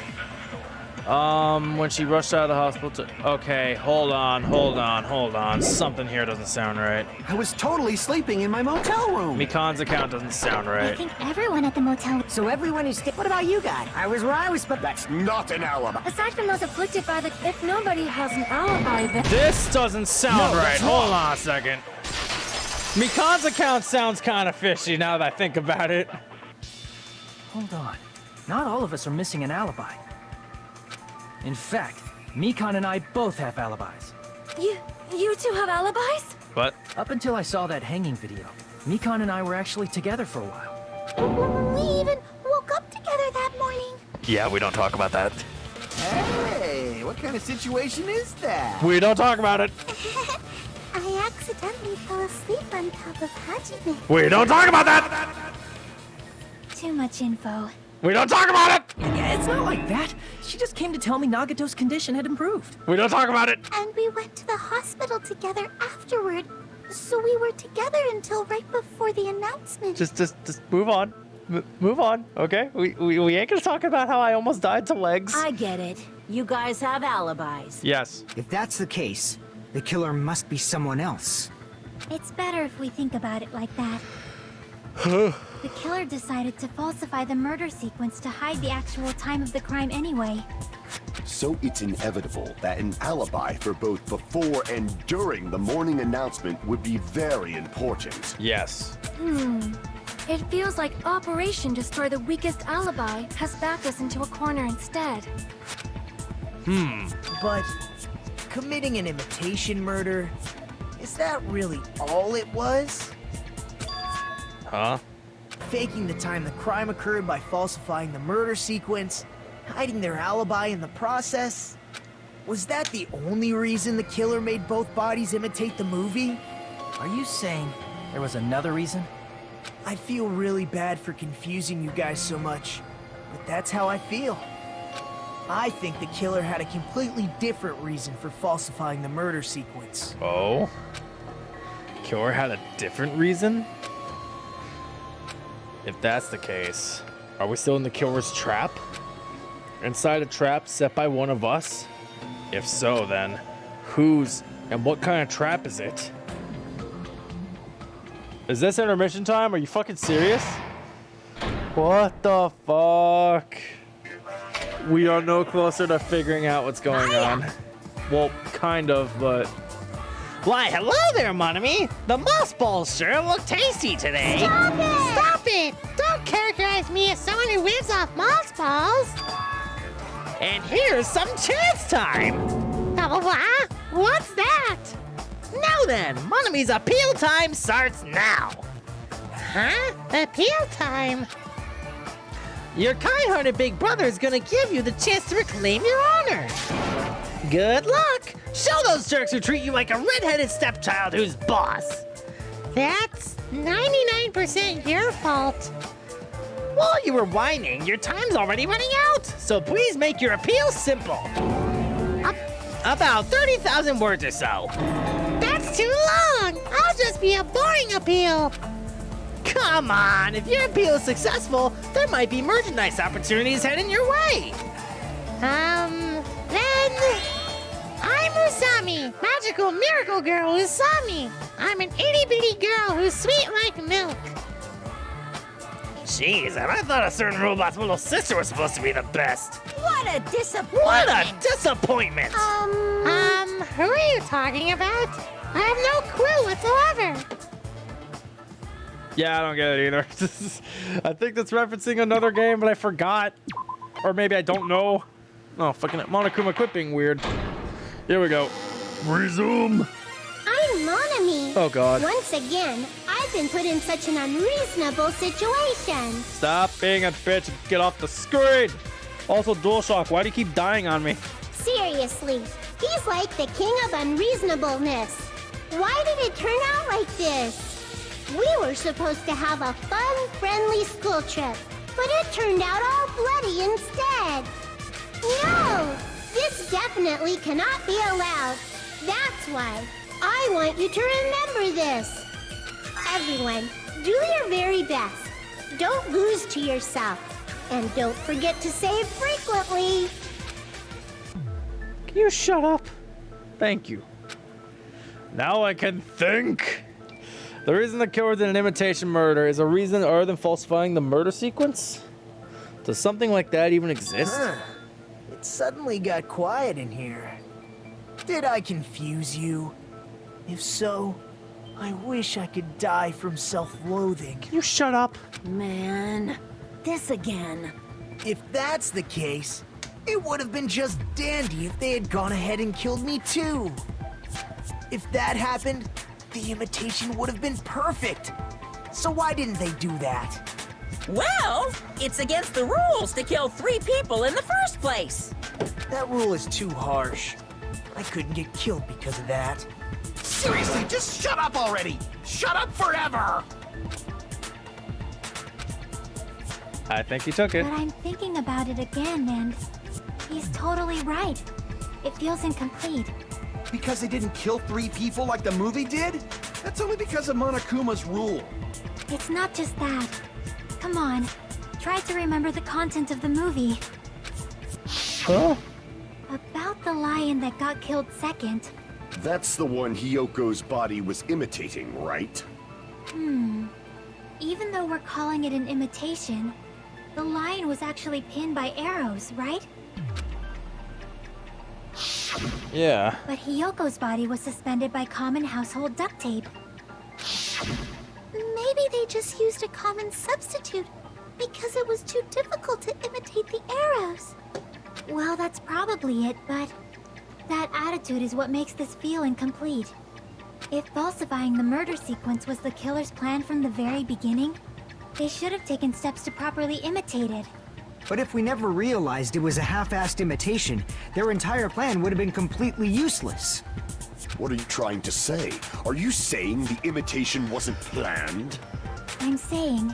When she rushed out of the hospital to... Okay, hold on. Something here doesn't sound right. I was totally sleeping in my motel room. Mikan's account doesn't sound I right. think everyone at the motel... So everyone who stayed... What about you guys? I was where I was supposed... That's not an alibi. Aside from those afflicted by the... If nobody has an alibi, then... This doesn't sound No, right. that's Hold wrong. on a second. Mikan's account sounds kind of fishy now that I think about it. Hold on. Not all of us are missing an alibi. In fact, Mikan and I both have alibis. You two have alibis? But Up until I saw that hanging video, Mikan and I were actually together for a while. We even woke up together that morning. yeah, we don't talk about that. Hey, what kind of situation is that? We don't talk about it. I accidentally fell asleep on top of Hajime. We don't talk about that. Too much info. We don't talk about it. Yeah, it's not like that. She just came to tell me Nagato's condition had improved. We don't talk about it. And we went to the hospital together afterward. So we were together until right before the announcement. Just move on. Move on, okay? We ain't gonna talk about how I almost died to legs. I get it. You guys have alibis. Yes. If that's the case, the killer must be someone else. It's better if we think about it like that. The killer decided to falsify the murder sequence to hide the actual time of the crime anyway. So it's inevitable that an alibi for both before and during the morning announcement would be very important. Yes. It feels like Operation Destroy the Weakest Alibi has backed us into a corner instead. But committing an imitation murder, is that really all it was? Huh? Faking the time the crime occurred by falsifying the murder sequence, hiding their alibi in the process? Was that the only reason the killer made both bodies imitate the movie? Are you saying there was another reason? I feel really bad for confusing you guys so much, but that's how I feel. I think the killer had a completely different reason for falsifying the murder sequence. Oh? Killer had a different reason? If that's the case, are we still in the killer's trap? Inside a trap set by one of us? If so, then whose and what kind of trap is it? Is this intermission time? Are you fucking serious? What the fuck? We are no closer to figuring out what's going on. Well, kind of, but... Why, hello there, Monami. The moss balls sure look tasty today. Stop it! Stop it! Don't characterize me as someone who lives off moss balls. And here's some chance time. What? What's that? Now then, Monami's appeal time starts now. Huh? Appeal time? Your kind-hearted big brother is gonna give you the chance to reclaim your honor. Good luck. Show those jerks who treat you like a red-headed stepchild who's boss. That's 99% your fault. While you were whining, your time's already running out. So please make your appeal simple. About 30,000 words or so. That's too long. I'll just be a boring appeal. Come on, if your appeal is successful, there might be merchandise opportunities heading your way. Then I I'm Usami, magical miracle girl Usami. I'm an itty-bitty girl who's sweet like milk. Jeez, and I thought a certain robot's little sister was supposed to be the best. What a disappointment! What a disappointment! Who are you talking about? I have no clue whatsoever. Yeah, I don't get it either. I think that's referencing another game, but I forgot. Or maybe I don't know. Oh, fucking it. Monokuma quit being weird. Here we go. Resume. I'm Monami. Oh, God. Once again, I've been put in such an unreasonable situation. Stop being a bitch and get off the screen. Also, DualShock, why do you keep dying on me? Seriously, he's like the king of unreasonableness. Why did it turn out like this? We were supposed to have a fun, friendly school trip, but it turned out all bloody instead. No, this definitely cannot be allowed. That's why I want you to remember this. Everyone, do your very best. Don't lose to yourself. And don't forget to save frequently. Can you shut up? Thank you. Now I can think. The reason the killer did an imitation murder is a reason other than falsifying the murder sequence? Does something like that even exist? It suddenly got quiet in here. Did I confuse you? If so, I wish I could die from self-loathing. Can you shut up? Man, this again. If that's the case, it would have been just dandy if they had gone ahead and killed me too. If that happened, the imitation would have been perfect. So why didn't they do that? Well, it's against the rules to kill 3 people in the first place. That rule is too harsh. I couldn't get killed because of that. Seriously, just shut up already! Shut up forever! I think he took it. But I'm thinking about it again, and he's totally right. It feels incomplete. Because they didn't kill 3 people like the movie did? That's only because of Monokuma's rule. It's not just that. Come on, try to remember the content of the movie. Huh? About the lion that got killed second. That's the one Hyoko's body was imitating, right? Even though we're calling it an imitation, the lion was actually pinned by arrows, right? Yeah. But Hyoko's body was suspended by common household duct tape. Maybe they just used a common substitute because it was too difficult to imitate the arrows. Well, that's probably it, but that attitude is what makes this feel incomplete. If falsifying the murder sequence was the killer's plan from the very beginning, they should have taken steps to properly imitate it. But if we never realized it was a half-assed imitation, their entire plan would have been completely useless. What are you trying to say? Are you saying the imitation wasn't planned? I'm saying,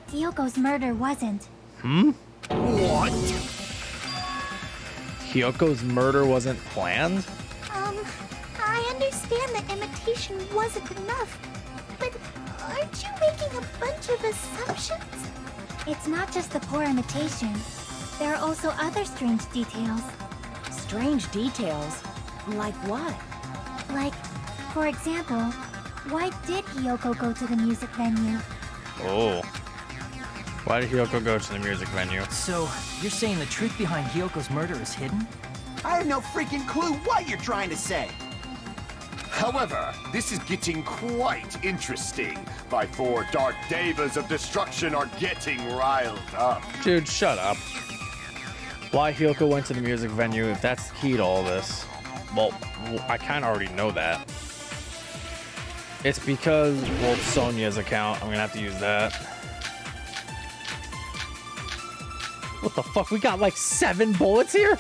Hyoko's murder wasn't. What? Hyoko's murder wasn't planned? I understand that imitation wasn't enough, but aren't you making a bunch of assumptions? It's not just the poor imitation. There are also other strange details. Strange details? Like what? Like, for example, why did Hyoko go to the music venue? Oh. Why did Hyoko go to the music venue? So, you're saying the truth behind Hyoko's murder is hidden? I have no freaking clue what you're trying to say. However, this is getting quite interesting. My 4 dark devas of destruction are getting riled up. Dude, shut up. Why Hyoko went to the music venue, if that's the key to all this? Well, I kind of already know that. It's because, well, Sonya's account. I'm gonna have to use that. What the fuck? We got like 7 bullets here?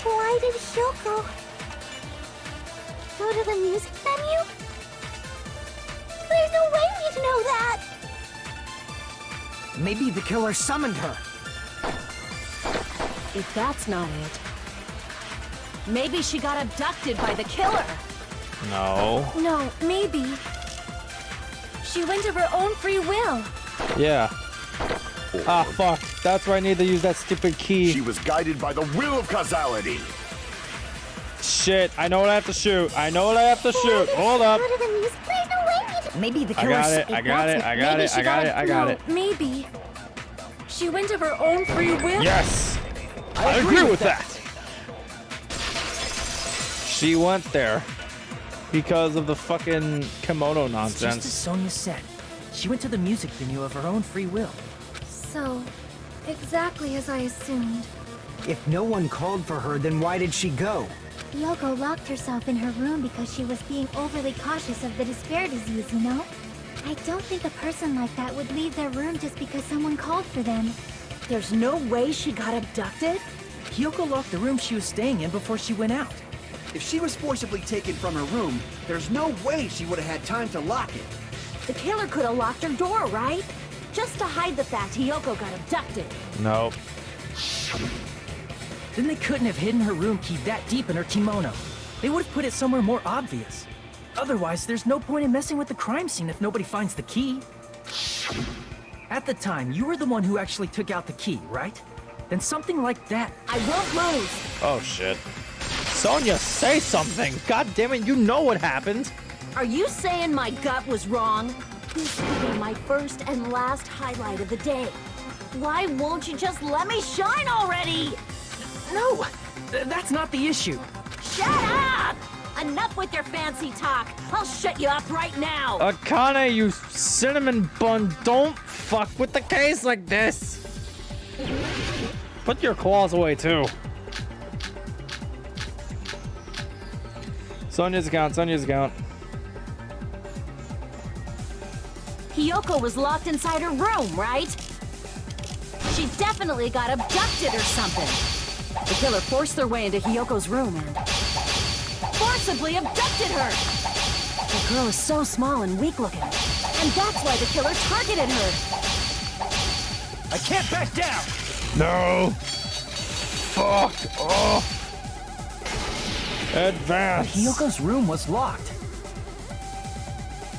Why did Hyoko go to the music venue? There's no way we'd know that! Maybe the killer summoned her. If that's not it, maybe she got abducted by the killer. No. No, maybe. She went of her own free will. Yeah. Ah, fuck. That's where I need to use that stupid key. She was guided by the will of causality. Shit, I know what I have to shoot. I know what I have to shoot. Hold up. Maybe the I killer. got it. I got it. I got it. I got it. I got it. Maybe. She went of her own free will? Yes. I agree with that. She went there because of the fucking kimono Just as nonsense. Sonia said, she went to the music venue of her own free will. So, exactly as I assumed. If no one called for her, then why did she go? Yoko locked herself in her room because she was being overly cautious of the despair disease, you know? I don't think a person like that would leave their room just because someone called for them. There's no way she got abducted? Hiyoko locked the room she was staying in before she went out. If she was forcibly taken from her room, there's no way she would have had time to lock it. The killer could have locked her door, right? Just to hide the fact Hiyoko got abducted. Nope. Then they couldn't have hidden her room key that deep in her kimono. They would have put it somewhere more obvious. Otherwise, there's no point in messing with the crime scene if nobody finds the key. At the time, you were the one who actually took out the key, right? Then something like that. I won't lose. Oh shit. Sonia, say something. God damn it, you know what happened. Are you saying my gut was wrong? This will be my first and last highlight of the day. Why won't you just let me shine already? No, that's not the issue. Shut up! Enough with your fancy talk. I'll shut you up right now. Akane, you cinnamon bun, don't fuck with the case like this. Put your claws away too. Sonia's account, Sonia's account. Hiyoko was locked inside her room, right? She definitely got abducted or something. The killer forced their way into Hiyoko's room and forcibly abducted her. The girl is so small and weak-looking, and that's why the killer targeted her. I can't back down! No. Fuck off. Advance. Hiyoko's room was locked.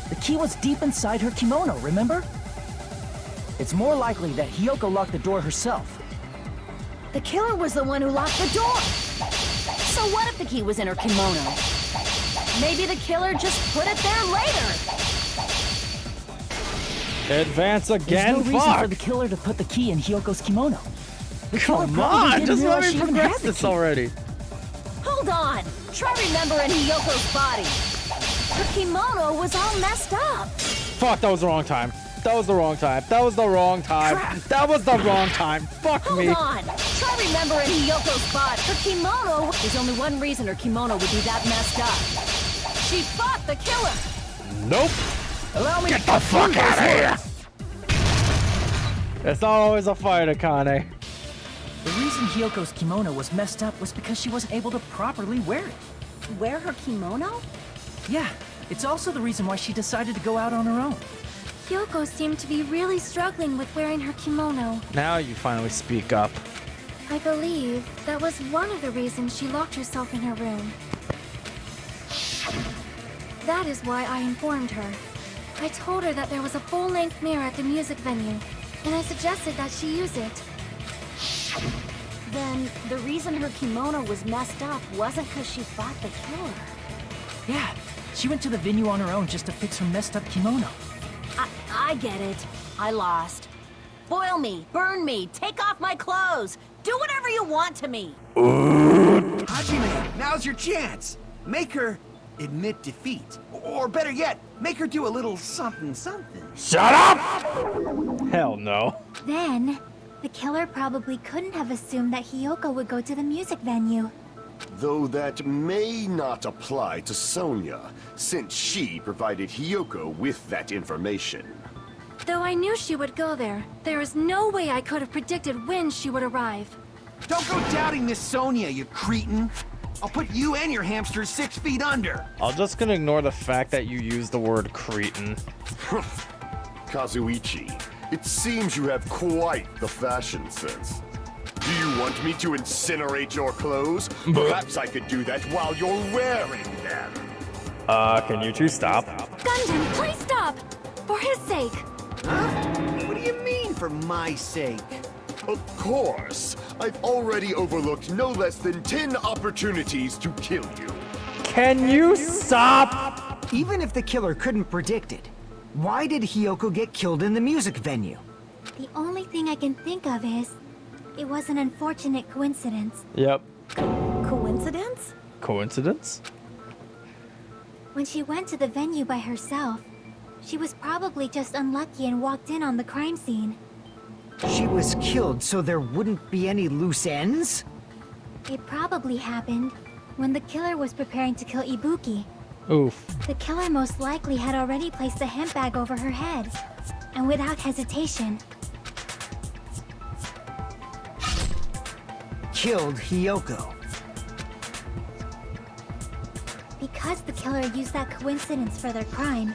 The key was deep inside her kimono, remember? It's more likely that Hiyoko locked the door herself. The killer was the one who locked the door. So what if the key was in her kimono? Maybe the killer just put it there later. Advance again. There's no reason Fuck. for the killer to put the key in Hiyoko's kimono. The killer Come probably on, didn't just let realize me she even progress had the this key. already. Hold on. Try remembering Hiyoko's body. Her kimono was all messed up. Fuck, that was the wrong time. That was the wrong time. That was the wrong time. Crap. That was the wrong time. Fuck Hold me. on. Try remembering Hiyoko's body. Her kimono. There's only one reason her kimono would be that messed up. She fought the killer. Nope. Allow me Get to the fuck out of here. It's not always a fight, Akane. The reason Hiyoko's kimono was messed up was because she wasn't able to properly wear it. Wear her kimono? Yeah, it's also the reason why she decided to go out on her own. Yoko seemed to be really struggling with wearing her kimono. Now you finally speak up. I believe that was one of the reasons she locked herself in her room. That is why I informed her. I told her that there was a full-length mirror at the music venue, and I suggested that she use it. Then the reason her kimono was messed up wasn't because she fought the killer. Yeah, she went to the venue on her own just to fix her messed up kimono. I get it. I lost. Boil me, burn me, take off my clothes. Do whatever you want to me. Hajime, now's your chance. Make her admit defeat. Or better yet, make her do a little something something. Shut up! Hell no. Then, the killer probably couldn't have assumed that Hiyoko would go to the music venue. Though that may not apply to Sonia, since she provided Hiyoko with that information. Though I knew she would go there, there is no way I could have predicted when she would arrive. Don't go doubting Miss Sonia, you cretin. I'll put you and your hamsters 6 feet under. I'm just gonna ignore the fact that you used the word cretin. Kazuichi, it seems you have quite the fashion sense. Do you want me to incinerate your clothes? Perhaps I could do that while you're wearing them. Can you two stop? Gundam, please stop! For his sake! Huh? What do you mean, for my sake. Of course. I've already overlooked no less than 10 opportunities to kill you. Can you stop? Even if the killer couldn't predict it, why did Hiyoko get killed in the music venue? The only thing I can think of is, it was an unfortunate coincidence. Yep. Coincidence? Coincidence? When she went to the venue by herself, she was probably just unlucky and walked in on the crime scene. She was killed so there wouldn't be any loose ends? It probably happened when the killer was preparing to kill Ibuki. Oof. The killer most likely had already placed a hemp bag over her head, and without hesitation, Killed Hiyoko. because the killer used that coincidence for their crime,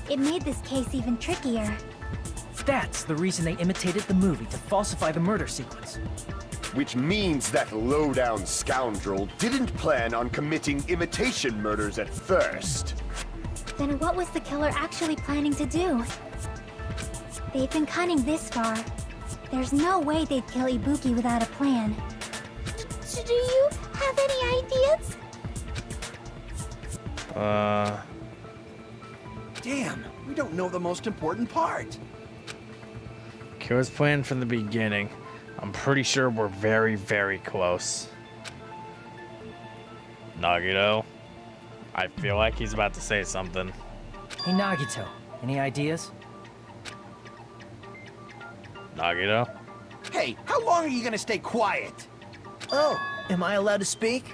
it made this case even trickier. That's the reason they imitated the movie to falsify the murder sequence. Which means that low-down scoundrel didn't plan on committing imitation murders at first. Then what was the killer actually planning to do? They've been cunning this far. There's no way they'd kill Ibuki without a plan. Do you have any ideas? Damn, we don't know the most important part. Kira's plan from the beginning. I'm pretty sure we're very, very close. Nagito. I feel like he's about to say something. Hey Nagito, any ideas? Nagito? Hey, how long are you gonna stay quiet? Oh, am I allowed to speak?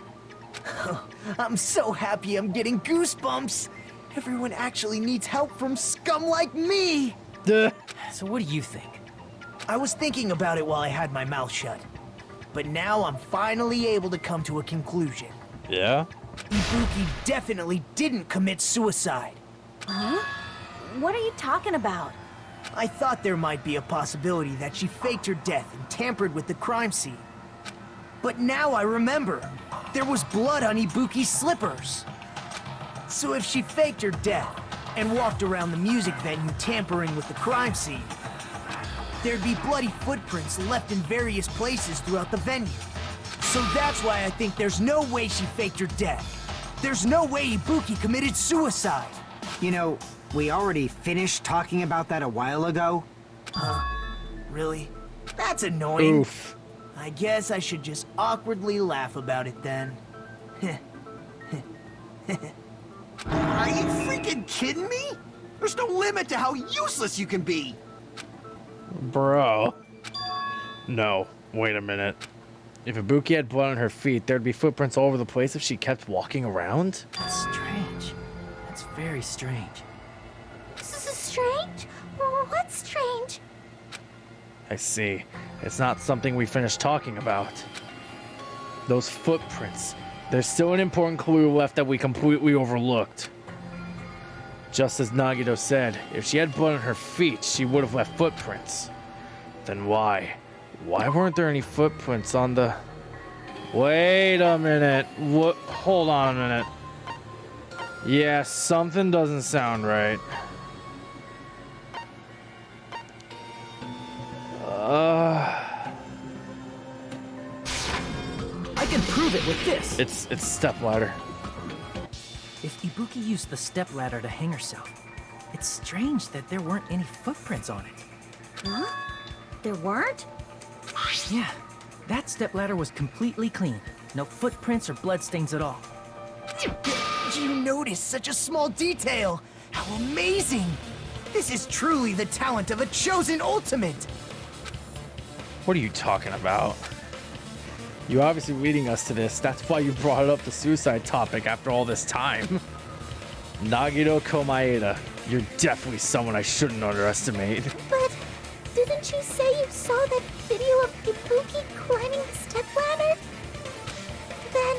I'm so happy I'm getting goosebumps. Everyone actually needs help from scum like me. So what do you think? I was thinking about it while I had my mouth shut. But now I'm finally able to come to a conclusion. Yeah? Ibuki definitely didn't commit suicide. Huh? What are you talking about? I thought there might be a possibility that she faked her death and tampered with the crime scene. But now I remember. There was blood on Ibuki's slippers. So if she faked her death and walked around the music venue tampering with the crime scene, there'd be bloody footprints left in various places throughout the venue. So that's why I think there's no way she faked her death. There's no way Ibuki committed suicide. You know, we already finished talking about that a while ago. Really? That's annoying. Oof. I guess I should just awkwardly laugh about it then. Are you freaking kidding me? There's no limit to how useless you can be. Bro. No. Wait a minute. If Ibuki had blood on her feet, there'd be footprints all over the place if she kept walking around? That's strange. That's very strange. Strange? What's strange? I see. It's not something we finished talking about. Those footprints. There's still an important clue left that we completely overlooked. Just as Nagito said, if she had blood on her feet, she would have left footprints. Then why? Why weren't there any footprints on the... Wait a minute. What? Hold on a minute. Yeah, something doesn't sound right. I can prove it with this. It's stepladder. If Ibuki used the stepladder to hang herself, it's strange that there weren't any footprints on it. Huh? There weren't? Yeah, that stepladder was completely clean. No footprints or bloodstains at all. Do you notice such a small detail? How amazing! This is truly the talent of a chosen ultimate! What are you talking about? You're obviously leading us to this. That's why you brought up the suicide topic after all this time. Nagito Komaeda. You're definitely someone I shouldn't underestimate. But didn't you say you saw that video of Ibuki climbing the stepladder? Then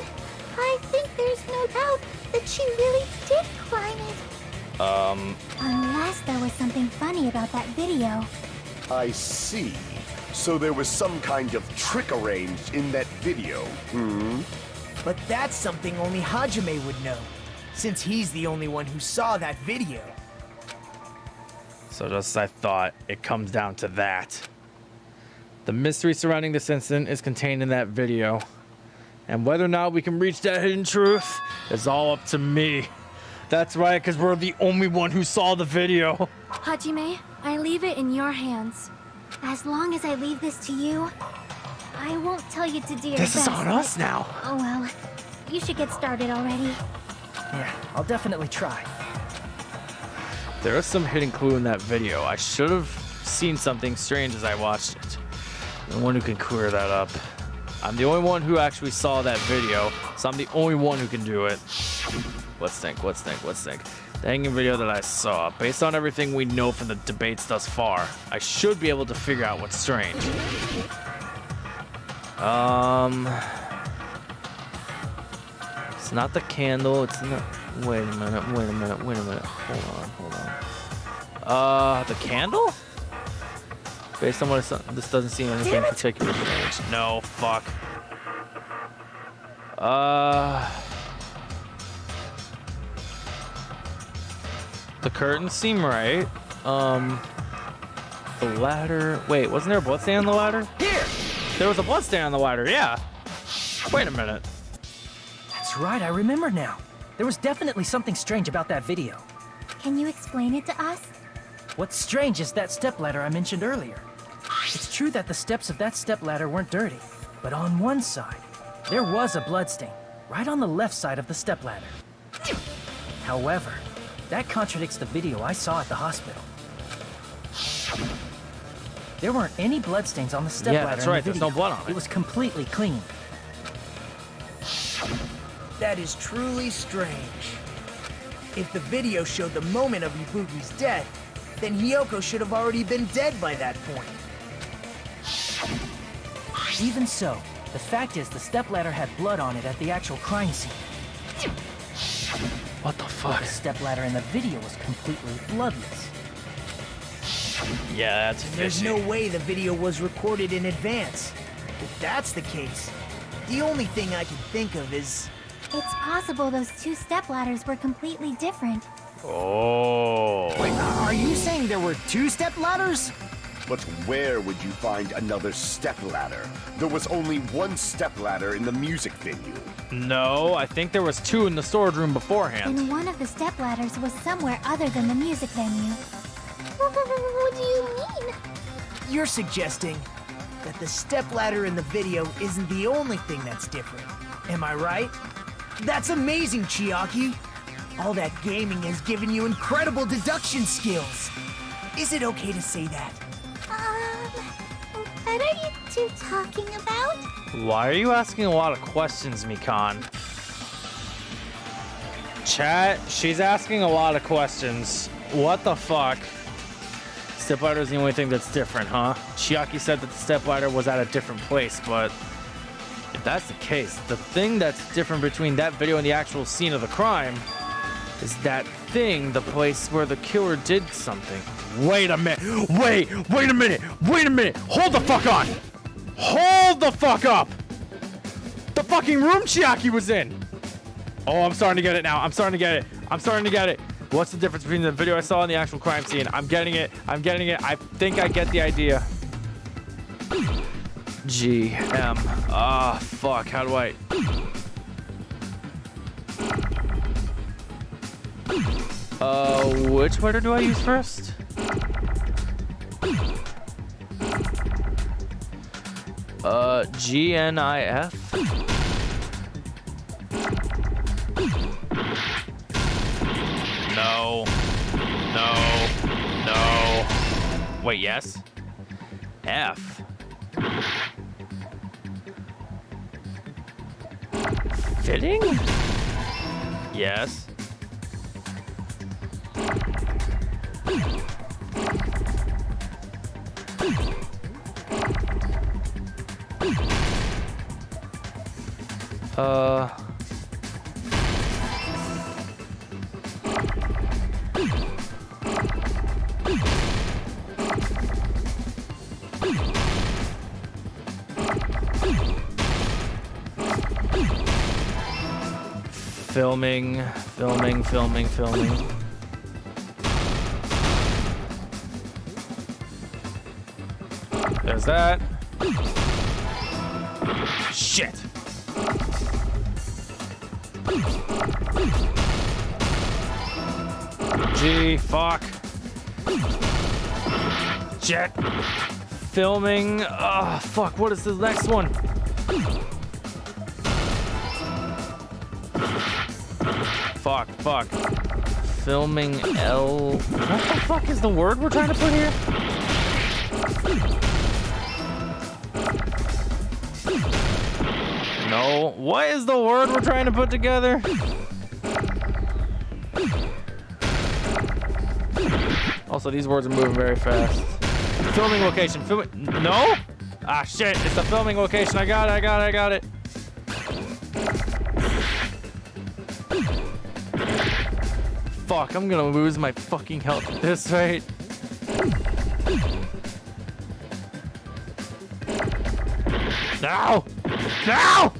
I think there's no doubt that she really did climb it. Unless there was something funny about that video. I see. So there was some kind of trick arranged in that video, But that's something only Hajime would know, since he's the only one who saw that video. So just as I thought, it comes down to that. The mystery surrounding this incident is contained in that video. And whether or not we can reach that hidden truth is all up to me. That's right, because we're the only one who saw the video. Hajime, I leave it in your hands. As long as I leave this to you, I won't tell you to do your best. This is on us now. Oh well, you should get started already. Yeah, I'll definitely try. There is some hidden clue in that video. I should have seen something strange as I watched it. The one who can clear that up. I'm the only one who actually saw that video, so I'm the only one who can do it. Let's think. The hanging video that I saw. Based on everything we know from the debates thus far, I should be able to figure out what's strange. It's not the candle, it's not... Wait a minute. Hold on. The candle? Based on what it's... This doesn't seem anything particularly strange. No, fuck. The curtains seem right. The ladder... Wait, wasn't there a bloodstain on the ladder? Here! There was a bloodstain on the ladder, yeah. Wait a minute. That's right, I remember now. There was definitely something strange about that video. Can you explain it to us? What's strange is that stepladder I mentioned earlier. It's true that the steps of that stepladder weren't dirty, but on one side, there was a bloodstain, right on the left side of the stepladder. However, that contradicts the video I saw at the hospital. There weren't any bloodstains on the stepladder. Yeah, that's right, there's no blood on it. It was completely clean. That is truly strange. If the video showed the moment of Ibuki's death, then Hiyoko should have already been dead by that point. Even so, the fact is the stepladder had blood on it at the actual crime scene. What the fuck? The stepladder in the video was completely bloodless. Yeah, that's There's fishy. no way the video was recorded in advance. If that's the case, the only thing I can think of is... It's possible those two stepladders were completely different. Oh. Wait, are you saying there were two stepladders? But where would you find another stepladder? There was only one stepladder in the music venue. No, I think there was two in the storage room beforehand. And one of the stepladders was somewhere other than the music venue. What do you mean? You're suggesting that the stepladder in the video isn't the only thing that's different. Am I right? That's amazing, Chiaki! All that gaming has given you incredible deduction skills. Is it okay to say that? What are you two talking about? Why are you asking a lot of questions, Mikan? Chat, she's asking a lot of questions. What the fuck? Stepladder is the only thing that's different, huh? Chiaki said that the stepladder was at a different place, but if that's the case, the thing that's different between that video and the actual scene of the crime is that thing, the place where the killer did something. Wait a minute. Wait a minute. Hold the fuck on. Hold the fuck up. The fucking room Chiaki was in. Oh, I'm starting to get it now. I'm starting to get it. What's the difference between the video I saw and the actual crime scene? I'm getting it. I think I get the idea. G, M. Ah, fuck. How do I... which letter do I use first? G, N, I, F? No. Wait, yes? F. Fitting? Yes. Filming. There's that. Shit. G, fuck. Jet. Filming. Fuck, what is the next one? Fuck. Filming L. What the fuck is the word we're trying to put here? No. What is the word we're trying to put together? Also, these words are moving very fast. Filming location. No? Ah, shit. It's the filming location. I got it. Fuck, I'm gonna lose my fucking health at this rate. No! No!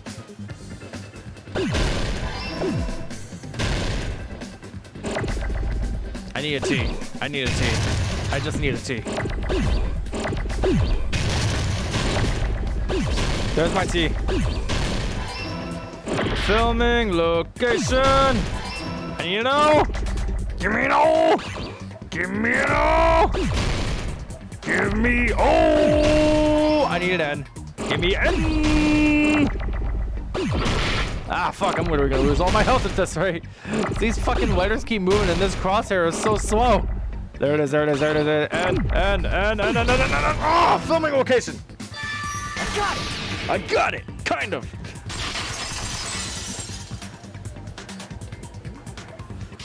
I need a T. I just need a T. There's my T. Filming location. And you know, give me an O. Give me an O. Give me O. I need an N. Give me N. Ah, fuck, I'm literally gonna lose all my health at this rate. These fucking letters keep moving and this crosshair is so slow. There it is. N. Oh, filming location. I got it. Kind of.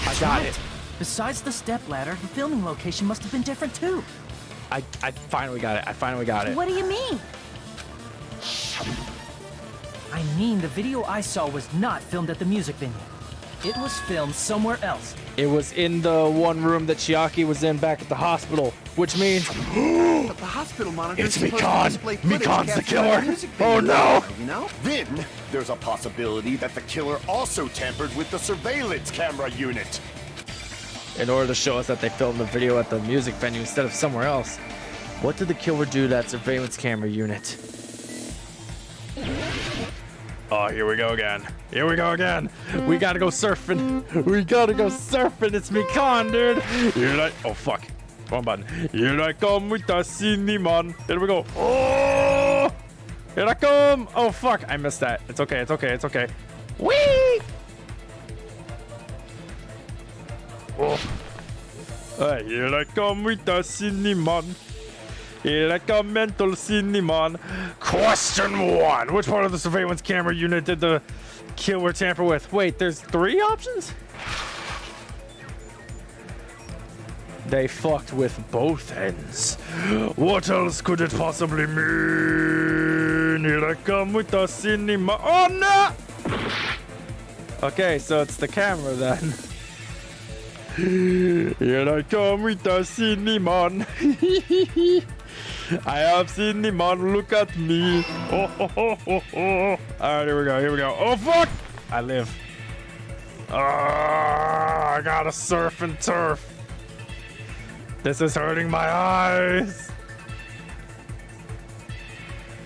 I got it. Besides the stepladder, the filming location must have been different too. I finally got it. What do you mean? I mean, the video I saw was not filmed at the music venue. It was filmed somewhere else. It was in the one room that Chiaki was in back at the hospital, which means But the hospital monitor It's is supposed to Mikan. display footage Mikan's the captured by killer. music Oh, video, no. You know? Then, there's a possibility that the killer also tampered with the surveillance camera unit. in order to show us that they filmed the video at the music venue instead of somewhere else. What did the killer do to that surveillance camera unit? Oh, here we go again. We gotta go surfing. It's Mikan, dude. Here I... Oh, fuck. Wrong button. Here I come with the cinnamon. Here we go. Oh! Here I come. Oh, fuck. I missed that. It's okay. Whee! Oh. Here I come with the cinnamon. Here I come, mental cinnamon. Question 1. Which part of the surveillance camera unit did the killer tamper with? Wait, there's 3 options? They fucked with both ends. What else could it possibly mean? Here I come with the cinnamon. Oh, no! Okay, so it's the camera then. Here I come with the cinnamon. I have cinnamon, look at me. Alright, here we go. Oh, fuck! I live. I gotta surf and turf. This is hurting my eyes.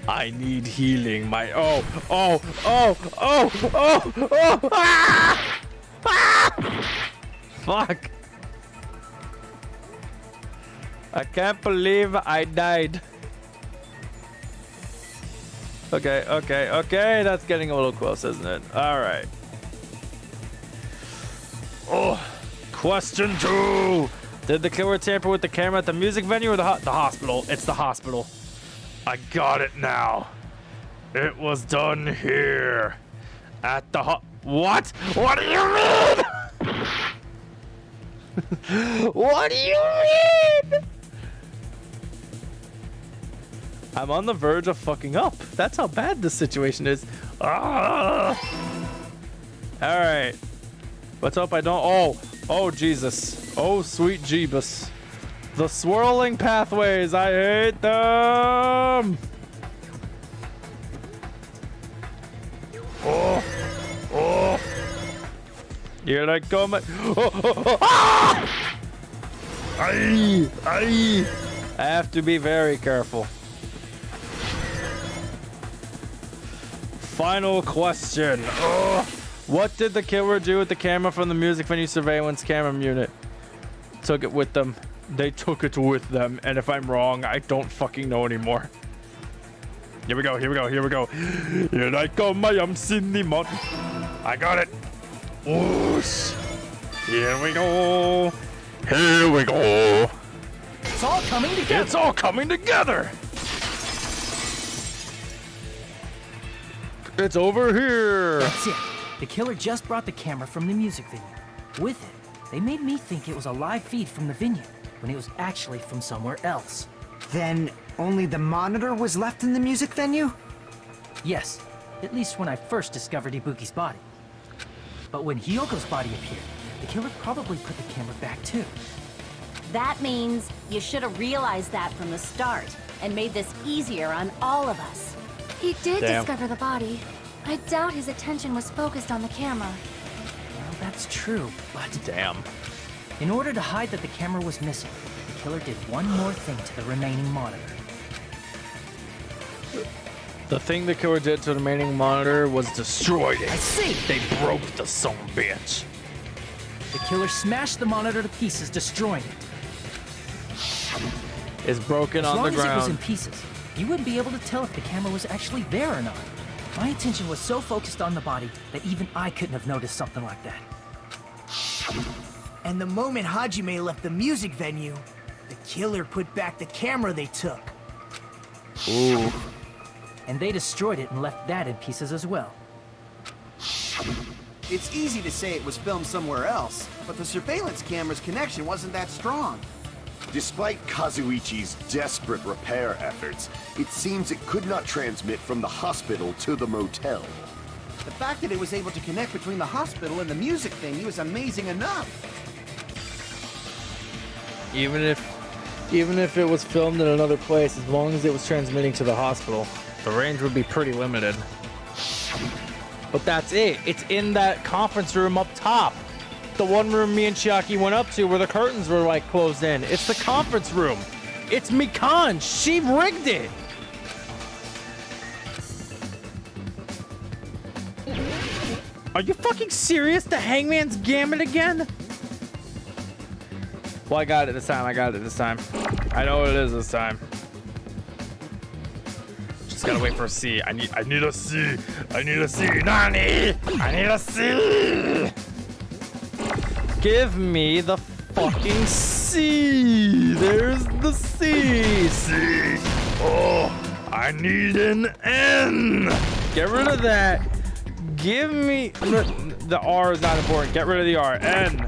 I need healing. Fuck. I can't believe I died. Okay. That's getting a little close, isn't it? All right. Oh, question 2. Did the killer tamper with the camera at the music venue or the hospital? It's the hospital. I got it now. It was done here. At the What? What do you mean? What do you mean? I'm on the verge of fucking up. That's how bad this situation is. All right. Let's hope I don't. Oh, Jesus. Oh, sweet Jeebus. The swirling pathways. I hate them. Oh. Here I come. I have to be very careful. Final question. Ugh. What did the killer do with the camera from the music venue surveillance camera unit? Took it with them. They took it with them. And if I'm wrong, I don't fucking know anymore. Here we go. Here we go. Here I come. I am Cinnamon. I got it. Whoosh. Here we go. It's all coming together. It's all coming together. It's over here. That's it. The killer just brought the camera from the music venue. With it, they made me think it was a live feed from the venue, when it was actually from somewhere else. Then only the monitor was left in the music venue? Yes, at least when I first discovered Ibuki's body. But when Hyoko's body appeared, the killer probably put the camera back too. That means you should have realized that from the start and made this easier on all of us. He did Damn. discover the body. I doubt his attention was focused on the camera. Well, that's true, but Damn. in order to hide that the camera was missing, the killer did one more thing to the remaining monitor. The thing the killer did to the remaining monitor was destroyed it. I see! They broke the son of a bitch. The killer smashed the monitor to pieces, destroying it. It's broken As on long the as it was in ground. pieces, you wouldn't be able to tell if the camera was actually there or not. My attention was so focused on the body that even I couldn't have noticed something like that. And the moment Hajime left the music venue, the killer put back the camera they took. Ooh. And they destroyed it and left that in pieces as well. It's easy to say it was filmed somewhere else, but the surveillance camera's connection wasn't that strong. Despite Kazuichi's desperate repair efforts, it seems it could not transmit from the hospital to the motel. The fact that it was able to connect between the hospital and the music venue is amazing enough. Even if it was filmed in another place, as long as it was transmitting to the hospital, the range would be pretty limited. But that's it. It's in that conference room up top. The one room me and Chiaki went up to where the curtains were like closed in. It's the conference room. It's Mikan. She rigged it. Are you fucking serious? The Hangman's Gambit again? Well, I got it this time. I know what it is this time. Just gotta wait for a C. I need a C. Nani! I need a C! Give me the fucking C! There's the C! C! Oh, I need an N! Get rid of that. Give me... The R is not important. Get rid of the R. N.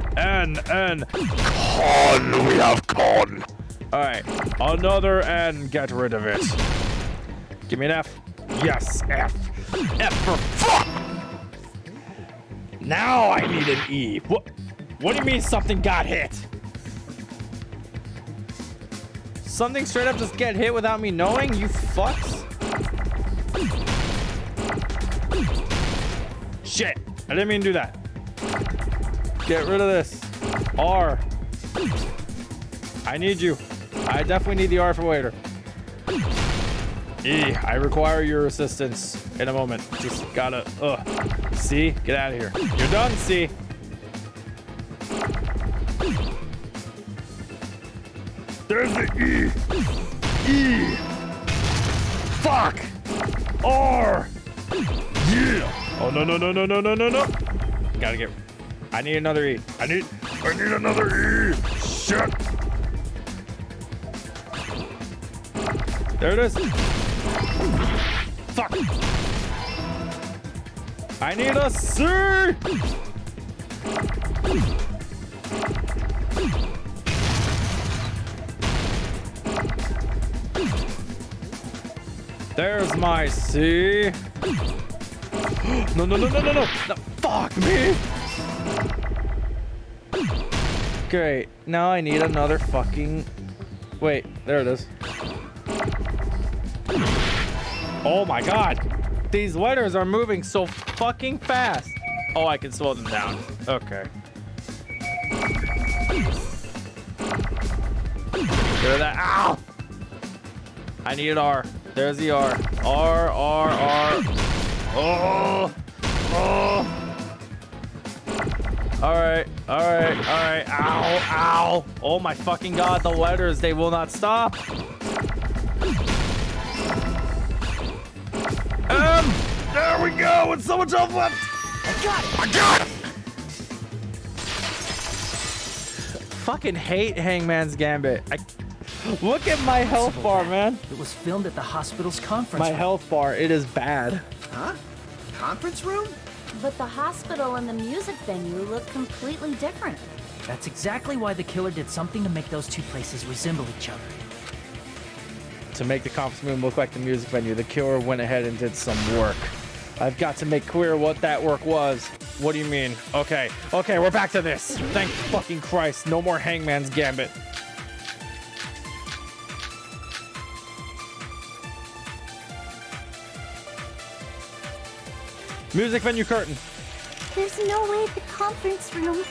Con! We have con! Alright. Another N. Get rid of it. Give me an F. Yes, F. F for fuck! Now I need an E. What do you mean something got hit? Something straight up just get hit without me knowing? You fucks? Shit. I didn't mean to do that. Get rid of this. R. I need you. I definitely need the R for later. E. I require your assistance in a moment. Just gotta... C. Get out of here. You're done, C. There's the E. E. Fuck. R. Yeah. Oh, no. Gotta get... I need another E. I need another E. Shit. There it is. Fuck. I need a C. There's my C. No. No, fuck me. Great. Now I need another fucking... Wait, there it is. Oh my god. These letters are moving so fucking fast. Oh, I can slow them down. Okay. There that. Ow! I need an R. There's the R. R. Oh! Oh! Alright, alright, alright. Ow, ow! Oh my fucking god, the letters, they will not stop! There we go! With so much health left! I got it! I got it! Fucking hate Hangman's Gambit. Look at my health bar, man. It was filmed at the hospital's conference My room. health bar, it is bad. Huh? Conference room? But the hospital and the music venue look completely different. That's exactly why the killer did something to make those two places resemble each other. To make the conference room look like the music venue, the killer went ahead and did some work. I've got to make clear what that work was. What do you mean? Okay, okay, we're back to this. Thank fucking Christ, no more Hangman's Gambit. Music venue curtain. There's no way the conference room and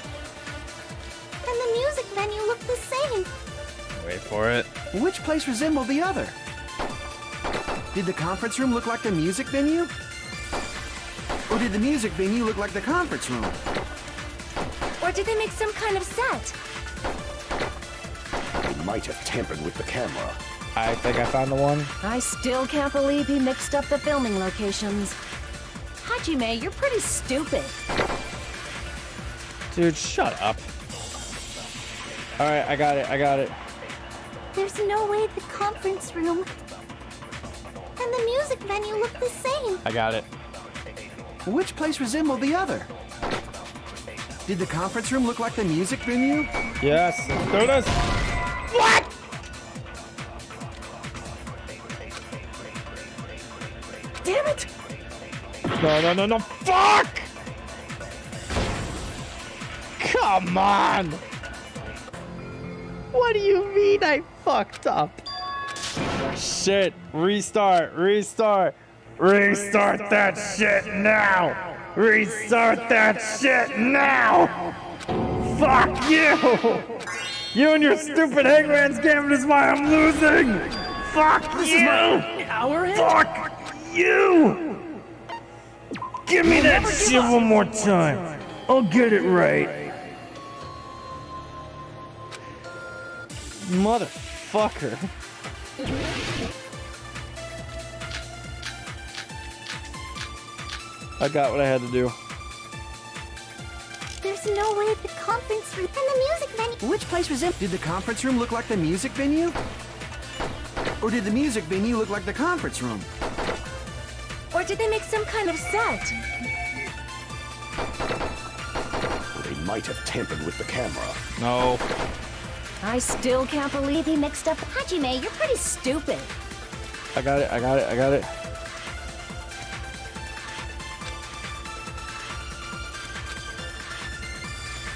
the music venue look the same. Wait for it. Which place resembled the other? Did the conference room look like the music venue? Or did the music venue look like the conference room? Or did they make some kind of set? They might have tampered with the camera. I think I found the one. I still can't believe he mixed up the filming locations. Hajime, you're pretty stupid. Dude, shut up. Alright, I got it, I got it. There's no way the conference room and the music venue look the same. I got it. Which place resembled the other? Did the conference room look like the music venue? Yes, there it is. What? Damn it! No, no, no, no, fuck! Come on! What do you mean I fucked up? Shit, restart, restart. Restart that shit now! Restart that shit now! Fuck you! You and your stupid Hangman's Gambit is why I'm losing! Fuck you! Fuck you! Give me that shit one more time. I'll get it right. Motherfucker. I got what I had to do. There's no way the conference room and the music venue. Which place resembled? Did the conference room look like the music venue? Or did the music venue look like the conference room? Or did they make some kind of set? They might have tampered with the camera. No. I still can't believe he mixed up. Hajime, you're pretty stupid. I got it, I got it, I got it.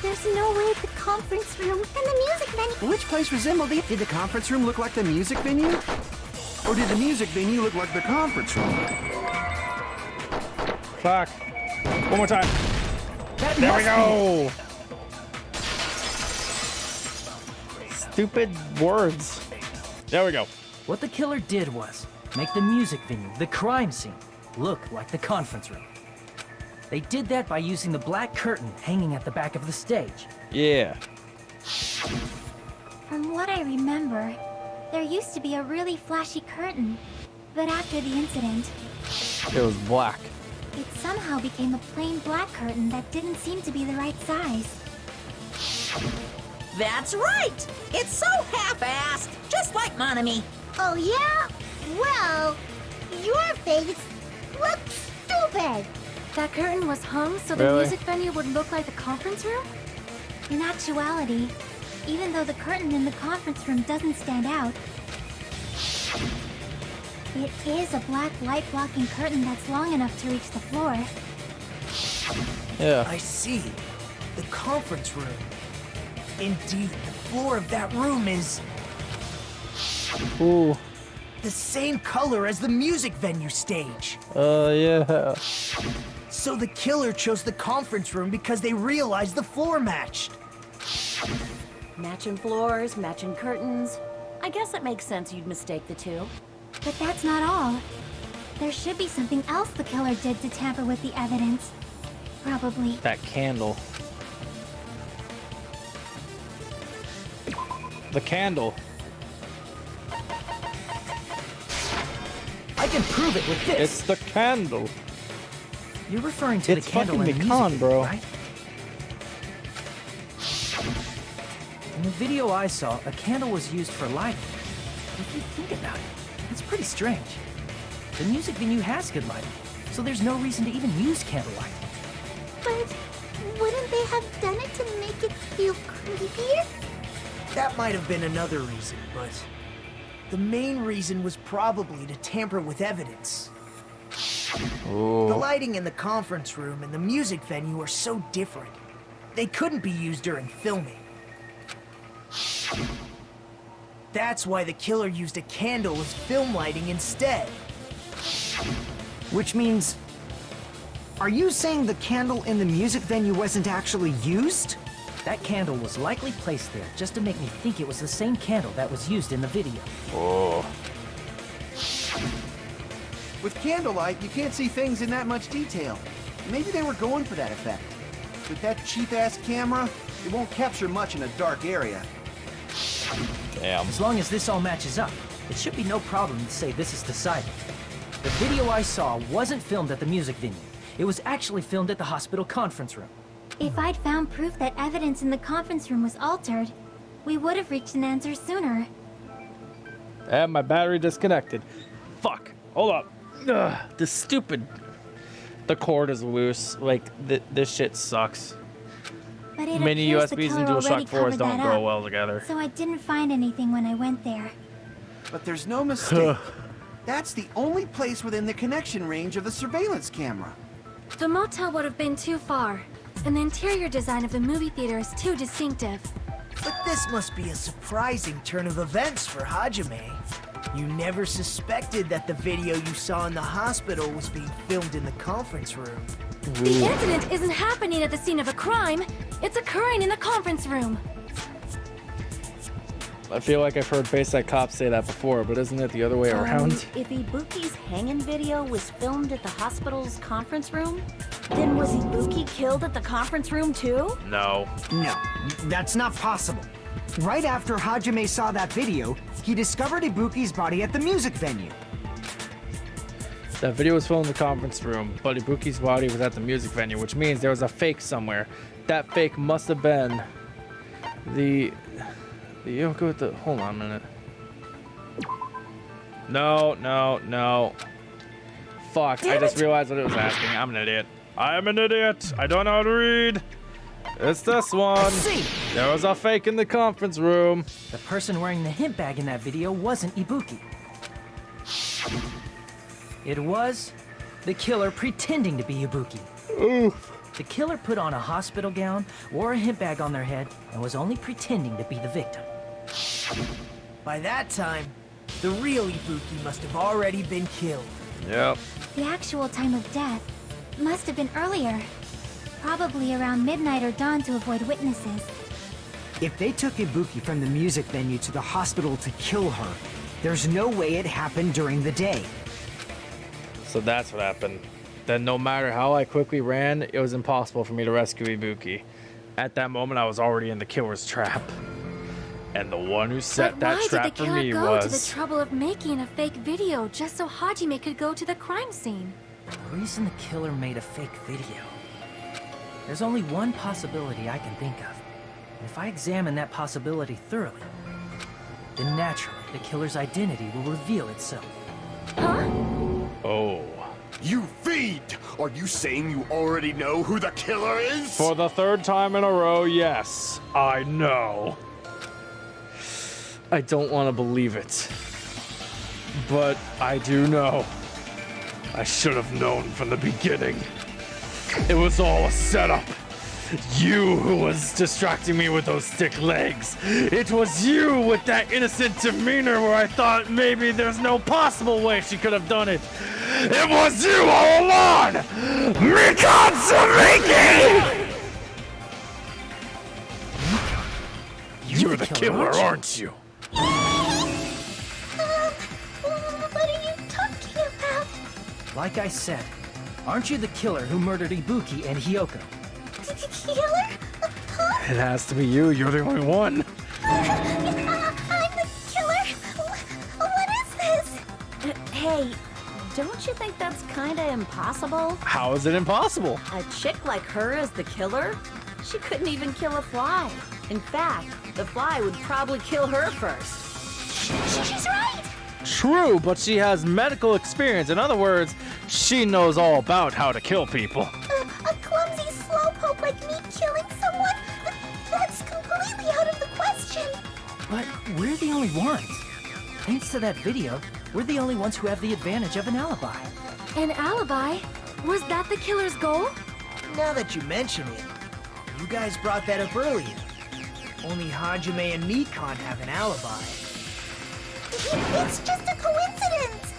There's no way the conference room and the music venue. Which place resembled the... Did the conference room look like the music venue? Or did the music venue look like the conference room? Fuck. One more time. There we go. Stupid words. There we go. What the killer did was make the music venue, the crime scene, look like the conference room. They did that by using the black curtain hanging at the back of the stage. Yeah. From what I remember, there used to be a really flashy curtain. But after the incident, It was black. it somehow became a plain black curtain that didn't seem to be the right size. That's right! It's so half-assed, just like Monami. Oh yeah? Well, your face looks stupid! That curtain was hung so the Really? music venue would look like the conference room? In actuality, even though the curtain in the conference room doesn't stand out, it is a black light-blocking curtain that's long enough to reach the floor. Yeah. I see. The conference room. Indeed, the floor of that room is Ooh. the same color as the music venue stage. Yeah. So the killer chose the conference room because they realized the floor matched. Matching floors, matching curtains. I guess it makes sense you'd mistake the two. But that's not all. There should be something else the killer did to tamper with the evidence. Probably. That candle. The candle. I can prove it with this. It's the candle. You're referring to It's the candle in fucking the music Mikan, video, bro. right? In the video I saw, a candle was used for lighting. If you think about it, it's pretty strange. The music venue has good lighting, so there's no reason to even use candlelight. But wouldn't they have done it to make it feel creepier? That might have been another reason, but the main reason was probably to tamper with evidence. Ooh. The lighting in the conference room and the music venue are so different. They couldn't be used during filming. That's why the killer used a candle as film lighting instead. Which means... Are you saying the candle in the music venue wasn't actually used? That candle was likely placed there just to make me think it was the same candle that was used in the video. Oh. With candlelight, you can't see things in that much detail. Maybe they were going for that effect. With that cheap-ass camera, it won't capture much in a dark area. Damn. As long as this all matches up, it should be no problem to say this is decided. The video I saw wasn't filmed at the music venue. It was actually filmed at the hospital conference room. If I'd found proof that evidence in the conference room was altered, we would have reached an answer sooner. And my battery disconnected. Fuck. Hold up. Ugh, this stupid... The cord is loose. Like, this shit sucks. But it Mini appears the USBs and killer already DualShock 4s covered don't that go up, well together. So I didn't find anything when I went there. But there's no mistake. That's the only place within the connection range of the surveillance camera. The motel would have been too far, and the interior design of the movie theater is too distinctive. But this must be a surprising turn of events for Hajime. You never suspected that the video you saw in the hospital was being filmed in the conference room. The incident isn't happening at the scene of a crime. It's occurring in the conference room. I feel like I've heard Bayside Cops say that before, but isn't it the other way around? If Ibuki's hanging video was filmed at the hospital's conference room, then was Ibuki killed at the conference room too? No. No, that's not possible. Right after Hajime saw that video, he discovered Ibuki's body at the music venue. That video was filmed in the conference room, but Ibuki's body was at the music venue, which means there was a fake somewhere. That fake must have been the Yoko with the... Hold on a minute. No. Fuck, I just realized what it was asking. I'm an idiot. I'm an idiot. I don't know how to read. It's this one. There was a fake in the conference room. The person wearing the hint bag in that video wasn't Ibuki. It was the killer pretending to be Ibuki. Oof. The killer put on a hospital gown, wore a hint bag on their head, and was only pretending to be the victim. By that time, the real Ibuki must have already been killed. Yep. The actual time of death must have been earlier. Probably around midnight or dawn to avoid witnesses. If they took Ibuki from the music venue to the hospital to kill her, there's no way it happened during the day. So that's what happened. Then no matter how I quickly ran, it was impossible for me to rescue Ibuki. At that moment, I was already in the killer's trap. And the one who set that trap for me Why did the killer go to the was... trouble of making a fake video just so Hajime could go to the crime scene? The reason the killer made a fake video. There's only one possibility I can think of. And if I examine that possibility thoroughly, then naturally the killer's identity will reveal itself. Huh? Oh. You fiend! Are you saying you already know who the killer is? For the third time in a row, yes. I know. I don't want to believe it. But I do know. I should have known from the beginning. It was all a setup. You who was distracting me with those stick legs. It was you with that innocent demeanor where I thought maybe there's no possible way she could have done it. It was you all along! Mikan Samiki! You're the killer, aren't you? What are you talking about? Like I said, aren't you the killer who murdered Ibuki and Hiyoko? Killer? Huh? It has to be you. You're the only one. I'm the killer? What is this? Hey, don't you think that's kinda impossible? How is it impossible? A chick like her as the killer? She couldn't even kill a fly. In fact, the fly would probably kill her first. She's right! True, but she has medical experience. In other words, she knows all about how to kill people. A clumsy slowpoke like me killing someone? That's completely out of the question. But we're the only ones. Thanks to that video, we're the only ones who have the advantage of an alibi. An alibi? Was that the killer's goal? Now that you mention it, you guys brought that up earlier. Only Hajime and Nikon have an alibi. It's just a coincidence!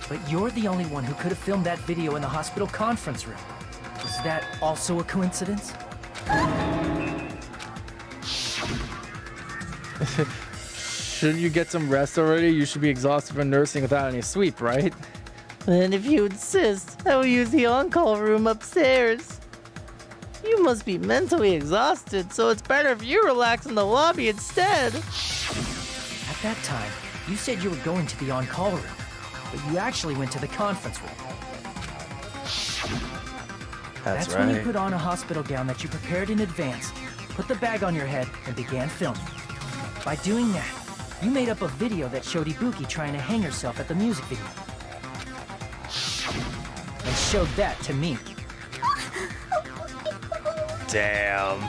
But you're the only one who could have filmed that video in the hospital conference room. Is that also a coincidence? Shouldn't you get some rest already? You should be exhausted from nursing without any sleep, right? And if you insist, I will use the on-call room upstairs. You must be mentally exhausted, so it's better if you relax in the lobby instead. At that time, you said you were going to the on-call room, but you actually went to the conference room. That's when you put on a hospital gown that you prepared in advance, put the bag on your head, and began filming. By doing that, you made up a video that showed Ibuki trying to hang herself at the music video. And showed that to me. Damn.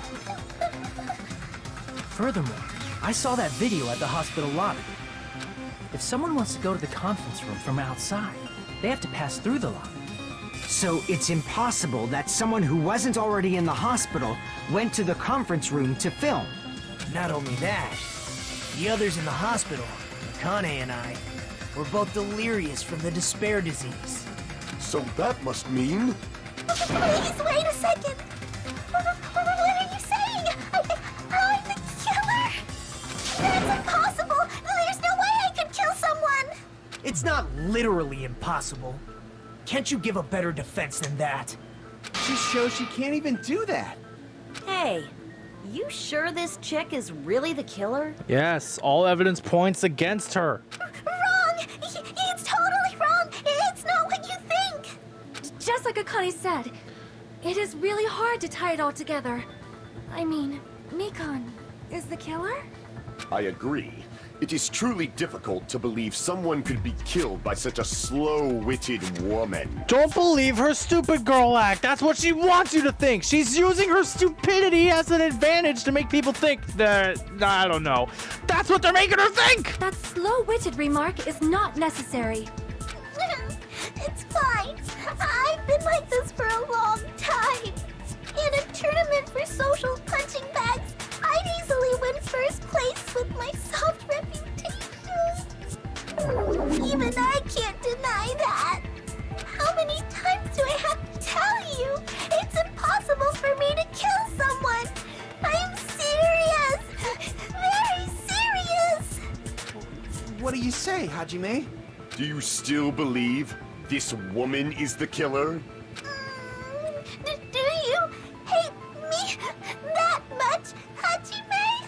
Furthermore, I saw that video at the hospital lobby. If someone wants to go to the conference room from outside, they have to pass through the lobby. So it's impossible that someone who wasn't already in the hospital went to the conference room to film. Not only that, the others in the hospital, Akane and I, were both delirious from the despair disease. So that must mean... Please, wait a second! What are you saying? I'm the killer? That's impossible! There's no way I could kill someone! It's not literally impossible. Can't you give a better defense than that? Just shows she can't even do that. Hey, you sure this chick is really the killer? Yes, all evidence points against her. Wrong! It's totally wrong! It's not what you think! Just like Akane said, it is really hard to tie it all together. I mean, Nikon is the killer? I agree. It is truly difficult to believe someone could be killed by such a slow-witted woman. Don't believe her stupid girl act. That's what she wants you to think. She's using her stupidity as an advantage to make people think that, I don't know. That's what they're making her think. That slow-witted remark is not necessary. It's fine. I've been like this for a long time. In a tournament for social punching bags, I'd easily win first place with my soft reputation. Even I can't deny that. How many times do I have to tell you? It's impossible for me to kill someone. I'm serious. Very serious. What do you say, Hajime? Do you still believe this woman is the killer? Do you hate me that much, Hajime?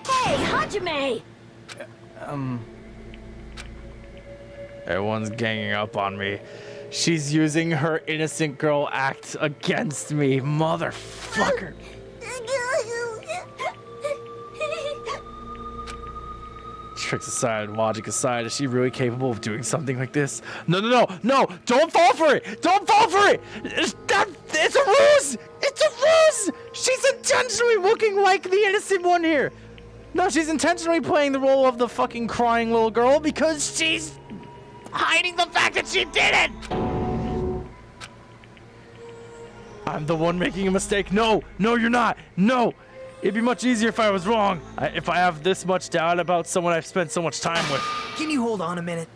Hey, Hajime! Everyone's ganging up on me. She's using her innocent girl act against me, motherfucker. Tricks aside, logic aside, is she really capable of doing something like this? No, don't fall for it! Don't fall for it! It's a ruse! It's a ruse! She's intentionally looking like the innocent one here. No, she's intentionally playing the role of the fucking crying little girl because she's hiding the fact that she did it! I'm the one making a mistake. No, you're not. No! It'd be much easier if I was wrong. If I have this much doubt about someone I've spent so much time with. Can you hold on a minute?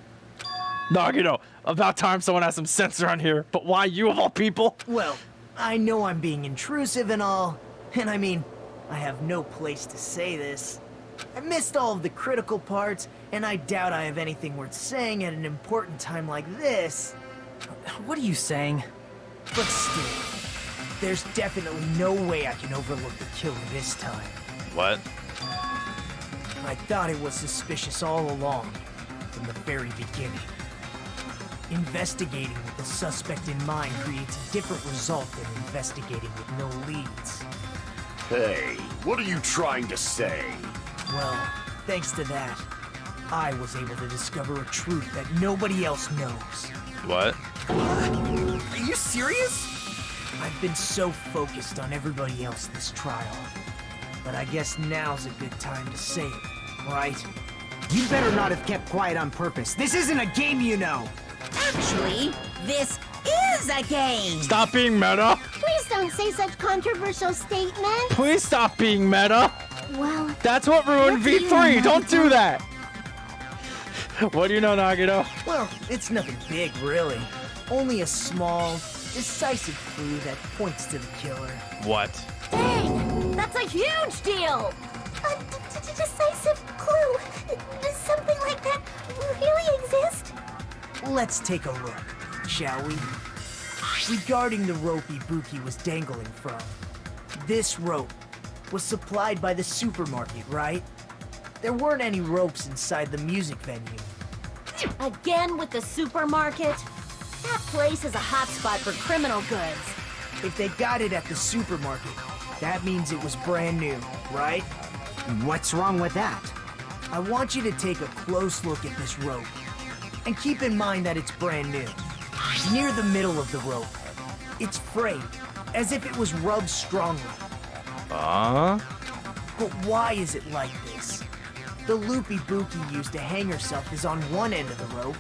Nagito, about time someone has some sense around here. But why you of all people? Well, I know I'm being intrusive and all, and I mean, I have no place to say this. I missed all of the critical parts, and I doubt I have anything worth saying at an important time like this. What are you saying? But still, there's definitely no way I can overlook the killer this time. What? I thought it was suspicious all along, from the very beginning. Investigating with the suspect in mind creates a different result than investigating with no leads. Hey, what are you trying to say? Well, thanks to that, I was able to discover a truth that nobody else knows. What? Are you serious? I've been so focused on everybody else this trial. But I guess now's a good time to say it, right? You better not have kept quiet on purpose. This isn't a game, you know. Actually, this is a game. Stop being meta. Please don't say such controversial statements. Please stop being meta. Well, That's what ruined what do you V3. know, Don't do Nagito? that. What do you know, Nagito? Well, it's nothing big, really. Only a small, decisive clue that points to the killer. What? Dang, that's a huge deal. A decisive clue. Does something like that really exist? Let's take a look, shall we? Regarding the rope Ibuki was dangling from, this rope was supplied by the supermarket, right? There weren't any ropes inside the music venue. Again with the supermarket? That place is a hotspot for criminal goods. If they got it at the supermarket, that means it was brand new, right? What's wrong with that? I want you to take a close look at this rope. And keep in mind that it's brand new. Near the middle of the rope, it's frayed, as if it was rubbed strongly. But why is it like this? The loop Ibuki used to hang herself is on one end of the rope,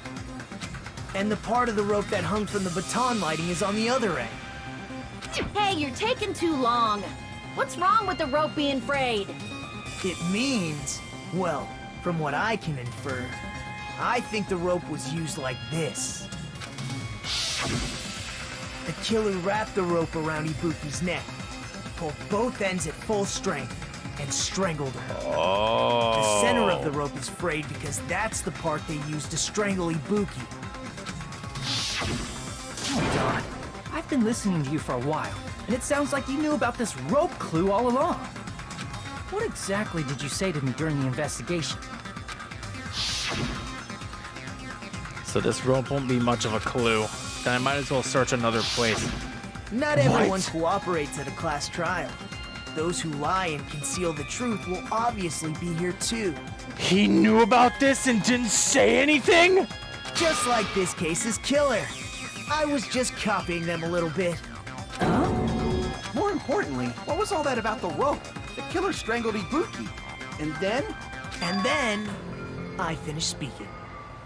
and the part of the rope that hung from the baton lighting is on the other end. Hey, you're taking too long. What's wrong with the rope being frayed? It means, well, from what I can infer, I think the rope was used like this. The killer wrapped the rope around Ibuki's neck, pulled both ends at full strength, and strangled her. The center of the rope is frayed because that's the part they used to strangle Ibuki. Oh God, I've been listening to you for a while, and it sounds like you knew about this rope clue all along. What exactly did you say to me during the investigation? So this rope won't be much of a clue. Then I might as well search another place. Not everyone cooperates at a class trial. Those who lie and conceal the truth will obviously be here too. He knew about this and didn't say anything? Just like this case's killer. I was just copying them a little bit. More importantly, what was all that about the rope? The killer strangled Ibuki. And then? And then, I finished speaking.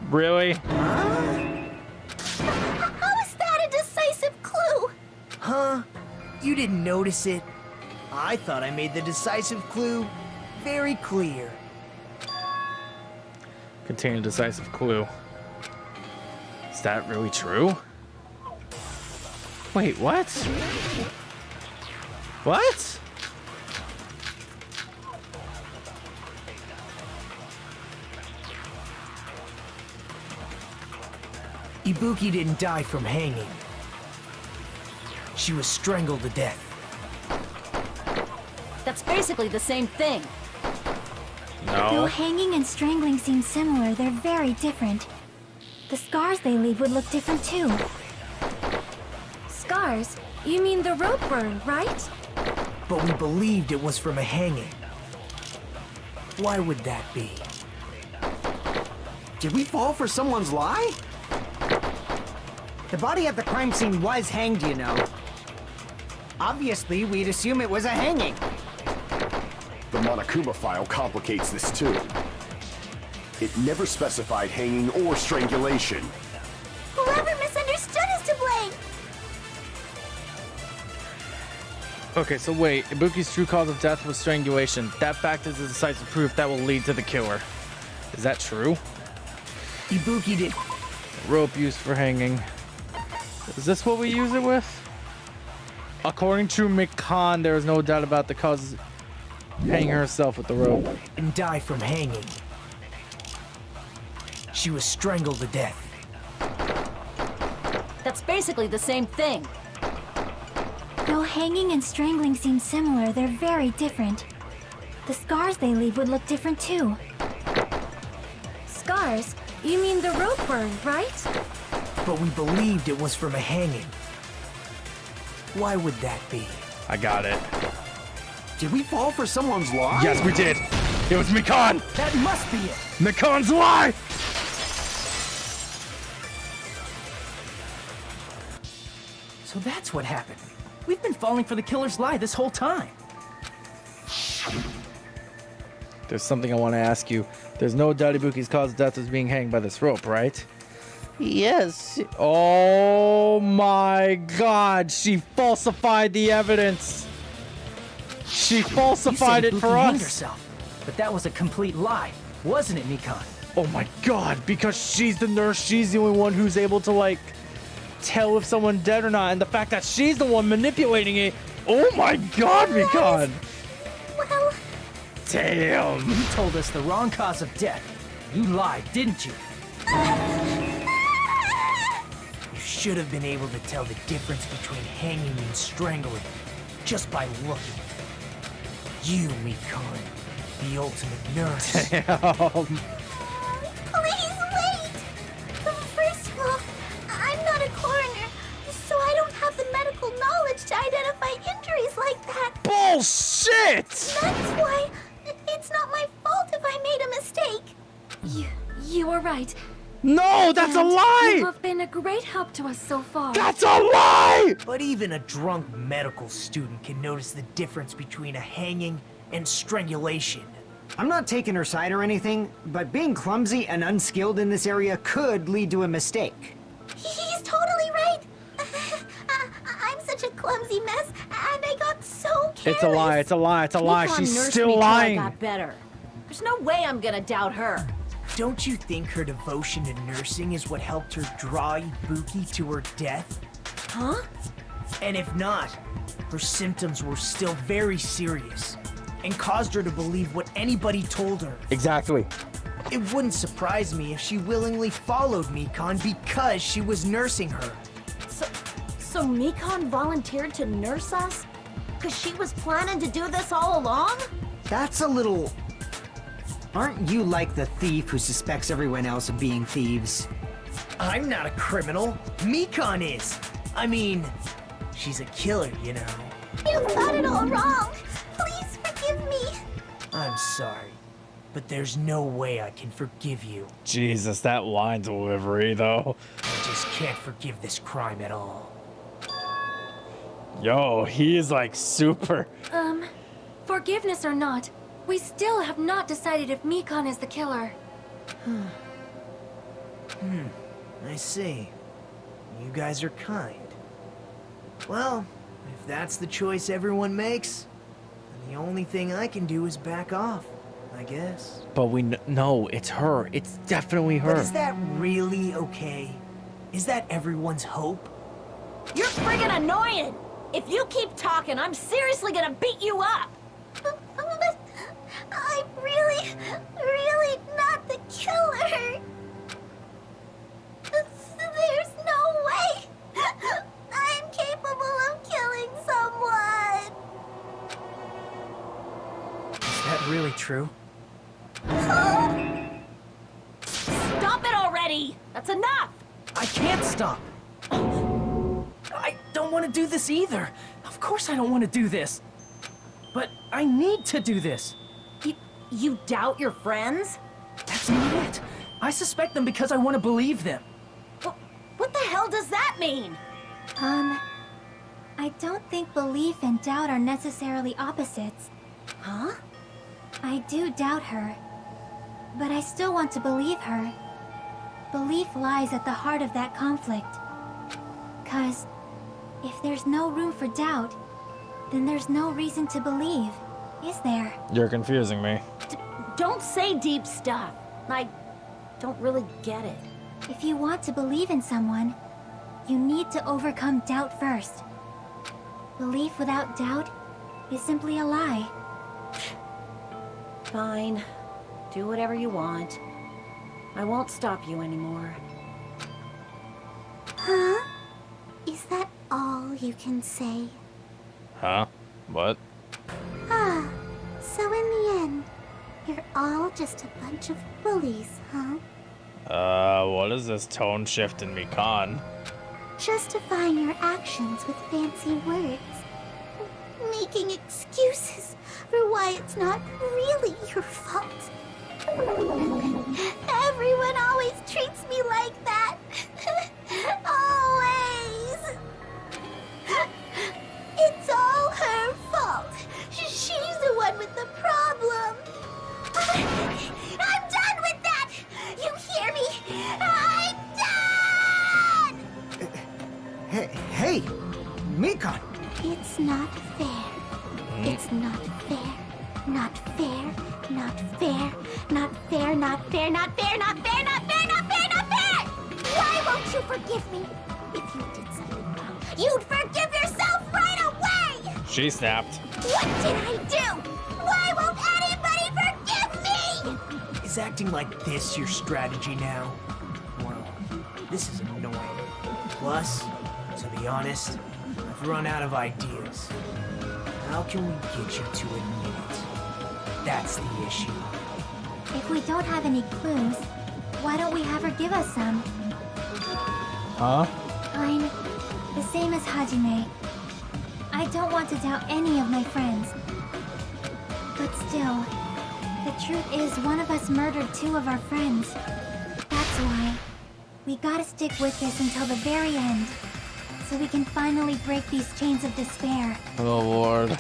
Really? How is that a decisive clue? Huh? You didn't notice it? I thought I made the decisive clue very clear. Contain a decisive clue. Is that really true? Wait, what? What? Ibuki didn't die from hanging. She was strangled to death. That's basically the same thing. Though hanging and strangling seem similar, they're very different. The scars they leave would look different too. Scars? You mean the rope burn, right? But we believed it was from a hanging. Why would that be? Did we fall for someone's lie? The body at the crime scene was hanged, you know. Obviously, we'd assume it was a hanging. The Monokuma file complicates this too. It never specified hanging or strangulation. Whoever misunderstood is to blame. Okay, so wait. Ibuki's true cause of death was strangulation. That fact is the decisive proof that will lead to the killer. Is that true? Ibuki did. Rope used for hanging. Is this what we use it with? According to McCon, there is no doubt about the cause. Hanging herself with the rope. And die from hanging. She was strangled to death. That's basically the same thing. Though hanging and strangling seem similar, they're very different. The scars they leave would look different too. Scars? You mean the rope burn, right? But we believed it was from a hanging. Why would that be? I got it. Did we fall for someone's lie? Yes, we did. It was Mikan. That must be it. Mikan's lie. So that's what happened. We've been falling for the killer's lie this whole time. There's something I want to ask you. There's no doubt Ibuki's cause of death was being hanged by this rope, right? Yes. Oh my god, she falsified the evidence. She falsified it You said for Ibuki hanged us. herself, but that was a complete lie, wasn't it, Mikan? Oh my god, because she's the nurse, she's the only one who's able to, like, tell if someone's dead or not, and the fact that she's the one manipulating it. Oh my god, Mikan. Well, damn. You told us the wrong cause of death. You lied, didn't you? You should have been able to tell the difference between hanging and strangling just by looking. You, Mikan, the ultimate nurse. Damn. please wait! First of all, I'm not a coroner, so I don't have the medical knowledge to identify injuries like that. Bullshit! That's why it's not my fault if I made a mistake. You were right. No, that's a And lie! You have been a great help to us so far. That's a lie! But even a drunk medical student can notice the difference between a hanging and strangulation. I'm not taking her side or anything, but being clumsy and unskilled in this area could lead to a mistake. He's totally right. I'm such a clumsy mess, and I got so careless. It's a lie, it's a lie, it's a lie. Mikan She's nursed still me till lying. I got better. There's no way I'm gonna doubt her. Don't you think her devotion to nursing is what helped her draw Ibuki to her death? Huh? And if not, her symptoms were still very serious and caused her to believe what anybody told her. Exactly. It wouldn't surprise me if she willingly followed Mikan because she was nursing her. So Mikan volunteered to nurse us? Because she was planning to do this all along? That's a little... Aren't you like the thief who suspects everyone else of being thieves? I'm not a criminal. Mikan is. I mean, she's a killer, you know. You've got it all wrong. Please forgive me. I'm sorry, but there's no way I can forgive you. Jesus, that line delivery, though. I just can't forgive this crime at all. Yo, he is like super. Forgiveness or not, we still have not decided if Mikan is the killer. I see. You guys are kind. Well, if that's the choice everyone makes, then the only thing I can do is back off, I guess. But no, it's her. It's definitely her. But is that really okay? Is that everyone's hope? You're friggin' annoying! If you keep talking, I'm seriously gonna beat you up! But I'm really not the killer. There's no way I'm capable of killing someone. Is that really true? Stop it already! That's enough! I can't stop. I don't want to do this either. Of course I don't want to do this. But I need to do this. You doubt your friends? That's not it. I suspect them because I want to believe them. What the hell does that mean? I don't think belief and doubt are necessarily opposites. Huh? I do doubt her, but I still want to believe her. Belief lies at the heart of that conflict. 'Cause if there's no room for doubt, then there's no reason to believe, is there? You're confusing me. Don't say deep stuff. I don't really get it. If you want to believe in someone, you need to overcome doubt first. Belief without doubt is simply a lie. Fine. Do whatever you want. I won't stop you anymore. Huh? Is that all you can say? Huh? What? Ah, so in the end, you're all just a bunch of bullies, huh? What is this tone shift in Mikan? Justifying your actions with fancy words. Making excuses for why it's not really your fault. Everyone always treats me like that. Always. It's all her fault. She's the one with the problem. I'm done with that! You hear me? I'm done! Hey, Mikan! It's not fair. It's not fair. Not fair. Not fair. Not fair. Not fair. Not fair. Not fair. Not fair. Not fair. Not fair! Why won't you forgive me? If you did something wrong, you'd forgive yourself right away! She snapped. What did I do? Why won't anybody forgive me? Is acting like this your strategy now? Well, this is annoying. Plus, to be honest, I've run out of ideas. How can we get you to admit it? That's the issue. If we don't have any clues, why don't we have her give us some? Huh? I'm the same as Hajime. I don't want to doubt any of my friends. But still, the truth is one of us murdered two of our friends. That's why we gotta stick with this until the very end, so we can finally break these chains of despair. Oh lord.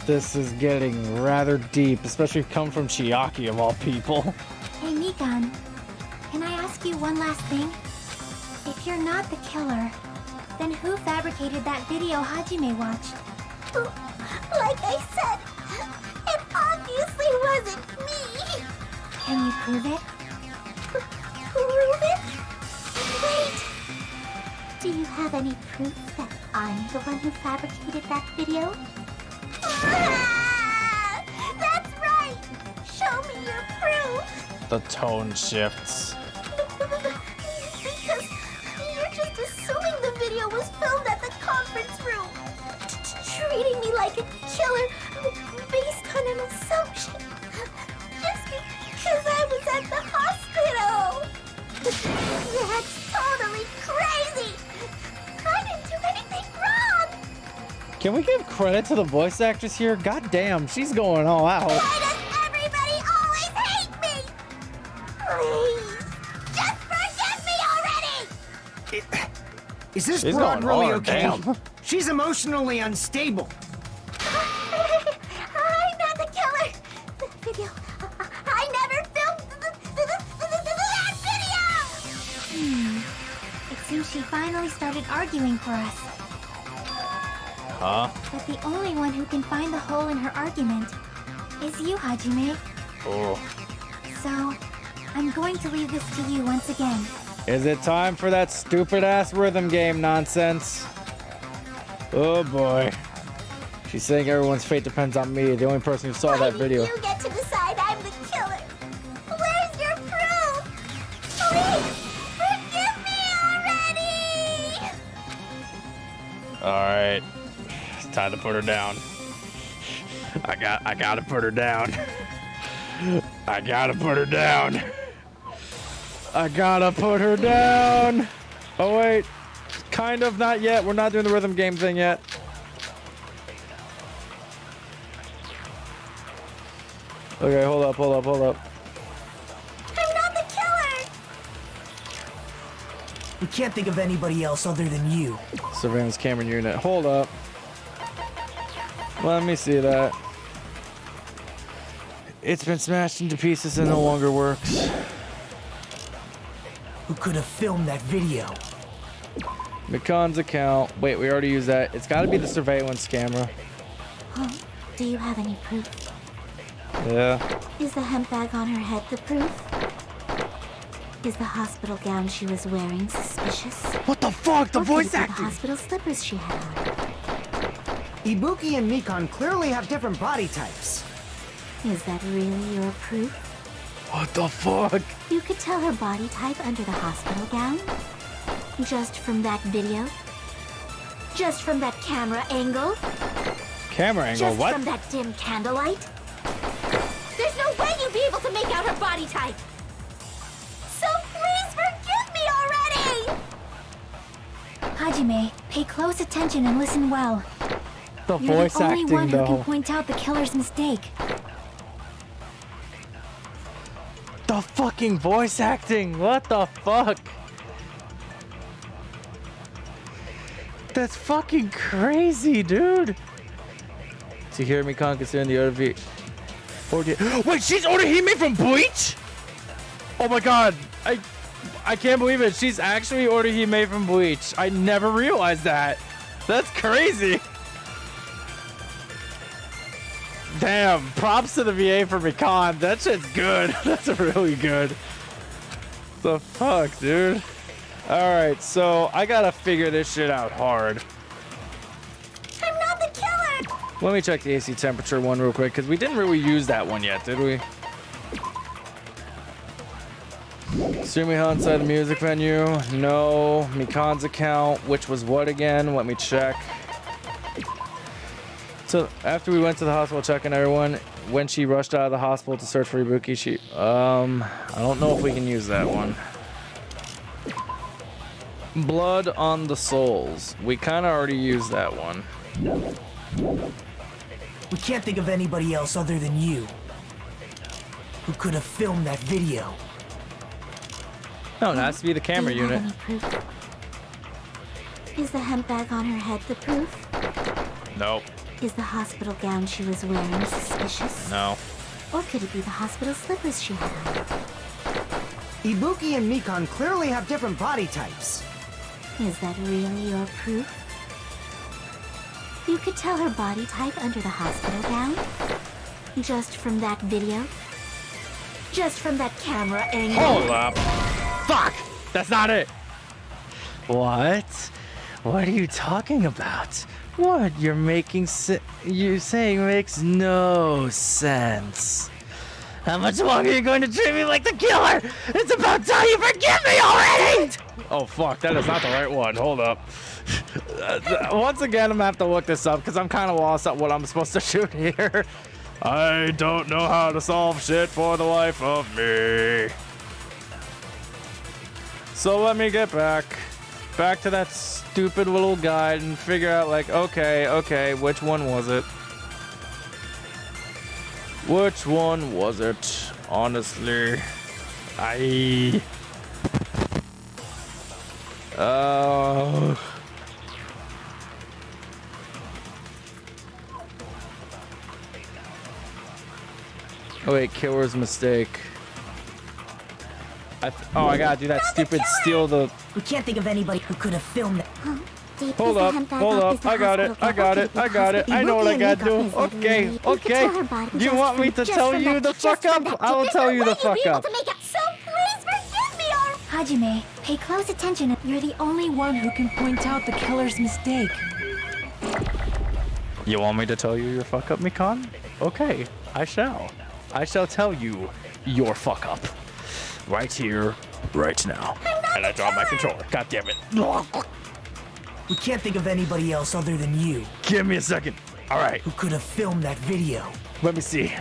This is getting rather deep, especially come from Chiaki of all people. Hey Mikan, can I ask you one last thing? If you're not the killer, then who fabricated that video Hajime watched? Like I said, it obviously wasn't me. Can you prove it? Prove it? Wait. Do you have any proof that I'm the one who fabricated that video? Ah, that's right. Show me your proof. The tone shifts. Because you're just assuming the video was filmed at the conference room. Treating me like a killer based on an assumption. Just because I was at the hospital. That's totally crazy. I didn't do anything wrong. Can we give credit to the voice actress here? God damn, she's going all out. Why does everybody always hate me? Please, just forgive me already! Is this She's broad going really hard, okay? damn. She's emotionally unstable. I'm not the killer. The video. I never filmed that video! It seems she finally started arguing for us. Huh? But the only one who can find the hole in her argument is you, Hajime. Oh. So, I'm going to leave this to you once again. Is it time for that stupid ass rhythm game nonsense? Oh boy. She's saying everyone's fate depends on me, the only person who saw that video. You get to decide I'm the killer. Where's your proof? Please, forgive me already! Alright. It's time to put her down. I gotta put her down. I gotta put her down. I gotta put her down. Oh wait. Kind of, not yet. We're not doing the rhythm game thing yet. Okay, hold up. I'm not the killer! We can't think of anybody else other than you. Surveillance camera unit. Hold up. Let me see that. It's been smashed into pieces and no longer works. Who could have filmed that video? Mikan's account. Wait, we already used that. It's got to be the surveillance camera. Huh? Do you have any proof? Yeah. Is the hemp bag on her head the proof? Is the hospital gown she was wearing suspicious? What the fuck? The voice The acting. hospital slippers she had on. Ibuki and Mikan clearly have different body types. Is that really your proof? What the fuck? You could tell her body type under the hospital gown? Just from that video? Just from that camera angle. Camera angle, Just what? from that dim candlelight. There's no way you'd be able to make out her body type. So please forgive me already! Hajime, pay close attention and listen well. The You're voice the only acting, one who though. can point out the killer's mistake. The fucking voice acting! What the fuck? That's fucking crazy, dude! To hear me considering the other Wait, she's Orihime from Bleach?! Oh my god! I can't believe it. She's actually Orihime from Bleach. I never realized that. That's crazy. Damn, props to the VA for Mikan. That shit's good. That's really good. The fuck, dude? Alright, so I gotta figure this shit out hard. I'm not the killer! Let me check the AC temperature one real quick, because we didn't really use that one yet, did we? Sumiha inside the music venue. No. Mikan's account, which was what again? Let me check. So after we went to the hospital checking everyone, when she rushed out of the hospital to search for Ibuki, she I don't know if we can use that one. Blood on the Souls. We kind of already used that one. We can't think of anybody else other than you who could have filmed that video. No, it has to be the camera Do you unit. have any proof? Is the hemp bag on her head the proof? Nope. Is the hospital gown she was wearing suspicious? No. Or could it be the hospital slippers she had on? Ibuki and Mikan clearly have different body types. Is that really your proof? You could tell her body type under the hospital gown? Just from that video? Just from that camera angle? Hold up. Fuck! That's not it! What? What are you talking about? What you're making you saying makes no sense. How much longer are you going to treat me like the killer? It's about time you forgive me already! Oh fuck, that is not the right one. Hold up. Once again, I'm gonna have to look this up because I'm kind of lost at what I'm supposed to shoot here. I don't know how to solve shit for the life of me. So let me get back to that stupid little guide and figure out like, okay, which one was it? Which one was it? Honestly, Oh wait, killer's mistake. I gotta do that stupid steal the... We can't think of anybody who could have filmed that. Hold up. I got it. I know what I gotta do. Okay. Do you want me to tell you the fuck up? I will tell you the fuck up. So please forgive me, or... Hajime, pay close attention. You're the only one who can point out the killer's mistake. You want me to tell you your fuck up, Mikan? Okay, I shall. I shall tell you your fuck up. Right here, right now. And I drop my controller. God damn it. We can't think of anybody else other than you Give me a second. All right, who could have filmed that video. let me see.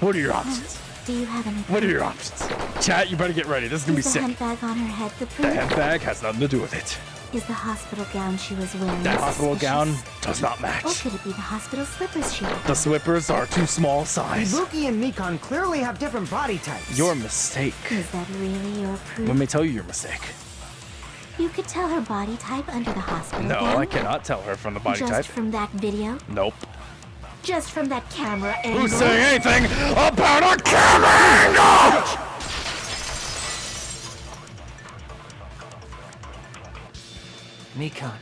What are your options? Do you have any... What are your options? Chat, you better get ready. This is gonna be Is the sick. hemp bag on her head the The proof? hemp bag has nothing to do with it. Is the hospital gown she was wearing That hospital suspicious? gown does not Or match. could it be the hospital slippers she had? The slippers are too small size. Ibuki and Mikan clearly have different body types. Your mistake. Is that really your proof? Let me tell you your mistake. You could tell her body type under the hospital No, gown? I cannot tell her from the body Just type. from that video? Nope. Just from that camera angle? Who's saying anything about a camera angle? Mikan,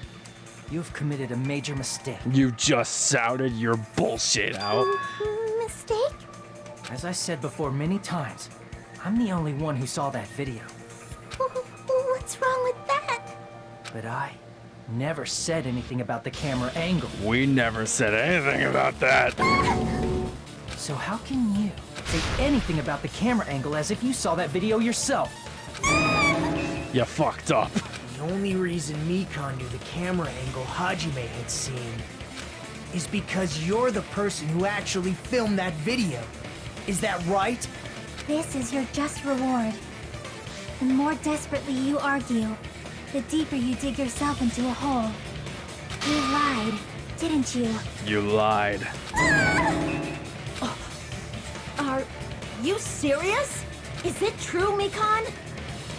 you've committed a major mistake. You just shouted your bullshit out. Mistake? As I said before many times, I'm the only one who saw that video. What's wrong with that? But I never said anything about the camera angle. We never said anything about that. So how can you say anything about the camera angle as if you saw that video yourself? You fucked up. The only reason Mikon knew the camera angle Hajime had seen is because you're the person who actually filmed that video. Is that right? This is your just reward. The more desperately you argue, the deeper you dig yourself into a hole. You lied, didn't you? You lied. Are you serious? Is it true, Mikon?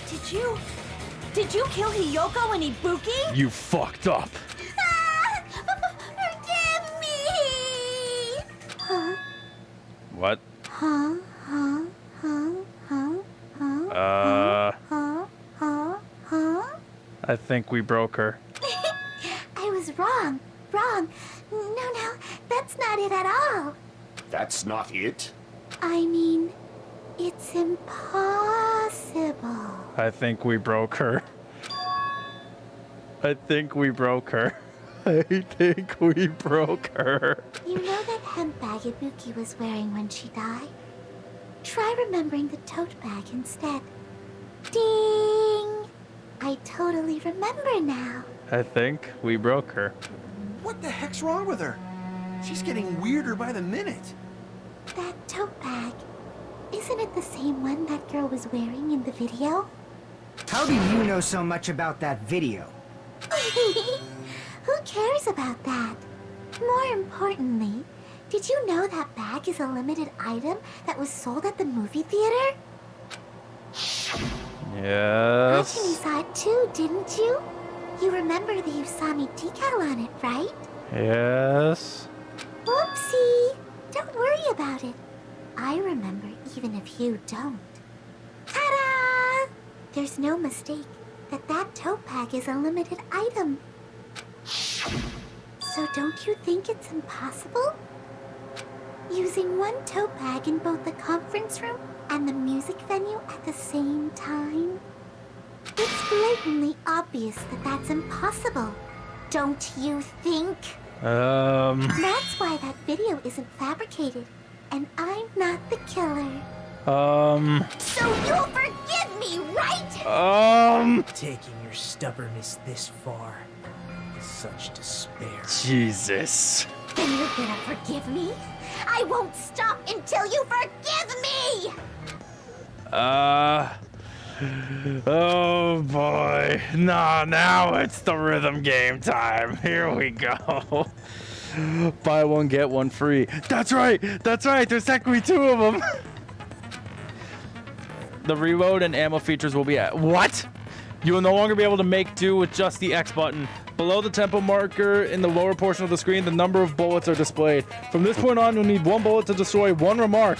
Did you kill Hiyoko and Ibuki? You fucked up. Forgive me! Huh? What? Huh? I think we broke her. I was wrong. No, that's not it at all. That's not it? I mean, it's impossible. I think we broke her. I think we broke her. You know that hemp bag Ibuki was wearing when she died? Try remembering the tote bag instead. Ding! I totally remember now. I think we broke her. What the heck's wrong with her? She's getting weirder by the minute. That tote bag, isn't it the same one that girl was wearing in the video? How do you know so much about that video? Who cares about that? More importantly, did you know that bag is a limited item that was sold at the movie theater? Yes. Hajime saw it too, didn't you? You remember the Usami decal on it, right? Yes. Whoopsie! Don't worry about it. I remember even if you don't. Ta-da! There's no mistake that tote bag is a limited item. So don't you think it's impossible? Using one tote bag in both the conference room and the music venue at the same time? It's blatantly obvious that that's impossible. Don't you think? That's why that video isn't fabricated, and I'm not the killer. So you'll forgive me, right? Taking your stubbornness this far is such despair. Jesus. Then you're gonna forgive me? I won't stop until you forgive me! Oh boy. Nah, now it's the rhythm game time. Here we go. Buy one, get one free. That's right. There's technically two of them. The reload and ammo features will be at. What? You will no longer be able to make do with just the X button. Below the tempo marker in the lower portion of the screen, the number of bullets are displayed. From this point on, you'll need one bullet to destroy one remark.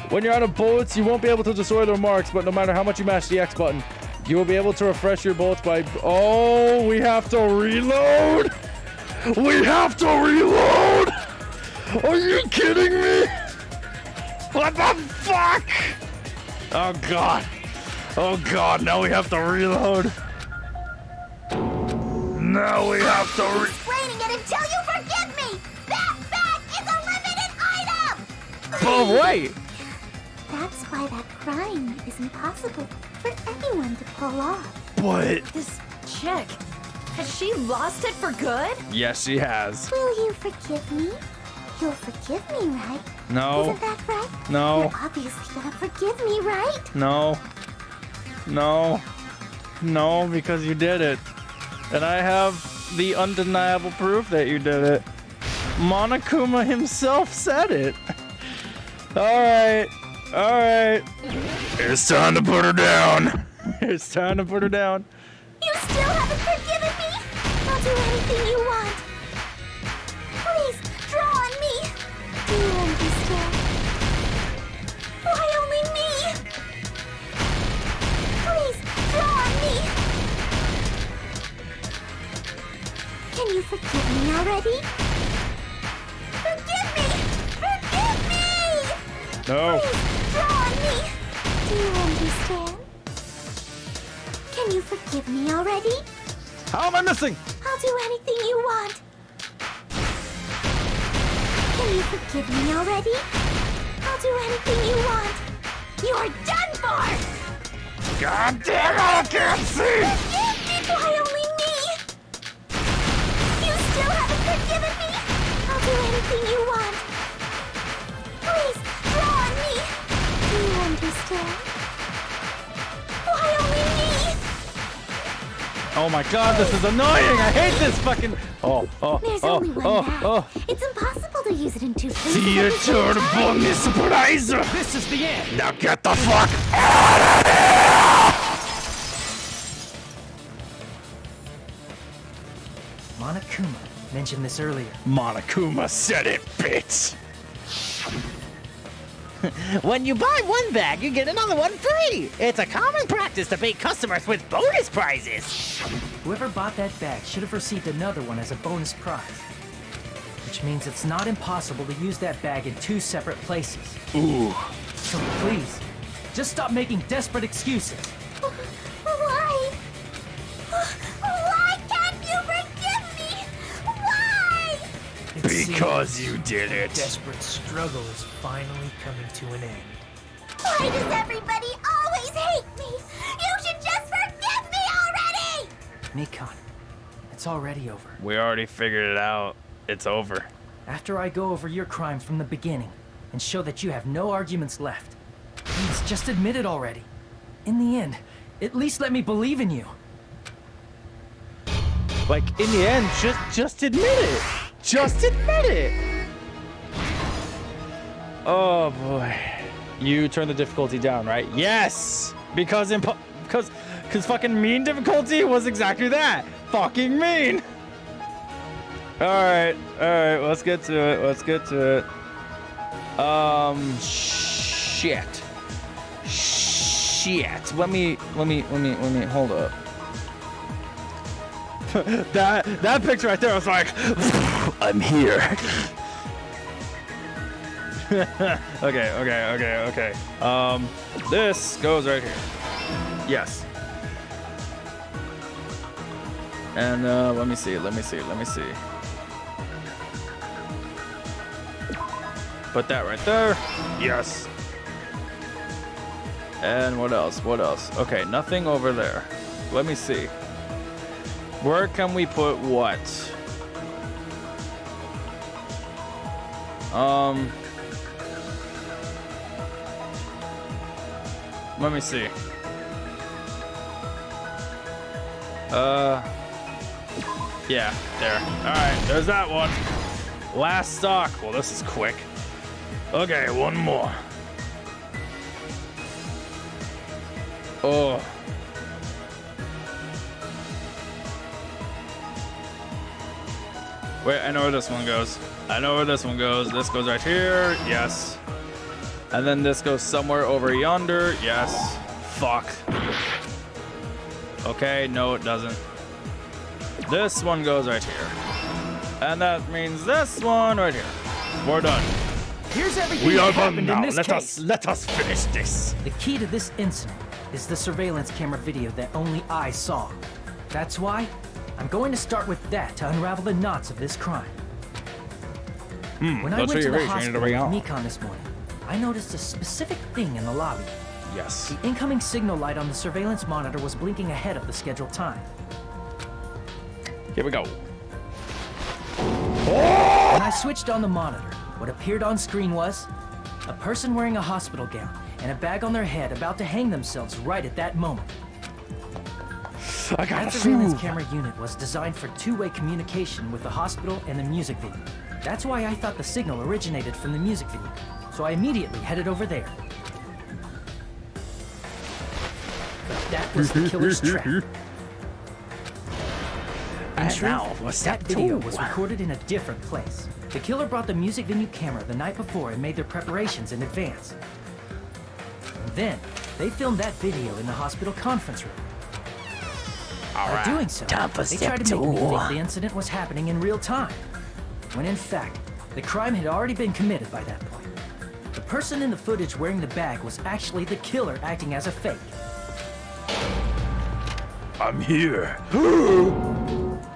When you're out of bullets, you won't be able to destroy the remarks, but no matter how much you mash the X button, you will be able to refresh your bullets by... Oh, we have to reload? We have to reload? Are you kidding me? What the fuck? Oh, God. Oh, God, now we have to reload. Now we have to Explaining it until you forgive me! That bag is a limited item! Oh, wait. That's why that crime is impossible for anyone to pull off. But... This chick, has she lost it for good? Yes, she has. Will you forgive me? You'll forgive me, right? No. Isn't that right? No. You're obviously gonna forgive me, right? No. No, because you did it. And I have the undeniable proof that you did it. Monokuma himself said it. Alright. It's time to put her down. You still haven't forgiven me? I'll do anything you want. Please, draw on me. Do you understand? Why only me? Please, draw on me. Can you forgive me already? Forgive me! No. Please, draw on me. Do you understand? Can you forgive me already? How am I missing? I'll do anything you want. Can you forgive me already? I'll do anything you want. You're done for! God damn it, I can't see! Forgive forgiven me? I'll do anything you want. Please, draw on me. Do you understand? Why only me? Oh my god, this is annoying! I hate this fucking... There's only one bag. It's impossible to use it in two places. Theater bonus surprise! This is the end! Now get the fuck out of here! Monokuma mentioned this earlier. Monokuma said it, bitch! When you buy one bag, you get another one free. It's a common practice to bait customers with bonus prizes. Whoever bought that bag should have received another one as a bonus prize. Which means it's not impossible to use that bag in two separate places. Ooh. So please, just stop making desperate excuses. Why? Why can't you forgive me? Why? Because you did it. Desperate struggle is finally coming to an end. Why does everybody always hate me? You should just forgive me already! Nikon, it's already over. We already figured it out. It's over. After I go over your crime from the beginning and show that you have no arguments left, please just admit it already. In the end, at least let me believe in you. Like, in the end, just admit it. Just admit it. Oh boy. You turn the difficulty down, right? Yes! Because fucking mean difficulty was exactly that. Fucking mean. Alright, let's get to it. Shit. Let me hold up. that picture right there was like, I'm here. Okay. This goes right here. Yes. And let me see. Put that right there. Yes. And what else? Okay, nothing over there. Let me see. Where can we put what? Let me see. Yeah, there. Alright, there's that one. Last stock. Well, this is quick. Okay, one more. Oh. Wait, I know where this one goes. This goes right here. Yes. And then this goes somewhere over yonder. Yes. Fuck. Okay, no, it doesn't. This one goes right here. And that means this one right here. We're done. Here's everything We that are done happened now. in this Let case. us finish this. The key to this incident is the surveillance camera video that only I saw. That's why I'm going to start with that to unravel the knots of this crime. When I went to the hospital with Nikon this morning, I noticed a specific thing in the lobby. Yes. The incoming signal light on the surveillance monitor was blinking ahead of the scheduled time. Here we go. When I switched on the monitor, what appeared on screen was a person wearing a hospital gown and a bag on their head about to hang themselves right at that moment. That surveillance camera unit was designed for two-way communication with the hospital and the music venue. That's why I thought the signal originated from the music venue, so I immediately headed over there. But that was the killer's trap. In truth, that video was recorded in a different place. The killer brought the music venue camera the night before and made their preparations in advance. And then, they filmed that video in the hospital conference room. By doing so, they tried to make me think the incident was happening in real time, when in fact, the crime had already been committed by that point. The person in the footage wearing the bag was actually the killer acting as a fake. I'm here.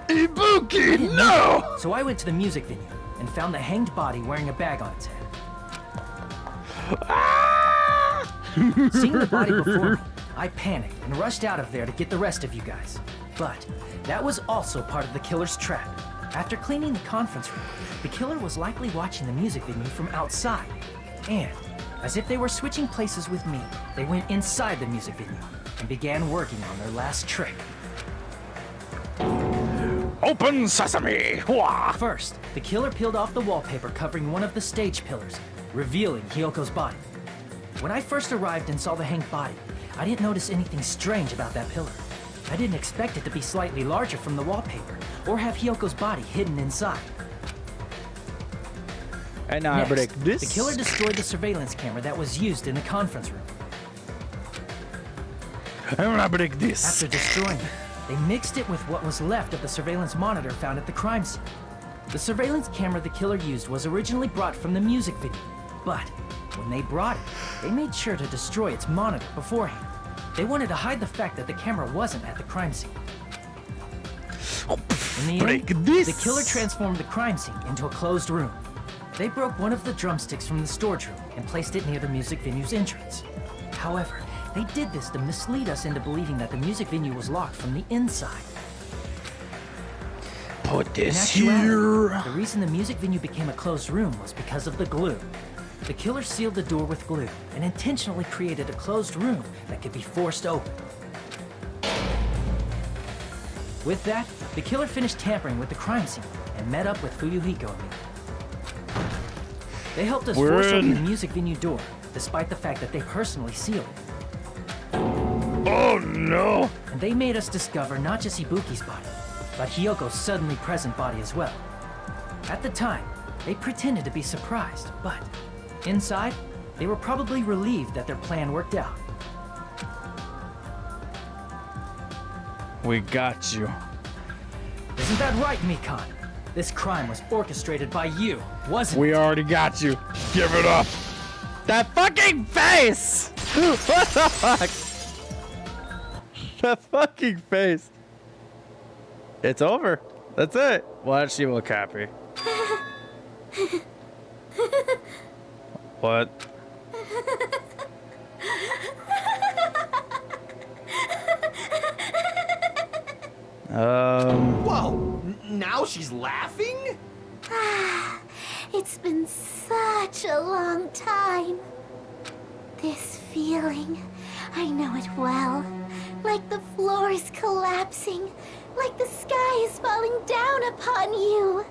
Ibuki, no! So I went to the music venue and found the hanged body wearing a bag on its head. Seeing the body before me, I panicked and rushed out of there to get the rest of you guys. But that was also part of the killer's trap. After cleaning the conference room, the killer was likely watching the music venue from outside. And, as if they were switching places with me, they went inside the music venue and began working on their last trick. Open sesame! Wah! First, the killer peeled off the wallpaper covering one of the stage pillars, revealing Hyoko's body. When I first arrived and saw the hanged body, I didn't notice anything strange about that pillar. I didn't expect it to be slightly larger from the wallpaper, or have Hyoko's body hidden inside. And now I break this. The killer destroyed the surveillance camera that was used in the conference room. And I break this. After destroying it, they mixed it with what was left of the surveillance monitor found at the crime scene. The surveillance camera the killer used was originally brought from the music video, but when they brought it, they made sure to destroy its monitor beforehand. They wanted to hide the fact that the camera wasn't at the crime scene. In the end, the killer transformed the crime scene into a closed room. They broke one of the drumsticks from the storage room and placed it near the music venue's entrance. However, they did this to mislead us into believing that the music venue was locked from the inside. Put this In actuality, here. the reason the music venue became a closed room was because of the glue. The killer sealed the door with glue and intentionally created a closed room that could be forced open. With that, the killer finished tampering with the crime scene and met up with Fuyuhiko and me. They helped us force open the music venue door, despite the fact that they personally sealed it. Oh no! And they made us discover not just Ibuki's body, but Hyoko's suddenly present body as well. At the time, they pretended to be surprised, but inside, they were probably relieved that their plan worked out. We got you. Isn't that right, Mikan? This crime was orchestrated by you, wasn't it? We already got you. Give it up. That fucking face! What the fuck? That fucking face. It's over. That's it. Why she look happy? What? Whoa! Now she's laughing? It's been such a long time. This feeling, I know it well. Like the floor is collapsing, like the sky is falling down upon you.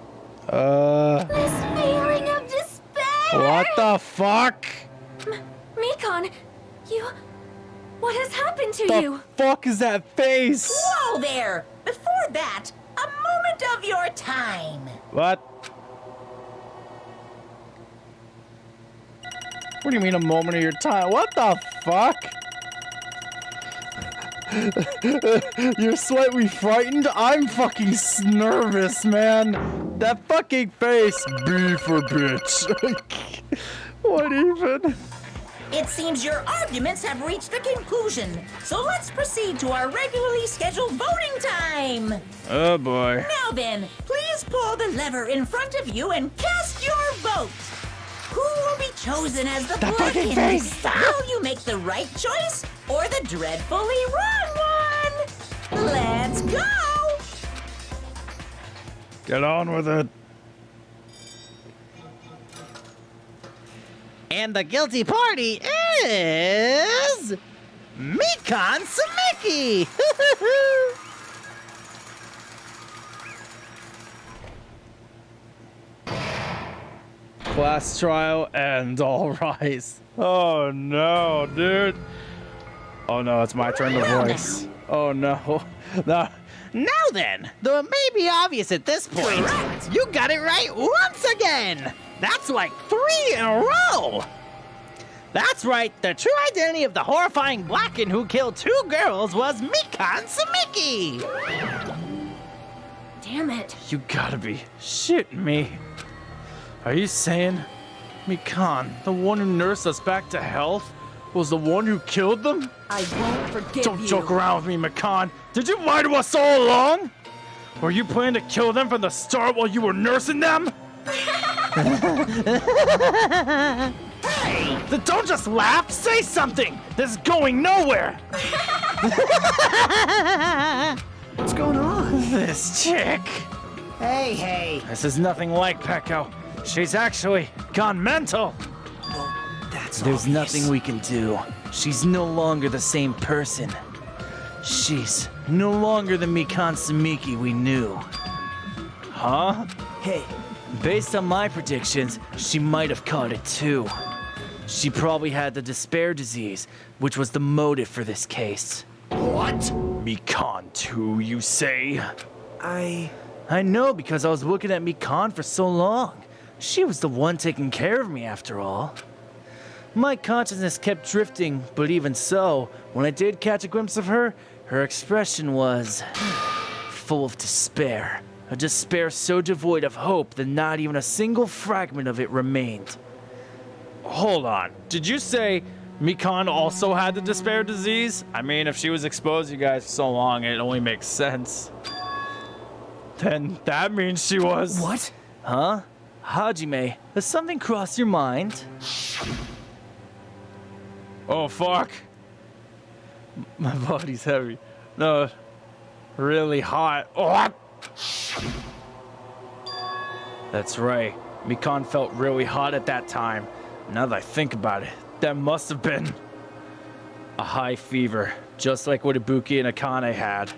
This feeling of despair. What the fuck? Mikan, you... What has happened to The you? fuck is that face? Whoa there! Before that, a moment of your time. What? What do you mean a moment of your time? What the fuck? You're slightly frightened? I'm fucking nervous, man. That fucking face. B for bitch. What even? It seems your arguments have reached a conclusion, so let's proceed to our regularly scheduled voting time. Oh boy. Now then, please pull the lever in front of you and cast your vote. Who will be chosen as the fucking blackened? face. Will you make the right choice or the dreadfully wrong one? Let's go! Get on with it. And the guilty party is Mikan Sameki. Class trial and all rise. Oh no, dude. Oh no, it's my turn to voice. Oh no. No. Now then, though it may be obvious at this point, you got it right once again. That's like 3 in a row. That's right, the true identity of the horrifying Blacken who killed 2 girls was Mikan Sameki. Damn it. You gotta be shitting me. Are you saying Mikan, the one who nursed us back to health, was the one who killed them? I won't forgive Don't you. joke around with me, Mikan. Did you lie to us all along? Were you planning to kill them from the start while you were nursing them? Hey, then don't just laugh. Say something. This is going nowhere. What's going on? This chick. Hey. This is nothing like Pecco. She's actually gone mental. Well, that's There's obvious. nothing we can do. She's no longer the same person. She's no longer the Mikan Sumiki we knew. Huh? Hey, Based on my predictions, she might have caught it too. She probably had the despair disease, which was the motive for this case. What? Mikan too, you say? I know because I was looking at Mikan for so long. She was the one taking care of me after all. My consciousness kept drifting, but even so, when I did catch a glimpse of her, her expression was full of despair. A despair so devoid of hope that not even a single fragment of it remained. Hold on, did you say Mikan also had the despair disease? I mean, if she was exposed to you guys for so long, it only makes sense. Then that means she was... What? Huh? Hajime, has something crossed your mind? Oh, fuck. My body's heavy. No, really hot. Oh. That's right. Mikan felt really hot at that time. Now that I think about it, that must have been a high fever, just like what Ibuki and Akane had.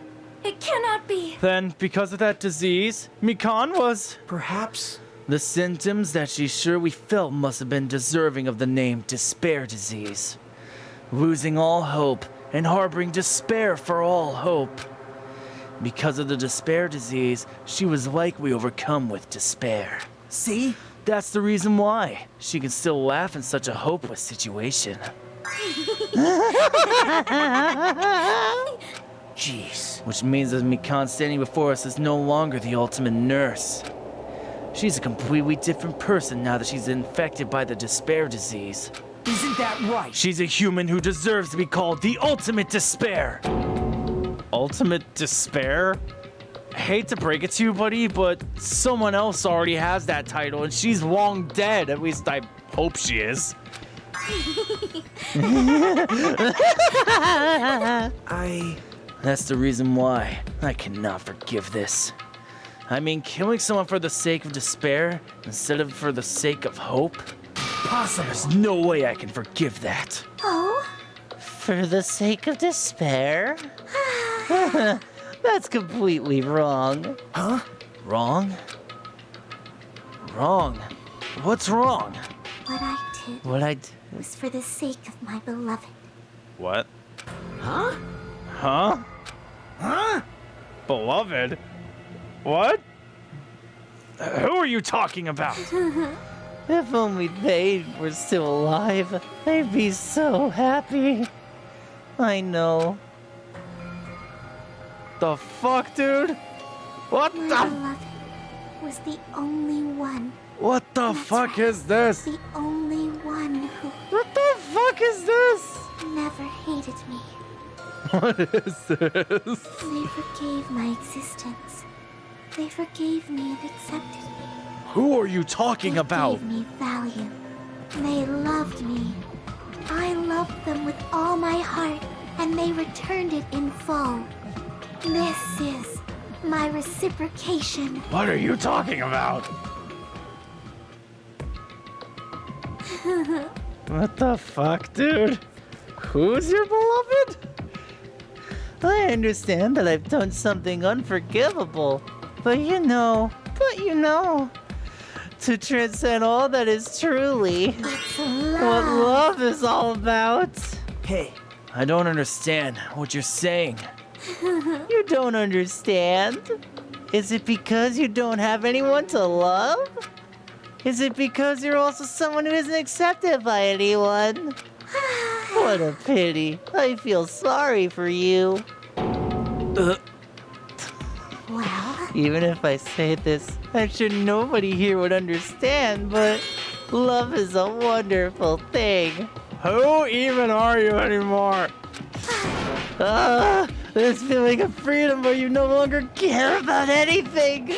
It cannot be. Then, because of that disease, Mikan was... Perhaps... The symptoms that she surely felt must have been deserving of the name despair disease. Losing all hope and harboring despair for all hope. Because of the despair disease, she was likely overcome with despair. See? That's the reason why she can still laugh in such a hopeless situation. Jeez. Which means that Mikan standing before us is no longer the ultimate nurse. She's a completely different person now that she's infected by the despair disease. Isn't that right? She's a human who deserves to be called the ultimate despair. Ultimate despair? I hate to break it to you, buddy, but someone else already has that title and she's long dead. At least I hope she is. That's the reason why I cannot forgive this. I mean, killing someone for the sake of despair instead of for the sake of hope? There's no way I can forgive that. Oh? For the sake of despair? That's completely wrong. Huh? Wrong? Wrong? What's wrong? What I did was for the sake of my beloved. What? Huh? Huh? Huh? Beloved? What? Who are you talking about? If only they were still alive, they'd be so happy. I know. The fuck, dude? What My the? beloved was the only one. What the fuck is this? The only one who What the fuck is this? never hated me. What is this? They forgave my existence. They forgave me and accepted me. Who are you talking about? They gave me value. They loved me. I loved them with all my heart, and they returned it in full. This is my reciprocation. What are you talking about? What the fuck, dude? Who's your beloved? I understand that I've done something unforgivable, but you know, to transcend all that is truly It's what love. love is all about. Hey, I don't understand what you're saying. You don't understand? Is it because you don't have anyone to love? Is it because you're also someone who isn't accepted by anyone? What a pity. I feel sorry for you. Well, Even if I say this, I'm sure nobody here would understand, but love is a wonderful thing. Who even are you anymore? This feeling of freedom where you no longer care about anything.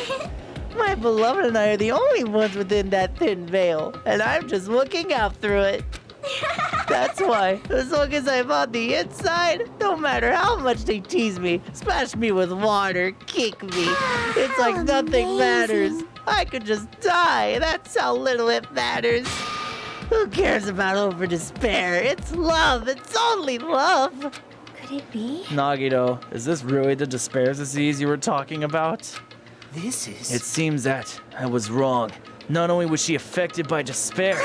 My beloved and I are the only ones within that thin veil, and I'm just looking out through it. That's why, as long as I'm on the inside, no matter how much they tease me, smash me with water, kick me, it's like nothing matters. I could just die. That's how little it matters. Who cares about over despair? It's love. It's only love. Could it be? Nagito, is this really the despair disease you were talking about? This is... It seems that I was wrong. Not only was she affected by despair.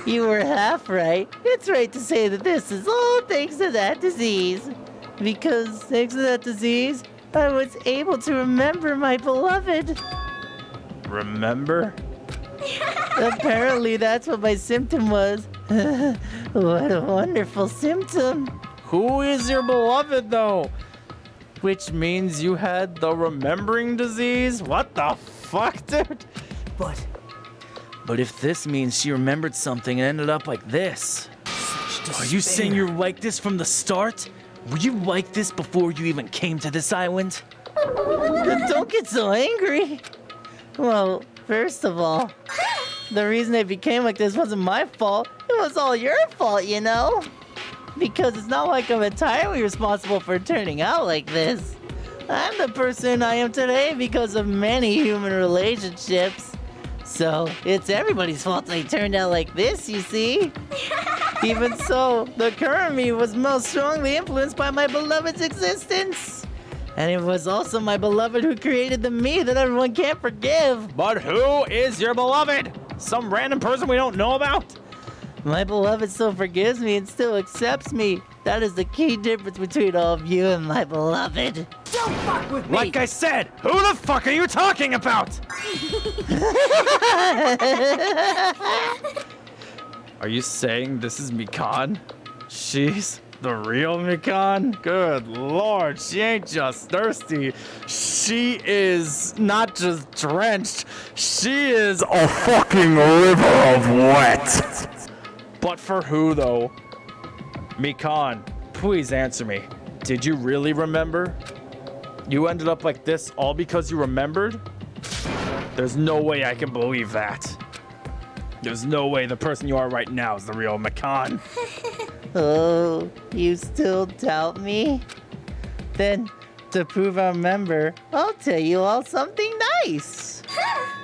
You were half right. It's right to say that this is all thanks to that disease. Because thanks to that disease, I was able to remember my beloved. Remember? Apparently, that's what my symptom was. What a wonderful symptom. Who is your beloved, though? Which means you had the remembering disease? What the fuck, dude? But if this means she remembered something and ended up like this. Are you saying you're like this from the start? Were you like this before you even came to this island? Don't get so angry. Well, first of all, the reason I became like this wasn't my fault. It was all your fault, you know? Because it's not like I'm entirely responsible for turning out like this. I'm the person I am today because of many human relationships. So, it's everybody's fault I turned out like this, you see? Even so, the current me was most strongly influenced by my beloved's existence. And it was also my beloved who created the me that everyone can't forgive. But who is your beloved? Some random person we don't know about? My beloved still forgives me and still accepts me. That is the key difference between all of you and my beloved. Don't fuck with me! Like I said, who the fuck are you talking about? Are you saying this is Mikan? She's the real Mikan? Good lord, she ain't just thirsty. She is not just drenched. She is a fucking river of wet. But for who, though? Mikan, please answer me. Did you really remember? You ended up like this all because you remembered? There's no way I can believe that. There's no way the person you are right now is the real Mikan. Oh, you still doubt me? Then, to prove I remember, I'll tell you all something nice.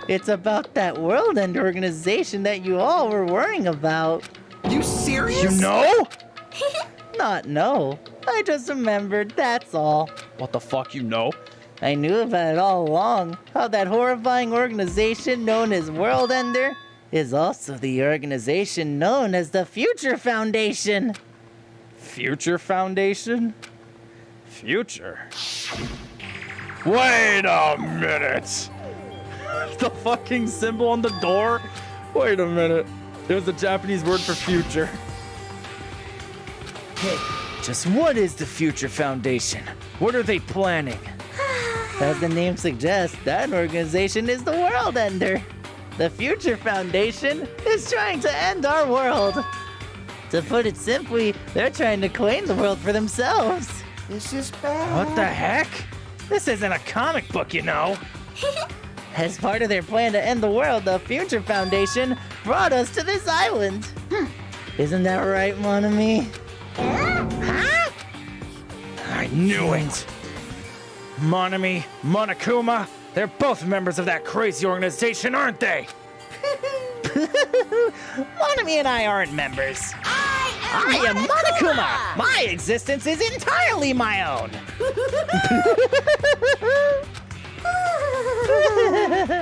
It's about that World End organization that you all were worrying about. You serious? You know? Not know. I just remembered, that's all. What the fuck you know? I knew about it all along. How that horrifying organization known as World Ender is also the organization known as the Future Foundation. Future Foundation? Future? Wait a minute! The fucking symbol on the door? Wait a minute. There's a Japanese word for future. Hey, just what is the Future Foundation? What are they planning? As the name suggests, that organization is the World Ender. The Future Foundation is trying to end our world. To put it simply, they're trying to claim the world for themselves. This is bad. What the heck? This isn't a comic book, you know. As part of their plan to end the world, the Future Foundation brought us to this island. Isn't that right, Monami? Huh? I knew it. Monami, Monokuma, they're both members of that crazy organization, aren't they? Monami and I aren't members. I am Monokuma. My existence is entirely my own.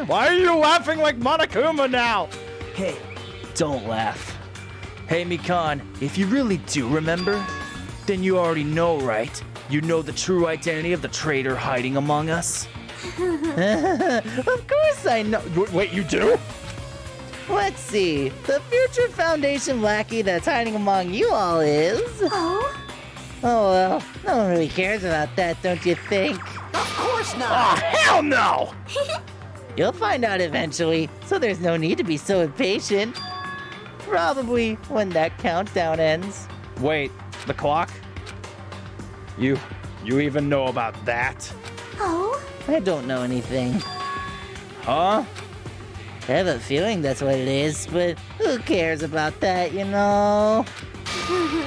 Why are you laughing like Monokuma now? Hey, don't laugh. Hey, Mikan, if you really do remember, then you already know, right? You know the true identity of the traitor hiding among us? Of course I know. Wait, you do? Let's see. The Future Foundation lackey that's hiding among you all is... Oh? Oh, well, no one really cares about that, don't you think? Of course not! Oh, hell no! You'll find out eventually, so there's no need to be so impatient. Probably when that countdown ends. Wait, the clock? You even know about that? Oh? I don't know anything. Huh? I have a feeling that's what it is, but who cares about that, you know?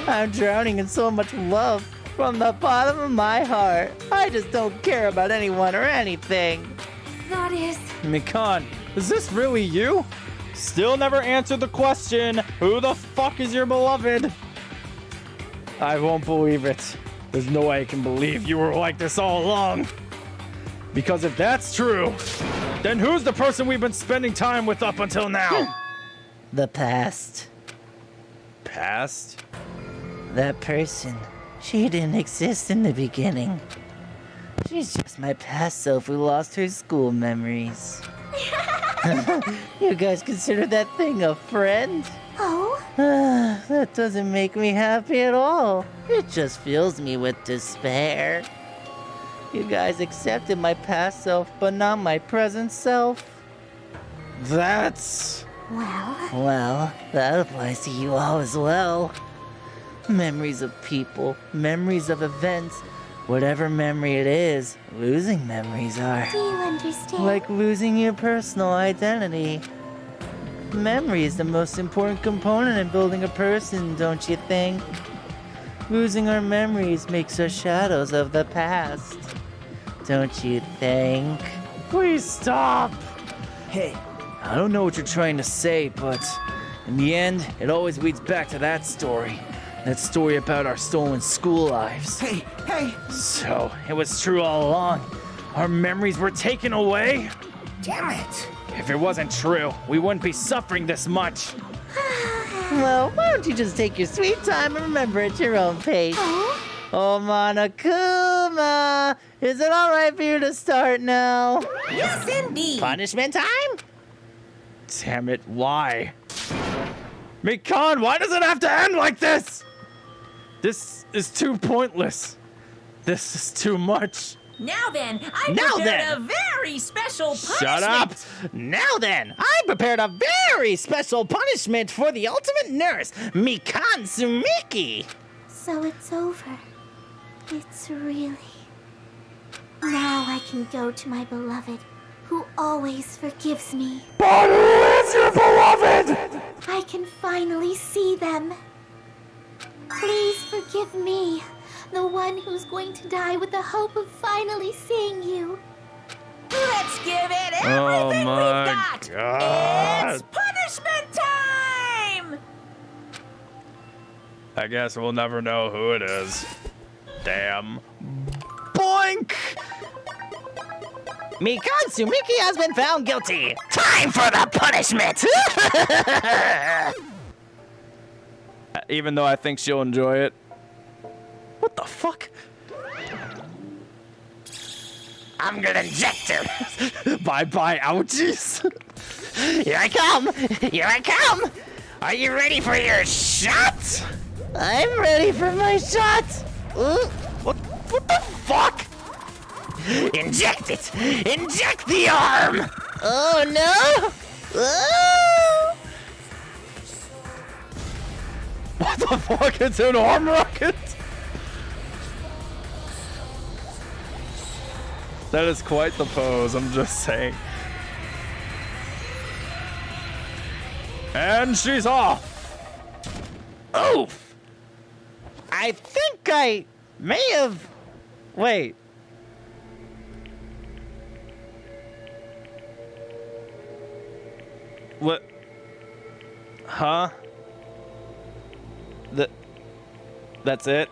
I'm drowning in so much love from the bottom of my heart. I just don't care about anyone or anything. That is... Mikan, is this really you? Still never answered the question, who the fuck is your beloved? I won't believe it. There's no way I can believe you were like this all along. Because if that's true, then who's the person we've been spending time with up until now? The past. Past? That person. She didn't exist in the beginning. She's just my past self who lost her school memories. You guys consider that thing a friend? Oh? That doesn't make me happy at all. It just fills me with despair. You guys accepted my past self, but not my present self. That's... Well, that applies to you all as well. Memories of people, memories of events, whatever memory it is, losing memories are. Do you understand? Like losing your personal identity. Memory is the most important component in building a person, don't you think? Losing our memories makes us shadows of the past. Don't you think? Please stop! Hey, I don't know what you're trying to say, but in the end, it always leads back to that story. That story about our stolen school lives. Hey! So, it was true all along. Our memories were taken away? Damn it! If it wasn't true, we wouldn't be suffering this much. Well, why don't you just take your sweet time and remember at your own pace? Oh, Monokuma! Is it alright for you to start now? Yes, indeed. Punishment time? Damn it, why? Mikan, why does it have to end like this? This is too pointless. This is too much. Now then, I Now prepared then. a very special punishment. Shut up! Now then, I prepared a very special punishment for the ultimate nurse, Mikan Sumiki. So it's over. It's really... Now I can go to my beloved, who always forgives me. But who is your beloved? I can finally see them. Please forgive me, the one who's going to die with the hope of finally seeing you. Let's give it everything my we've got. God. It's punishment time! I guess we'll never know who it is. Damn. Boink! Mikan Sumiki has been found guilty. Time for the punishment! Even though I think she'll enjoy it. What the fuck? I'm gonna inject her. Bye-bye, ouchies. Here I come! Here I come! Are you ready for your shot? I'm ready for my shot! What the fuck? Inject it! Inject the arm! Oh no! Oh! What the fuck? It's an arm rocket? That is quite the pose, I'm just saying. And she's off! Oof! I think I may have... Wait. What? Huh? That's it?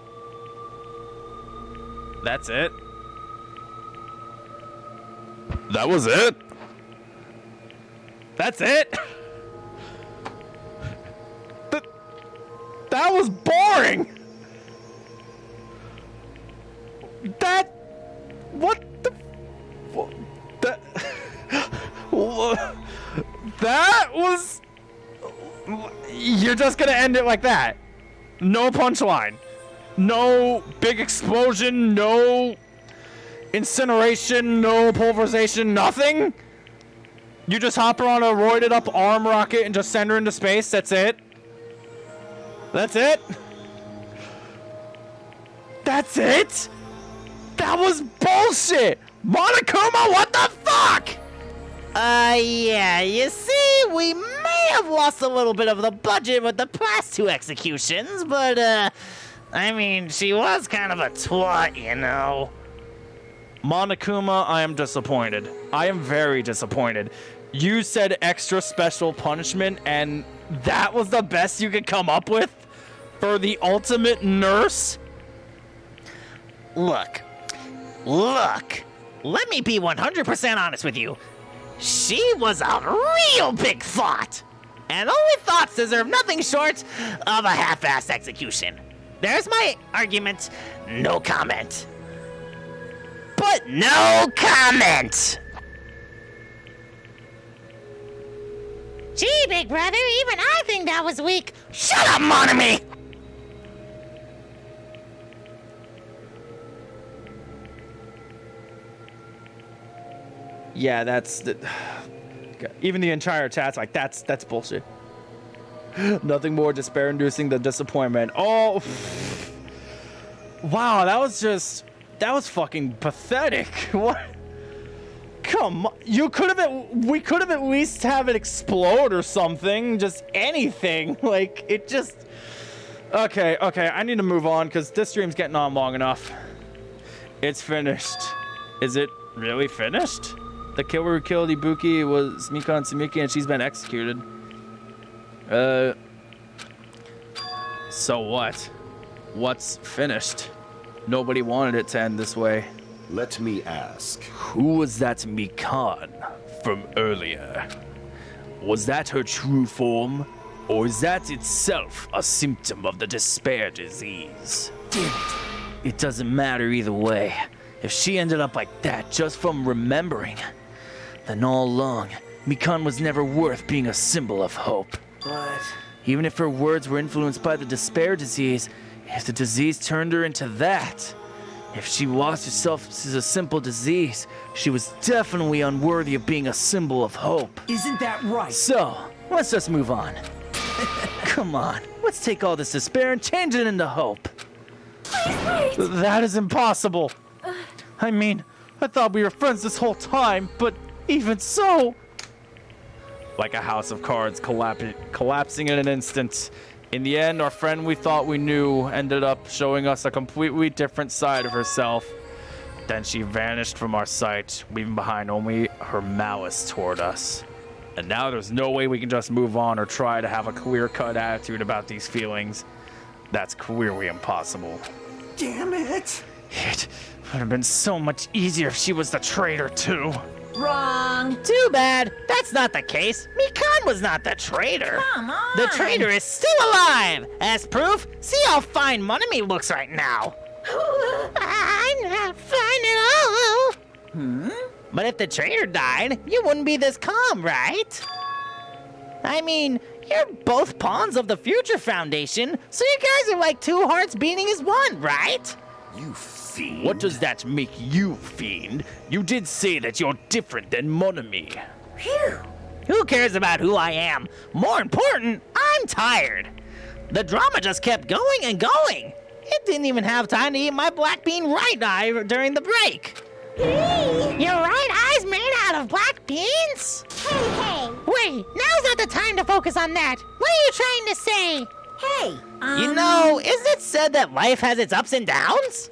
That's it? That was it? That's it? That was boring! What the... That was... You're just gonna end it like that? No punchline. No big explosion, no incineration, no pulverization, nothing? You just hop her on a roided up arm rocket and just send her into space, that's it? That's it? That's it? That was bullshit! Monokuma, what the fuck? Yeah, you see, we may may have lost a little bit of the budget with the past 2 executions, but, I mean, she was kind of a twat, you know. Monokuma, I am disappointed. I am very disappointed. You said extra special punishment, and that was the best you could come up with for the ultimate nurse? Look, let me be 100% honest with you. She was a real big thought, and only thoughts deserve nothing short of a half-assed execution. There's my argument. No comment. But no comment! Gee, big brother, even I think that was weak. Shut up, Monami! Yeah, that's the... Even the entire chat's like, that's bullshit. Nothing more despair-inducing than disappointment. Oh, wow, that was fucking pathetic. What? Come on, we could have at least have it explode or something, just anything. Like, it just... Okay, I need to move on because this stream's getting on long enough. It's finished. Is it really finished? The killer who killed Ibuki was Mikan Tsumiki, and she's been executed. So what? What's finished? Nobody wanted it to end this way. Let me ask. Who was that Mikan from earlier? Was that her true form? Or is that itself a symptom of the despair disease? Damn it. It doesn't matter either way. If she ended up like that just from remembering, then all along, Mikan was never worth being a symbol of hope. But Even if her words were influenced by the despair disease, if the disease turned her into that, if she lost herself to a simple disease, she was definitely unworthy of being a symbol of hope. isn't that right? So, let's just move on. Come on, let's take all this despair and change it into hope. Please, wait! That is impossible. I mean, I thought we were friends this whole time, but even so... Like a house of cards collapsing in an instant. In the end, our friend we thought we knew ended up showing us a completely different side of herself. Then she vanished from our sight, leaving behind only her malice toward us. And now there's no way we can just move on or try to have a clear-cut attitude about these feelings. That's clearly impossible. Damn it! It would have been so much easier if she was the traitor, too. Wrong. Too bad. That's not the case. Mikan was not the traitor. Come on. The traitor is still alive. As proof, see how fine Monami looks right now. I'm not fine at all. But if the traitor died, you wouldn't be this calm, right? I mean, you're both pawns of the Future Foundation, so you guys are like two hearts beating as one, right? You fiend. What does that make you, fiend? You did say that you're different than Monami. Phew. Who cares about who I am? More important, I'm tired. The drama just kept going and going. It didn't even have time to eat my black bean right eye during the break. Your right eye's made out of black beans? Hey! Wait, now's not the time to focus on that. What are you trying to say? Hey! You know, isn't it said that life has its ups and downs?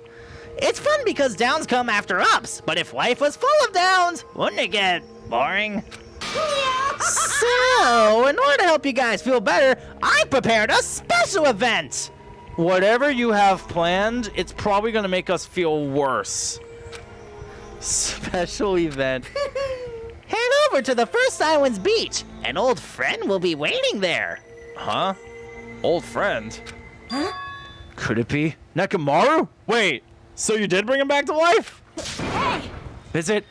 It's fun because downs come after ups, but if life was full of downs, wouldn't it get boring? So, in order to help you guys feel better, I prepared a special event. Whatever you have planned, it's probably gonna make us feel worse. Special event. Head over to the First Islands Beach. An old friend will be waiting there. Huh? Old friend? Huh? Could it be Nekomaru? Wait, so you did bring him back to life? Hey! Is it?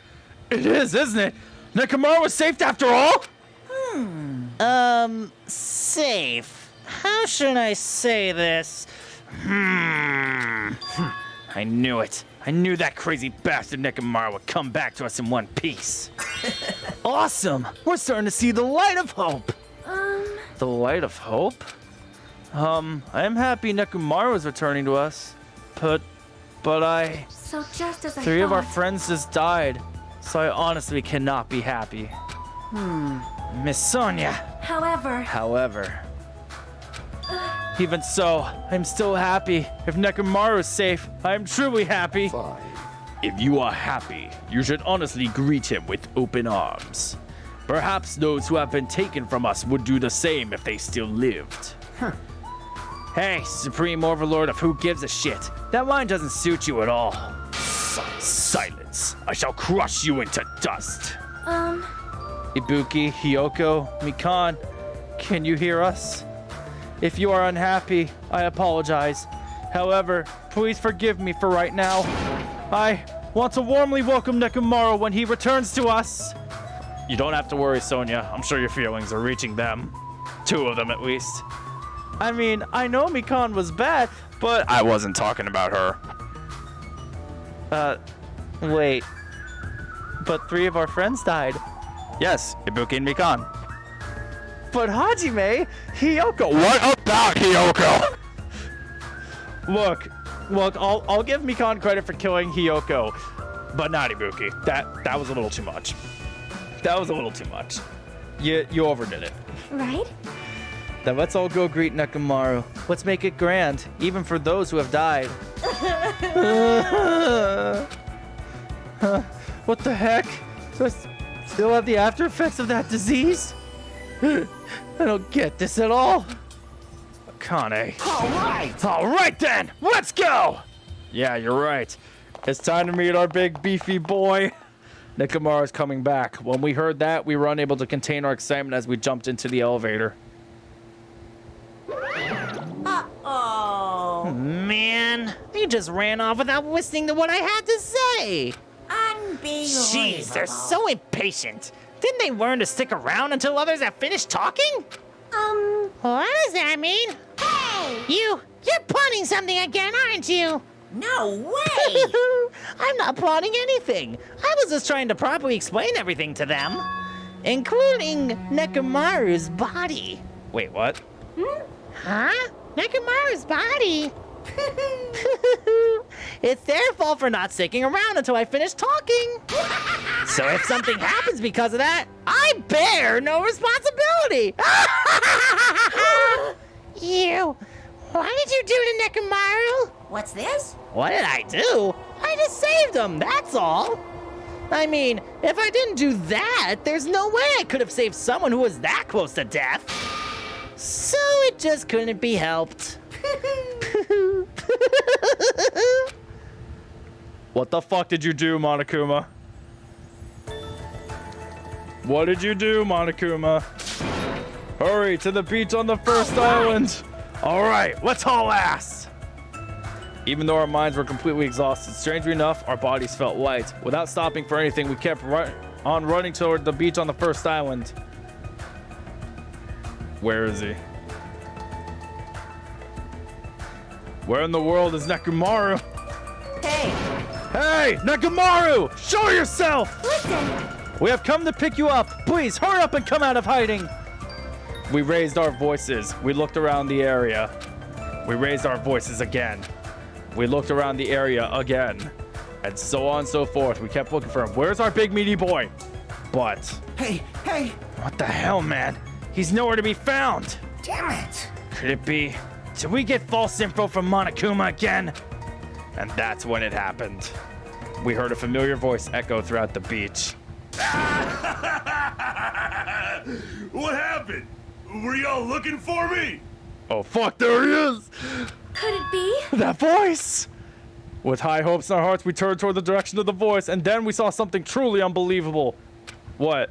It is, isn't it? Nekomaru was saved after all? Safe. How should I say this? I knew it. I knew that crazy bastard Nekomaru would come back to us in one piece. Awesome! We're starting to see the light of hope. The light of hope? I am happy Nekomaru is returning to us, but So just as I three of our thought. friends just died, so I honestly cannot be happy. Miss Sonia. However, Even so, I'm still happy. If Nekomaru is safe, I am truly happy. Fine. If you are happy, you should honestly greet him with open arms. Perhaps those who have been taken from us would do the same if they still lived. Hey, Supreme Overlord of who gives a shit. That line doesn't suit you at all. Silence. I shall crush you into dust. Ibuki, Hiyoko, Mikan, can you hear us? If you are unhappy, I apologize. However, please forgive me for right now. I want to warmly welcome Nekomaru when he returns to us. You don't have to worry, Sonia. I'm sure your feelings are reaching them. 2 of them, at least. I mean, I know Mikan was bad, but I wasn't talking about her. wait. But 3 of our friends died. Yes, Ibuki and Mikan. But Hajime, Hiyoko. What about Hiyoko? Look, I'll give Mikan credit for killing Hiyoko, But not Ibuki. That was a little too much. that was a little too much. You overdid it. right? Then let's all go greet Nekomaru. Let's make it grand, even for those who have died. What the heck? So I still have the after effects of that disease? I don't get this at all. Kane. All right then, let's go! Yeah, you're right. It's time to meet our big beefy boy. Nekomaru's coming back. When we heard that, we were unable to contain our excitement as we jumped into the elevator. Uh-oh. Man, you just ran off without listening to what I had to say. Unbelievable. Jeez, they're so impatient. Didn't they learn to stick around until others have finished talking? What does that mean? Hey! You're plotting something again, aren't you? No way! I'm not plotting anything. I was just trying to properly explain everything to them, including Nekomaru's body. Wait, what? Huh? Nekomaru's body? It's their fault for not sticking around until I finish talking. So if something happens because of that, I bear no responsibility. You. What did you do to Nekomaru? What's this? What did I do? I just saved him, that's all. I mean, if I didn't do that, there's no way I could have saved someone who was that close to death. So it just couldn't be helped. What the fuck did you do, Monokuma? What did you do, Monokuma? Hurry to the beach on the first island. All right, let's haul ass. Even though our minds were completely exhausted, strangely enough, our bodies felt light. Without stopping for anything, we kept running toward the beach on the first island. Where is he? Where in the world is Nekomaru? Hey! Hey, Nekomaru! Show yourself! Listen, We have come to pick you up. Please, hurry up and come out of hiding. We raised our voices. We looked around the area. We raised our voices again. We looked around the area again. And so on and so forth. We kept looking for him. Where's our big meaty boy? But... Hey! What the hell, man? He's nowhere to be found. Damn it! Could it be? Did we get false info from Monokuma again? And that's when it happened. We heard a familiar voice echo throughout the beach. What happened? Were y'all looking for me? Oh, fuck, there he is! could it be? That voice! With high hopes in our hearts, we turned toward the direction of the voice, and then we saw something truly unbelievable. What?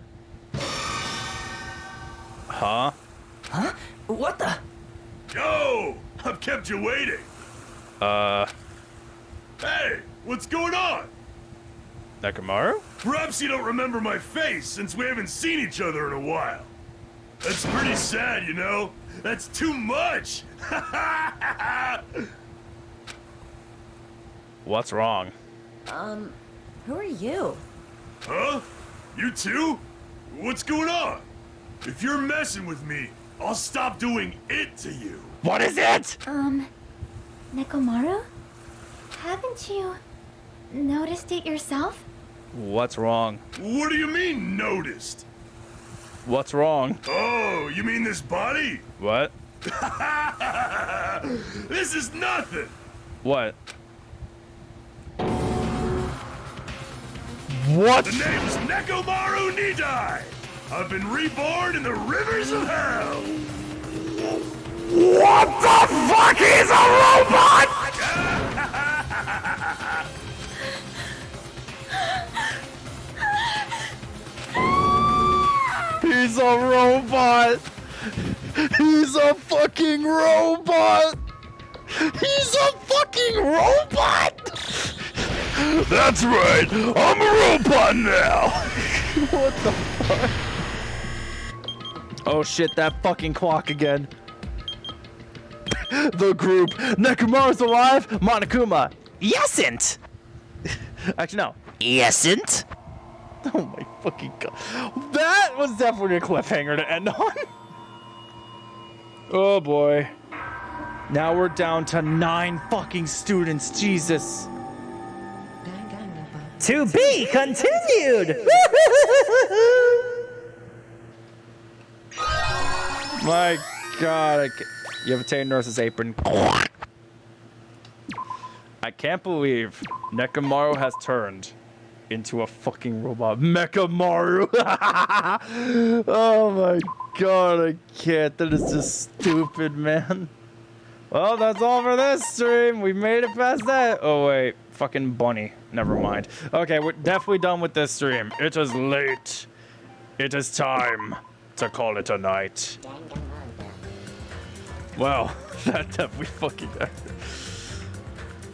Huh? Huh? What the? Yo! I've kept you waiting. Hey, what's going on? Nekomaru? Perhaps you don't remember my face since we haven't seen each other in a while. That's pretty sad, you know? That's too much! What's wrong? Who are you? Huh? You too? What's going on? If you're messing with me, I'll stop doing it to you. What is it? Nekomaru? Haven't you noticed it yourself? What's wrong? What do you mean, noticed? What's wrong? Oh, you mean this body? What? This is nothing. What? What? The name's Nekomaru Nidai. I've been reborn in the rivers of hell. What the fuck? He's a robot! He's a robot! He's a fucking robot! He's a fucking robot! That's right, I'm a robot now! What the fuck? Oh shit, that fucking clock again. The group. Nekomaru's alive, Monokuma. Yesn't! Actually, no. Yesn't? Oh my fucking god. That was definitely a cliffhanger to end on. Oh boy. Now we're down to 9 fucking students. Jesus. To be continued! My god. You have obtained nurse's apron. I can't believe Nekomaru has turned into a fucking robot. Mechamaru! Oh my god, I can't. That is just stupid, man. Well, that's all for this stream. We made it past that. Oh wait, fucking bunny. Never mind. Okay, we're definitely done with this stream. It is late. It is time to call it a night. Well, that definitely fucking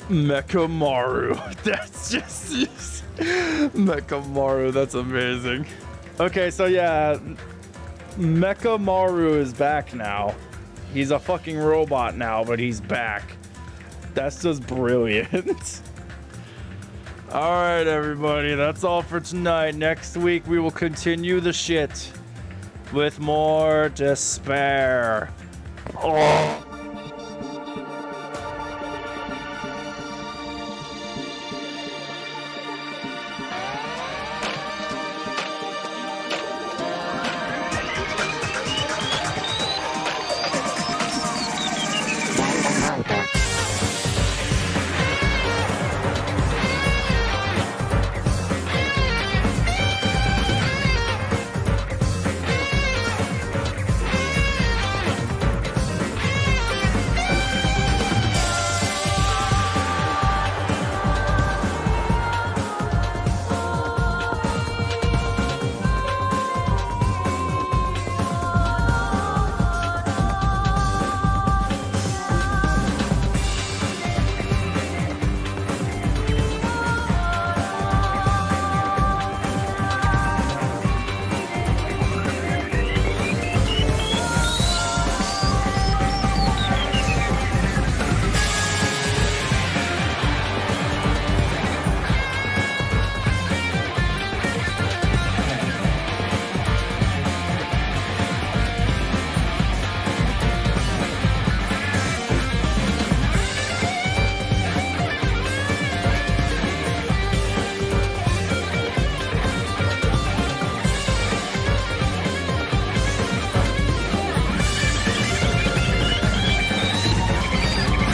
Mechamaru. That's just Mechamaru. That's amazing. Okay, so yeah, Mechamaru is back now. He's a fucking robot now, but he's back. That's just brilliant. All right, everybody, that's all for tonight. Next week, we will continue the shit with more despair. Oh.